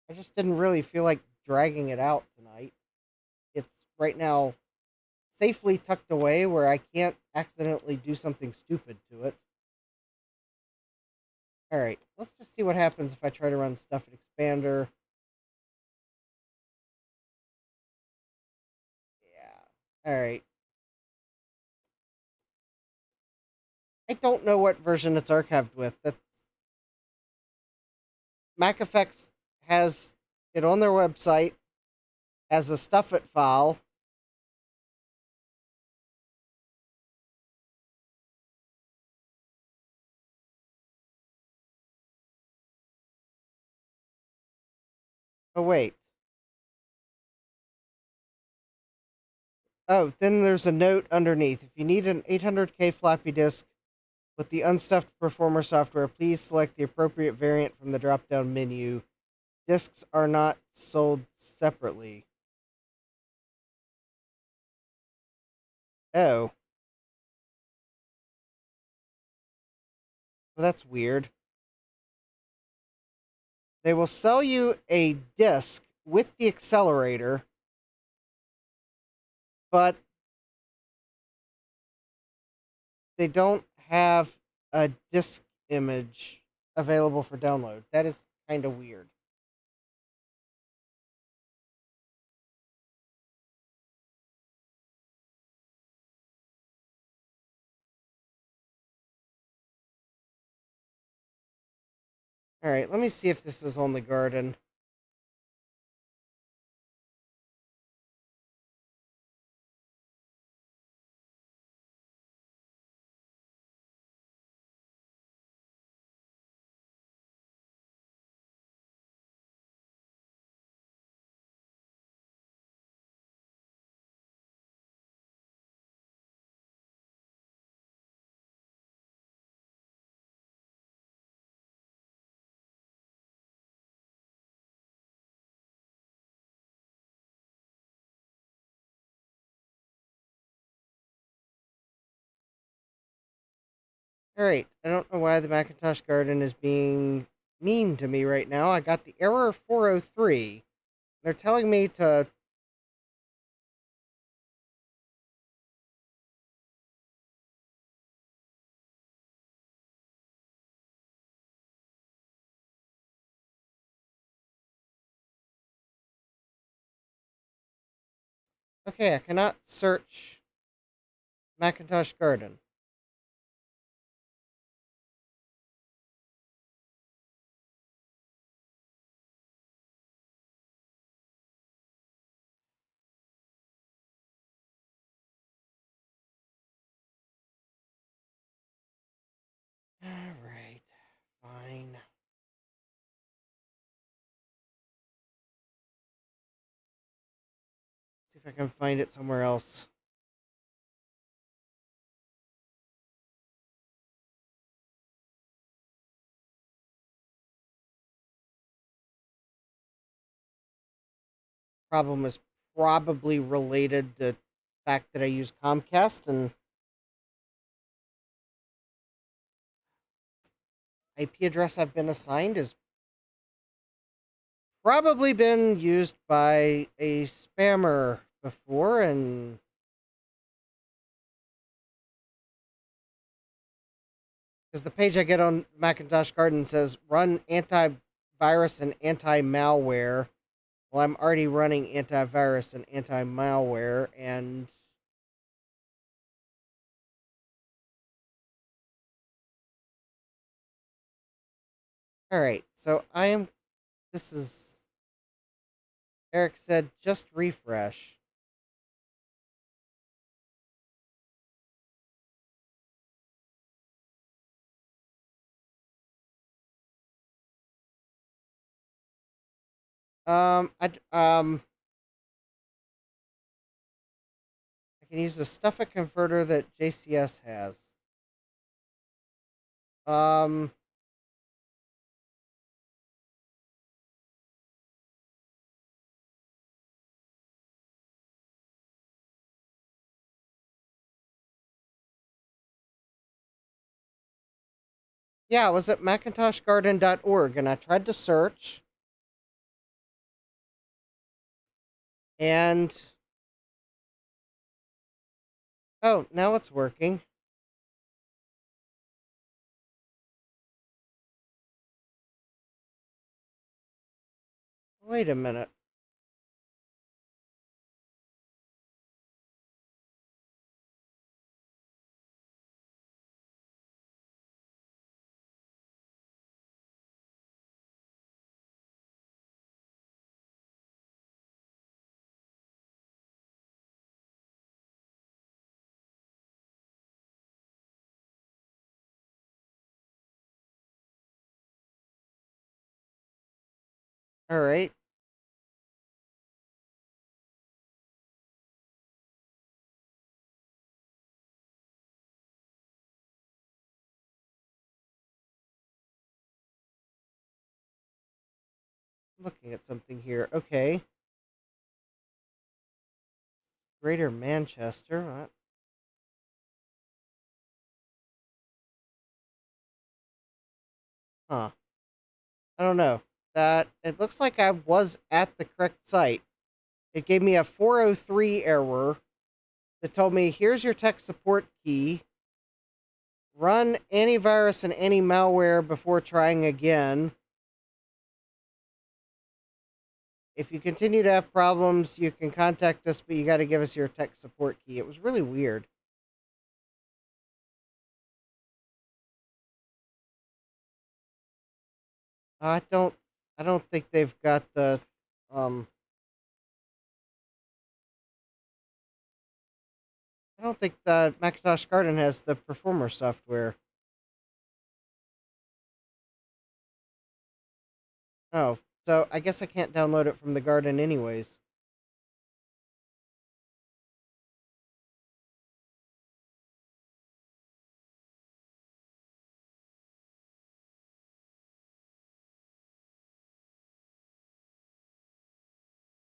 I just didn't really feel like dragging it out tonight. It's right now safely tucked away where I can't accidentally do something stupid to it. All right, let's just see what happens if I try to run Stuff and Expander. Yeah. All right. I don't know what version it's archived with. That's Mac Effects has it on their website as a Stuff It file. Oh wait. Oh, then there's a note underneath. If you need an 800K floppy disk with the unstuffed performer software, please select the appropriate variant from the drop-down menu. Discs are not sold separately. Oh. Well, that's weird. They will sell you a disc with the accelerator, but they don't have a disc image available for download. That is kind of weird. All right, let me see if this is on the garden. All right, I don't know why the Macintosh garden is being mean to me right now. I got the error 403. They're telling me to. Okay, I cannot search Macintosh garden. All right, fine. See if I can find it somewhere else. Problem is probably related to the fact that I use Comcast and IP address I've been assigned has probably been used by a spammer before, and because the page I get on Macintosh Garden says run antivirus and anti-malware. Well, I'm already running antivirus and anti-malware, and all right. So I am. This is Eric said, just refresh. I can use the stuff converter that JCS has. Um, yeah, I was at macintoshgarden.org and I tried to search and oh, now it's working. Wait a minute. All right. Looking at something here. Okay. Greater Manchester. What? Huh. I don't know. That it looks like I was at the correct site. It gave me a 403 error that told me, here's your tech support key. Run antivirus and any malware before trying again. If you continue to have problems, you can contact us, but you got to give us your tech support key. It was really weird. I don't I don't think they've got the um I don't think the Macintosh Garden has the performer software. Oh, so I guess I can't download it from the garden anyways.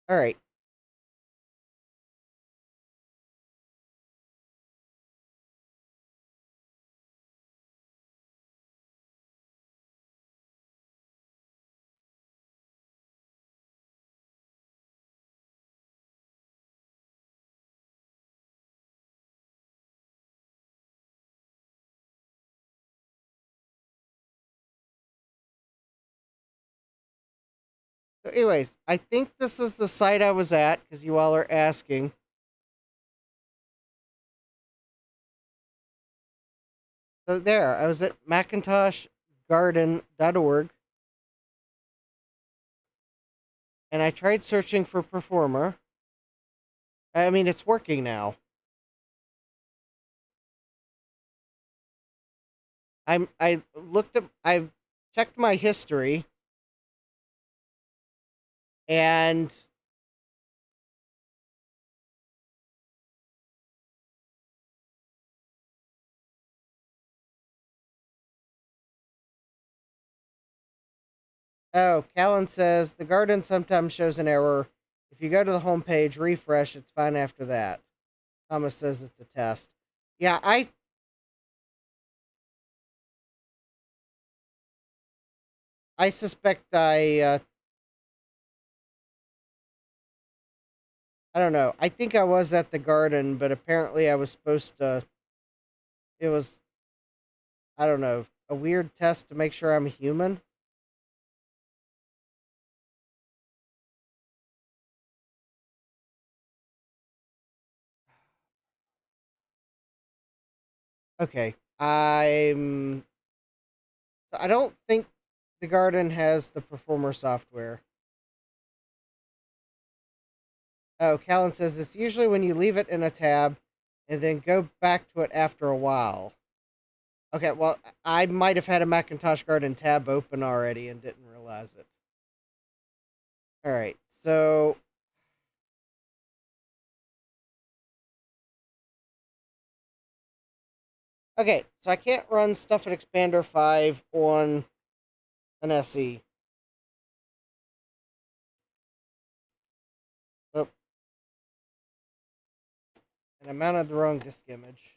All right. So anyways, I think this is the site I was at because you all are asking. So there, I was at macintoshgarden.org and I tried searching for performer. I mean, it's working now. I checked my history and oh, Callan says the garden sometimes shows an error. If you go to the home page, refresh, it's fine after that. Thomas says it's a test. Yeah, I suspect I don't know. I think I was at the garden, but apparently I was supposed to. It was, I don't know, a weird test to make sure I'm a human. Okay, I don't think the garden has the performer software. Oh, Callan says it's usually when you leave it in a tab and then go back to it after a while. Okay, well, I might have had a Macintosh Garden tab open already and didn't realize it. All right, so okay, so I can't run Stuff at Expander 5 on an SE. Oh, and I mounted the wrong disk image.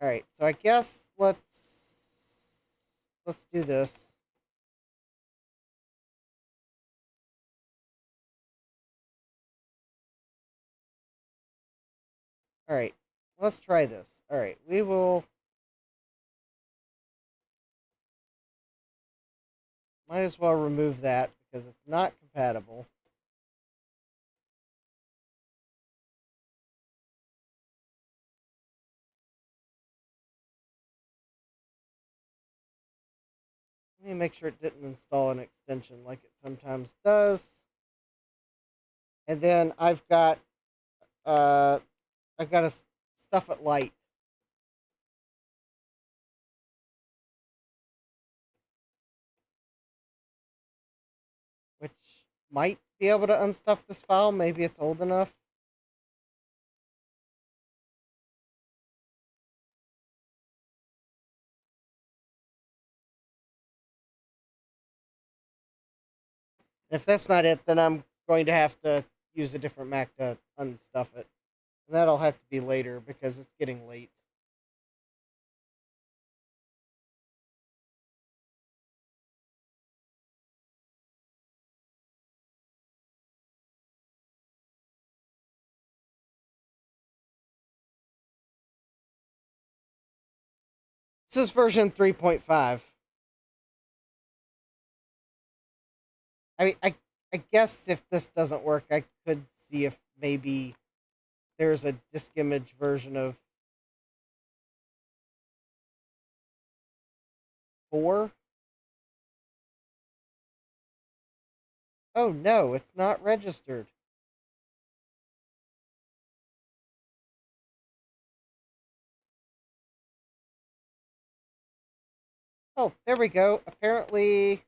All right, so I guess let's do this. All right, let's try this. All right, we will. Might as well remove that because it's not compatible. Let me make sure it didn't install an extension like it sometimes does. And then uh I've got a stuff at light, which might be able to unstuff this file. Maybe it's old enough. And if that's not it, then I'm going to have to use a different Mac to unstuff it. And that'll have to be later because it's getting late. This is version 3.5. I mean, I guess if this doesn't work, I could see if maybe there's a disk image version of 4. Oh no, it's not registered. Oh, there we go. Apparently,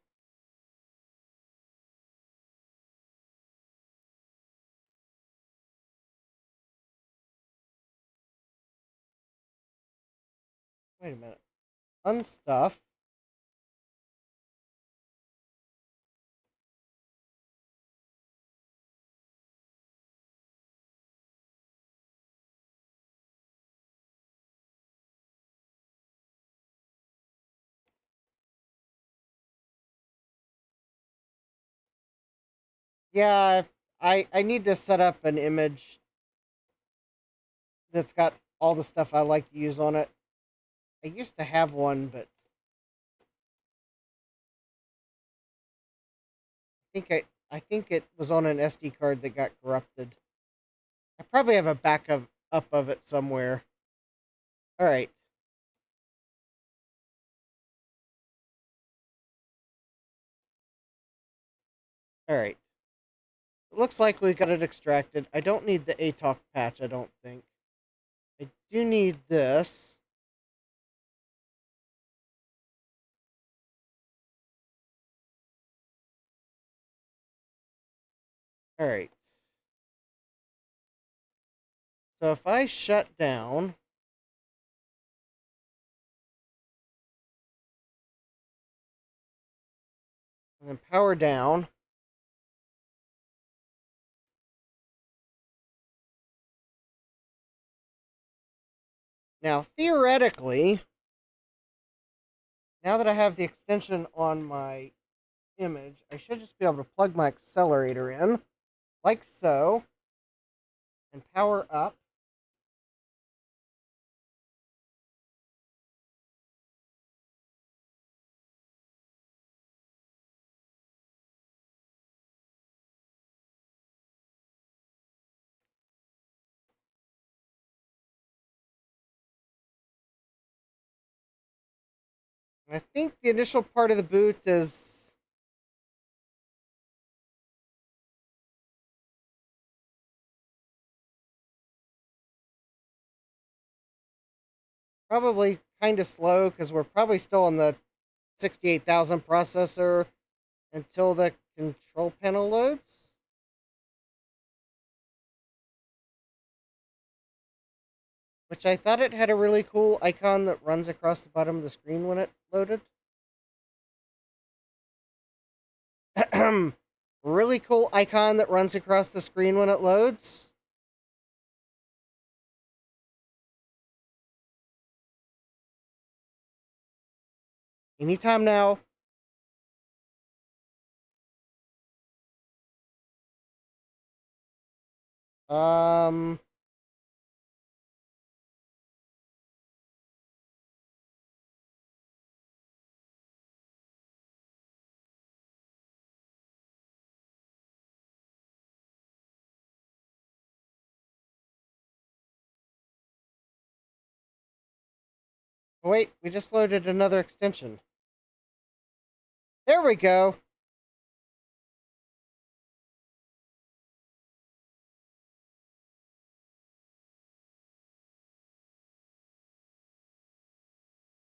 wait a minute. Unstuff. Yeah, I need to set up an image that's got all the stuff I like to use on it. I used to have one, but I think it was on an SD card that got corrupted. I probably have a backup up of it somewhere. All right. All right. It looks like we got it extracted. I don't need the ATOC patch, I don't think. I do need this. All right. So if I shut down and then power down, now theoretically, now that I have the extension on my image, I should just be able to plug my accelerator in, like so, and power up. And I think the initial part of the boot is Probably kind of slow because we're probably still on the 68,000 processor until the control panel loads. Which I thought it had a really cool icon that runs across the bottom of the screen when it loaded. Really cool icon that runs across the screen when it loads. Anytime now. Um, oh wait, we just loaded another extension. There we go.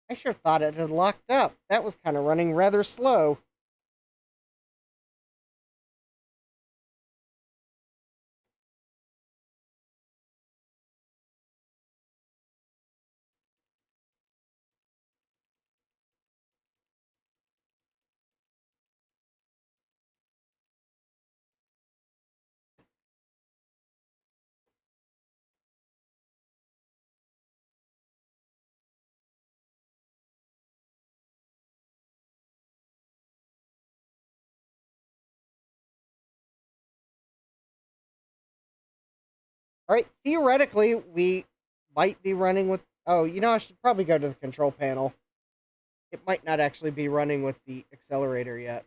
I sure thought it had locked up. That was kind of running rather slow. All right, theoretically, we might be running with. Oh, I should probably go to the control panel. It might not actually be running with the accelerator yet.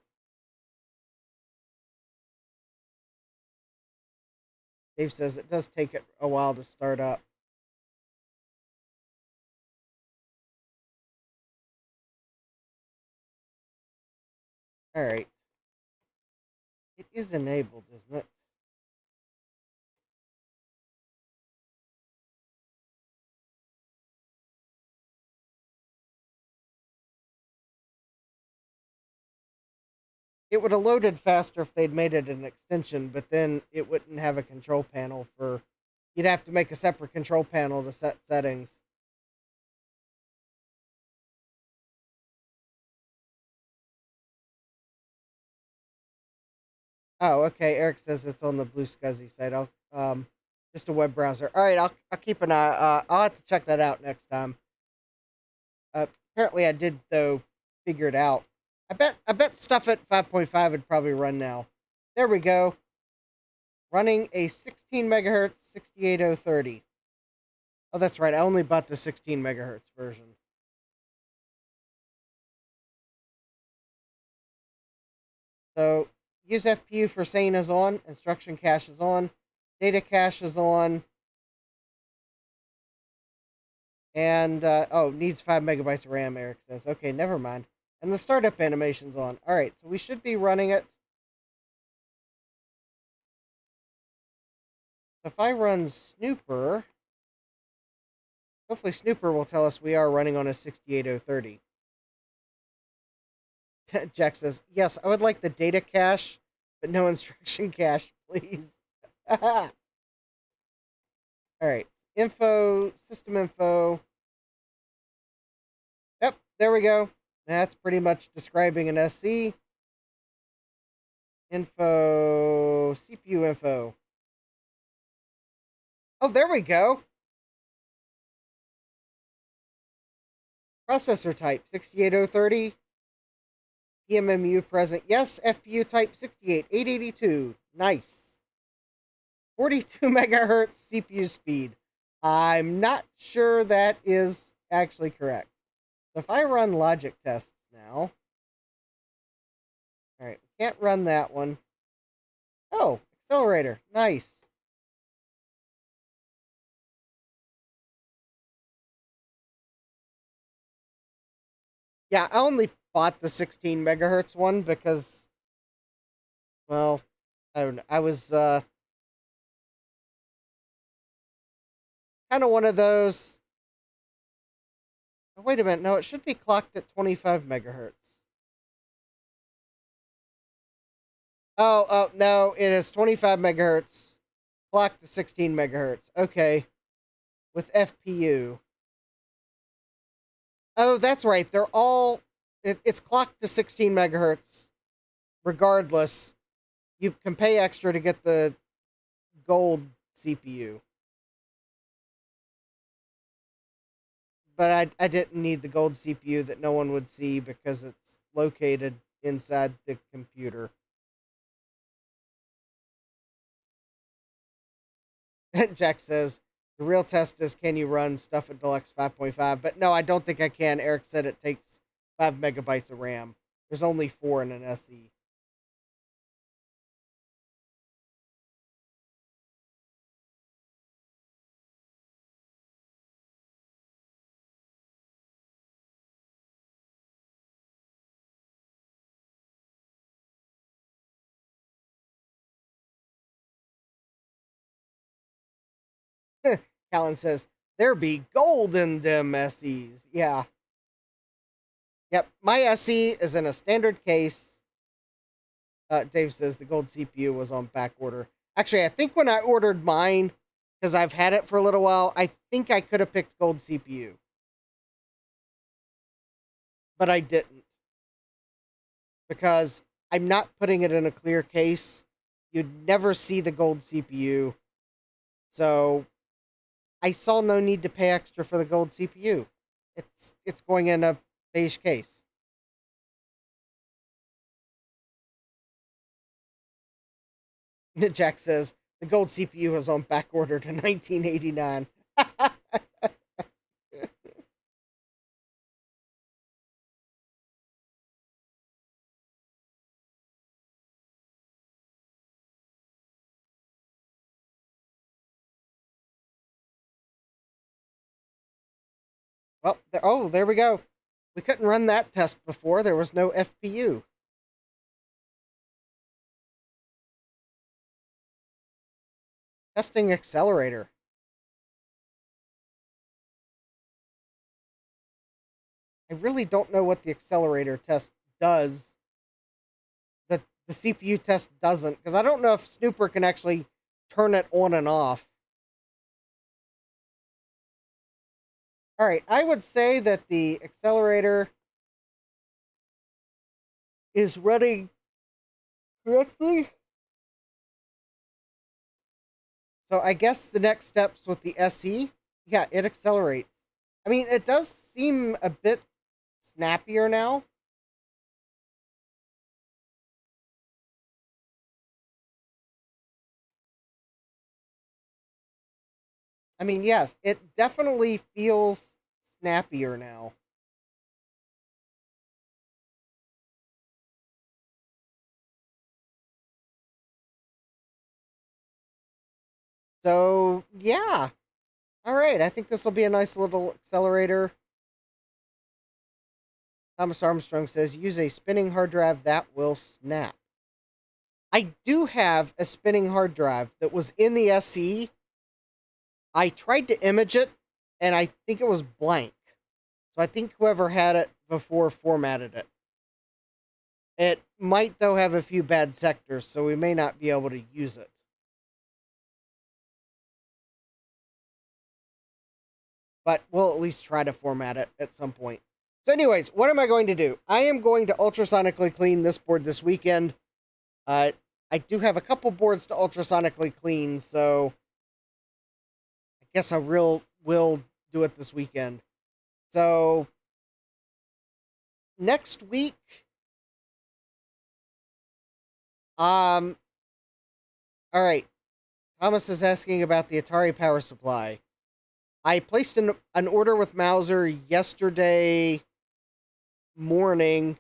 Dave says it does take it a while to start up. All right. It is enabled, isn't it? It would have loaded faster if they'd made it an extension, but then it wouldn't have a control panel for. You'd have to make a separate control panel to set settings. Oh, okay. Eric says it's on the Blue Scuzzy site. Just a web browser. All right, I'll keep an eye. I'll have to check that out next time. Apparently, I did though figure it out. I bet stuff at 5.5 would probably run now. There we go. Running a 16 megahertz 68030. Oh, that's right. I only bought the 16 megahertz version. So use FPU for sane is on. Instruction cache is on. Data cache is on. And, needs 5 megabytes of RAM, Eric says. Okay, never mind. And the startup animation's on. All right, so we should be running it. So if I run Snooper, hopefully Snooper will tell us we are running on a 68030. Jack says, yes, I would like the data cache, but no instruction cache, please. All right, system info. Yep, there we go. That's pretty much describing an SC. Info, CPU info. Oh, there we go. Processor type 68030. PMMU present. Yes, FPU type 68882. Nice. 42 megahertz CPU speed. I'm not sure that is actually correct. So if I run logic tests now. All right, we can't run that one. Oh, accelerator. Nice. Yeah, I only bought the 16 megahertz one because, well, I don't know. I was kind of one of those. Oh, wait a minute. No, it should be clocked at 25 megahertz. Oh, no, it is 25 megahertz, clocked to 16 megahertz. Okay, with FPU. Oh, that's right. They're all, it's clocked to 16 megahertz regardless. You can pay extra to get the gold CPU. But I didn't need the gold CPU that no one would see because it's located inside the computer. Jack says, the real test is can you run stuff at Deluxe 5.5? But no, I don't think I can. Eric said it takes 5 megabytes of RAM. There's only 4 in an SE. Callan says, there be gold in them SEs. Yeah. Yep, my SE is in a standard case. Dave says the gold CPU was on back order. Actually, I think when I ordered mine, because I've had it for a little while, I think I could have picked gold CPU. But I didn't. Because I'm not putting it in a clear case. You'd never see the gold CPU. So I saw no need to pay extra for the gold CPU. It's going in a beige case. Jack says the gold CPU is on back order to 1989. Well, there we go. We couldn't run that test before. There was no FPU. Testing accelerator. I really don't know what the accelerator test does. The CPU test doesn't, because I don't know if Snooper can actually turn it on and off. All right, I would say that the accelerator is running correctly. So I guess the next steps with the SE, yeah, it accelerates. I mean, it does seem a bit snappier now. I mean, yes, it definitely feels snappier now. So, yeah. All right, I think this will be a nice little accelerator. Thomas Armstrong says, use a spinning hard drive that will snap. I do have a spinning hard drive that was in the SE. I tried to image it, and I think it was blank. So I think whoever had it before formatted it. It might, though, have a few bad sectors, so we may not be able to use it. But we'll at least try to format it at some point. So anyways, what am I going to do? I am going to ultrasonically clean this board this weekend. I do have a couple boards to ultrasonically clean, so I guess I will do it this weekend. So next week, all right. Thomas is asking about the Atari power supply. I placed an order with Mauser yesterday morning.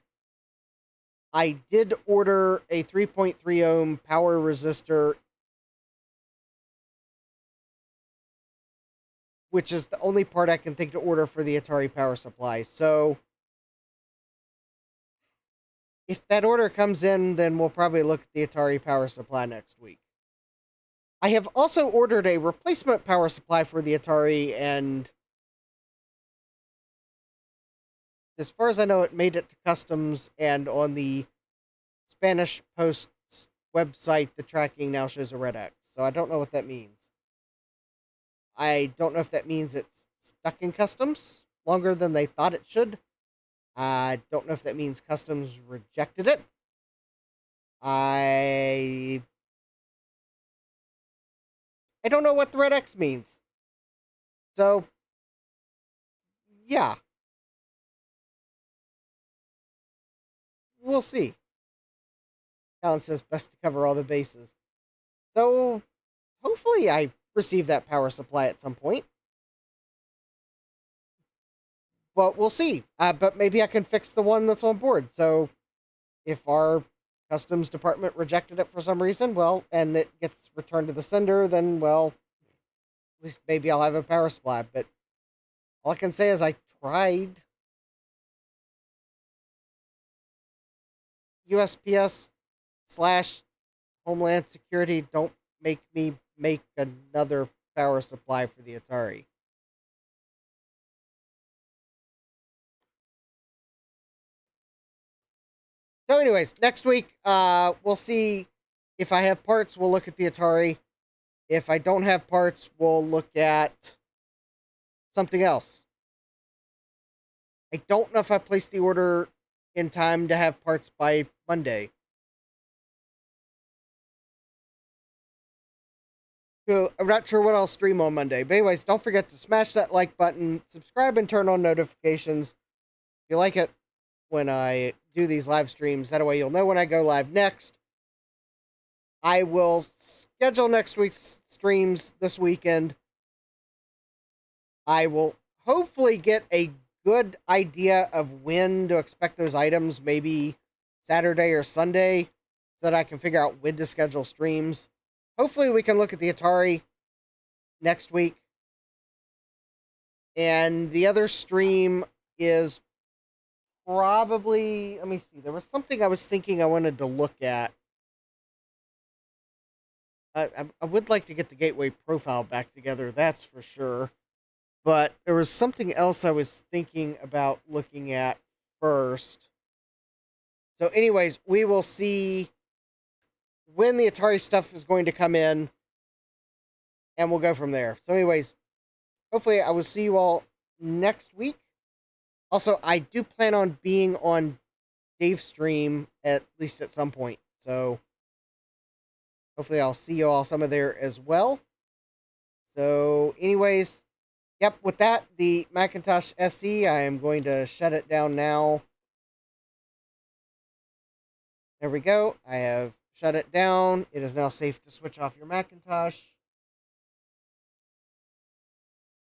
I did order a 3.3 ohm power resistor, which is the only part I can think to order for the Atari power supply. So if that order comes in, then we'll probably look at the Atari power supply next week. I have also ordered a replacement power supply for the Atari, and as far as I know, it made it to customs, and on the Spanish Post's website, the tracking now shows a red X. So I don't know what that means. I don't know if that means it's stuck in customs longer than they thought it should. I don't know if that means customs rejected it. I don't know what the red X means. So, yeah. We'll see. Alan says best to cover all the bases. So, hopefully I receive that power supply at some point. But we'll see. But maybe I can fix the one that's on board. So, if our customs department rejected it for some reason, well, and it gets returned to the sender, then, well, at least maybe I'll have a power supply. But all I can say is I tried. USPS / Homeland Security, don't make me make another power supply for the Atari. So anyways, next week, we'll see if I have parts, we'll look at the Atari. If I don't have parts, we'll look at something else. I don't know if I placed the order in time to have parts by Monday. So I'm not sure what I'll stream on Monday. But anyways, don't forget to smash that like button, subscribe, and turn on notifications. If you like it when I do these live streams, that way you'll know when I go live next. I will schedule next week's streams this weekend. I will hopefully get a good idea of when to expect those items, maybe Saturday or Sunday, so that I can figure out when to schedule streams. Hopefully we can look at the Atari next week. And the other stream is probably, let me see, there was something I was thinking I wanted to look at. I would like to get the Gateway profile back together, that's for sure. But there was something else I was thinking about looking at first. So anyways, we will see when the Atari stuff is going to come in, and we'll go from there. So anyways, hopefully I will see you all next week. Also, I do plan on being on Dave's stream at least at some point. So hopefully I'll see you all some of there as well. So anyways, yep, with that, the Macintosh SE, I am going to shut it down now. There we go. I have shut it down. It is now safe to switch off your Macintosh.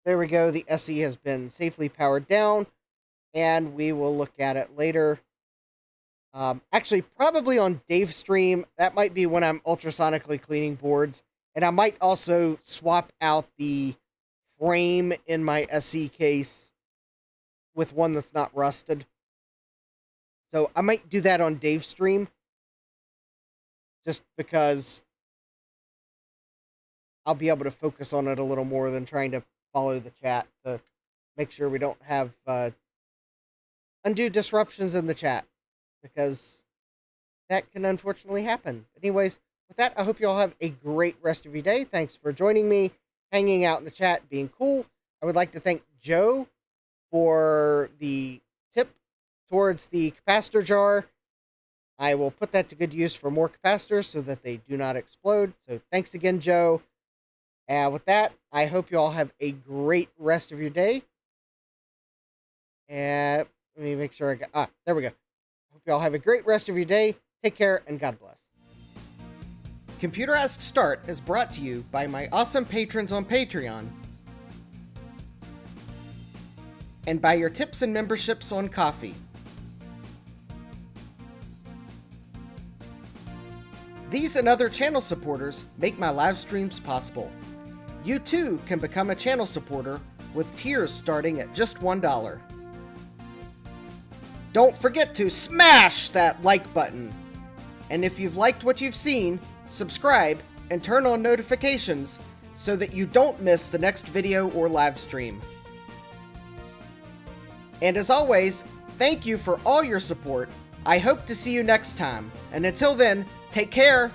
There we go. The SE has been safely powered down, and we will look at it later. Actually, probably on Dave's stream. That might be when I'm ultrasonically cleaning boards, and I might also swap out the frame in my SE case with one that's not rusted. So I might do that on Dave's stream, just because I'll be able to focus on it a little more than trying to follow the chat to make sure we don't have undue disruptions in the chat, because that can unfortunately happen. Anyways, with that, I hope you all have a great rest of your day. Thanks for joining me, hanging out in the chat, being cool. I would like to thank Joe for the tip towards the capacitor jar. I will put that to good use for more capacitors so that they do not explode. So thanks again, Joe. And with that, I hope you all have a great rest of your day. And let me make sure I got... there we go. Hope you all have a great rest of your day. Take care, and God bless. Computerized Start is brought to you by my awesome patrons on Patreon, and by your tips and memberships on Ko-fi. These and other channel supporters make my live streams possible. You too can become a channel supporter with tiers starting at just $1. Don't forget to smash that like button. And if you've liked what you've seen, subscribe and turn on notifications so that you don't miss the next video or live stream. And as always, thank you for all your support. I hope to see you next time, and until then, take care.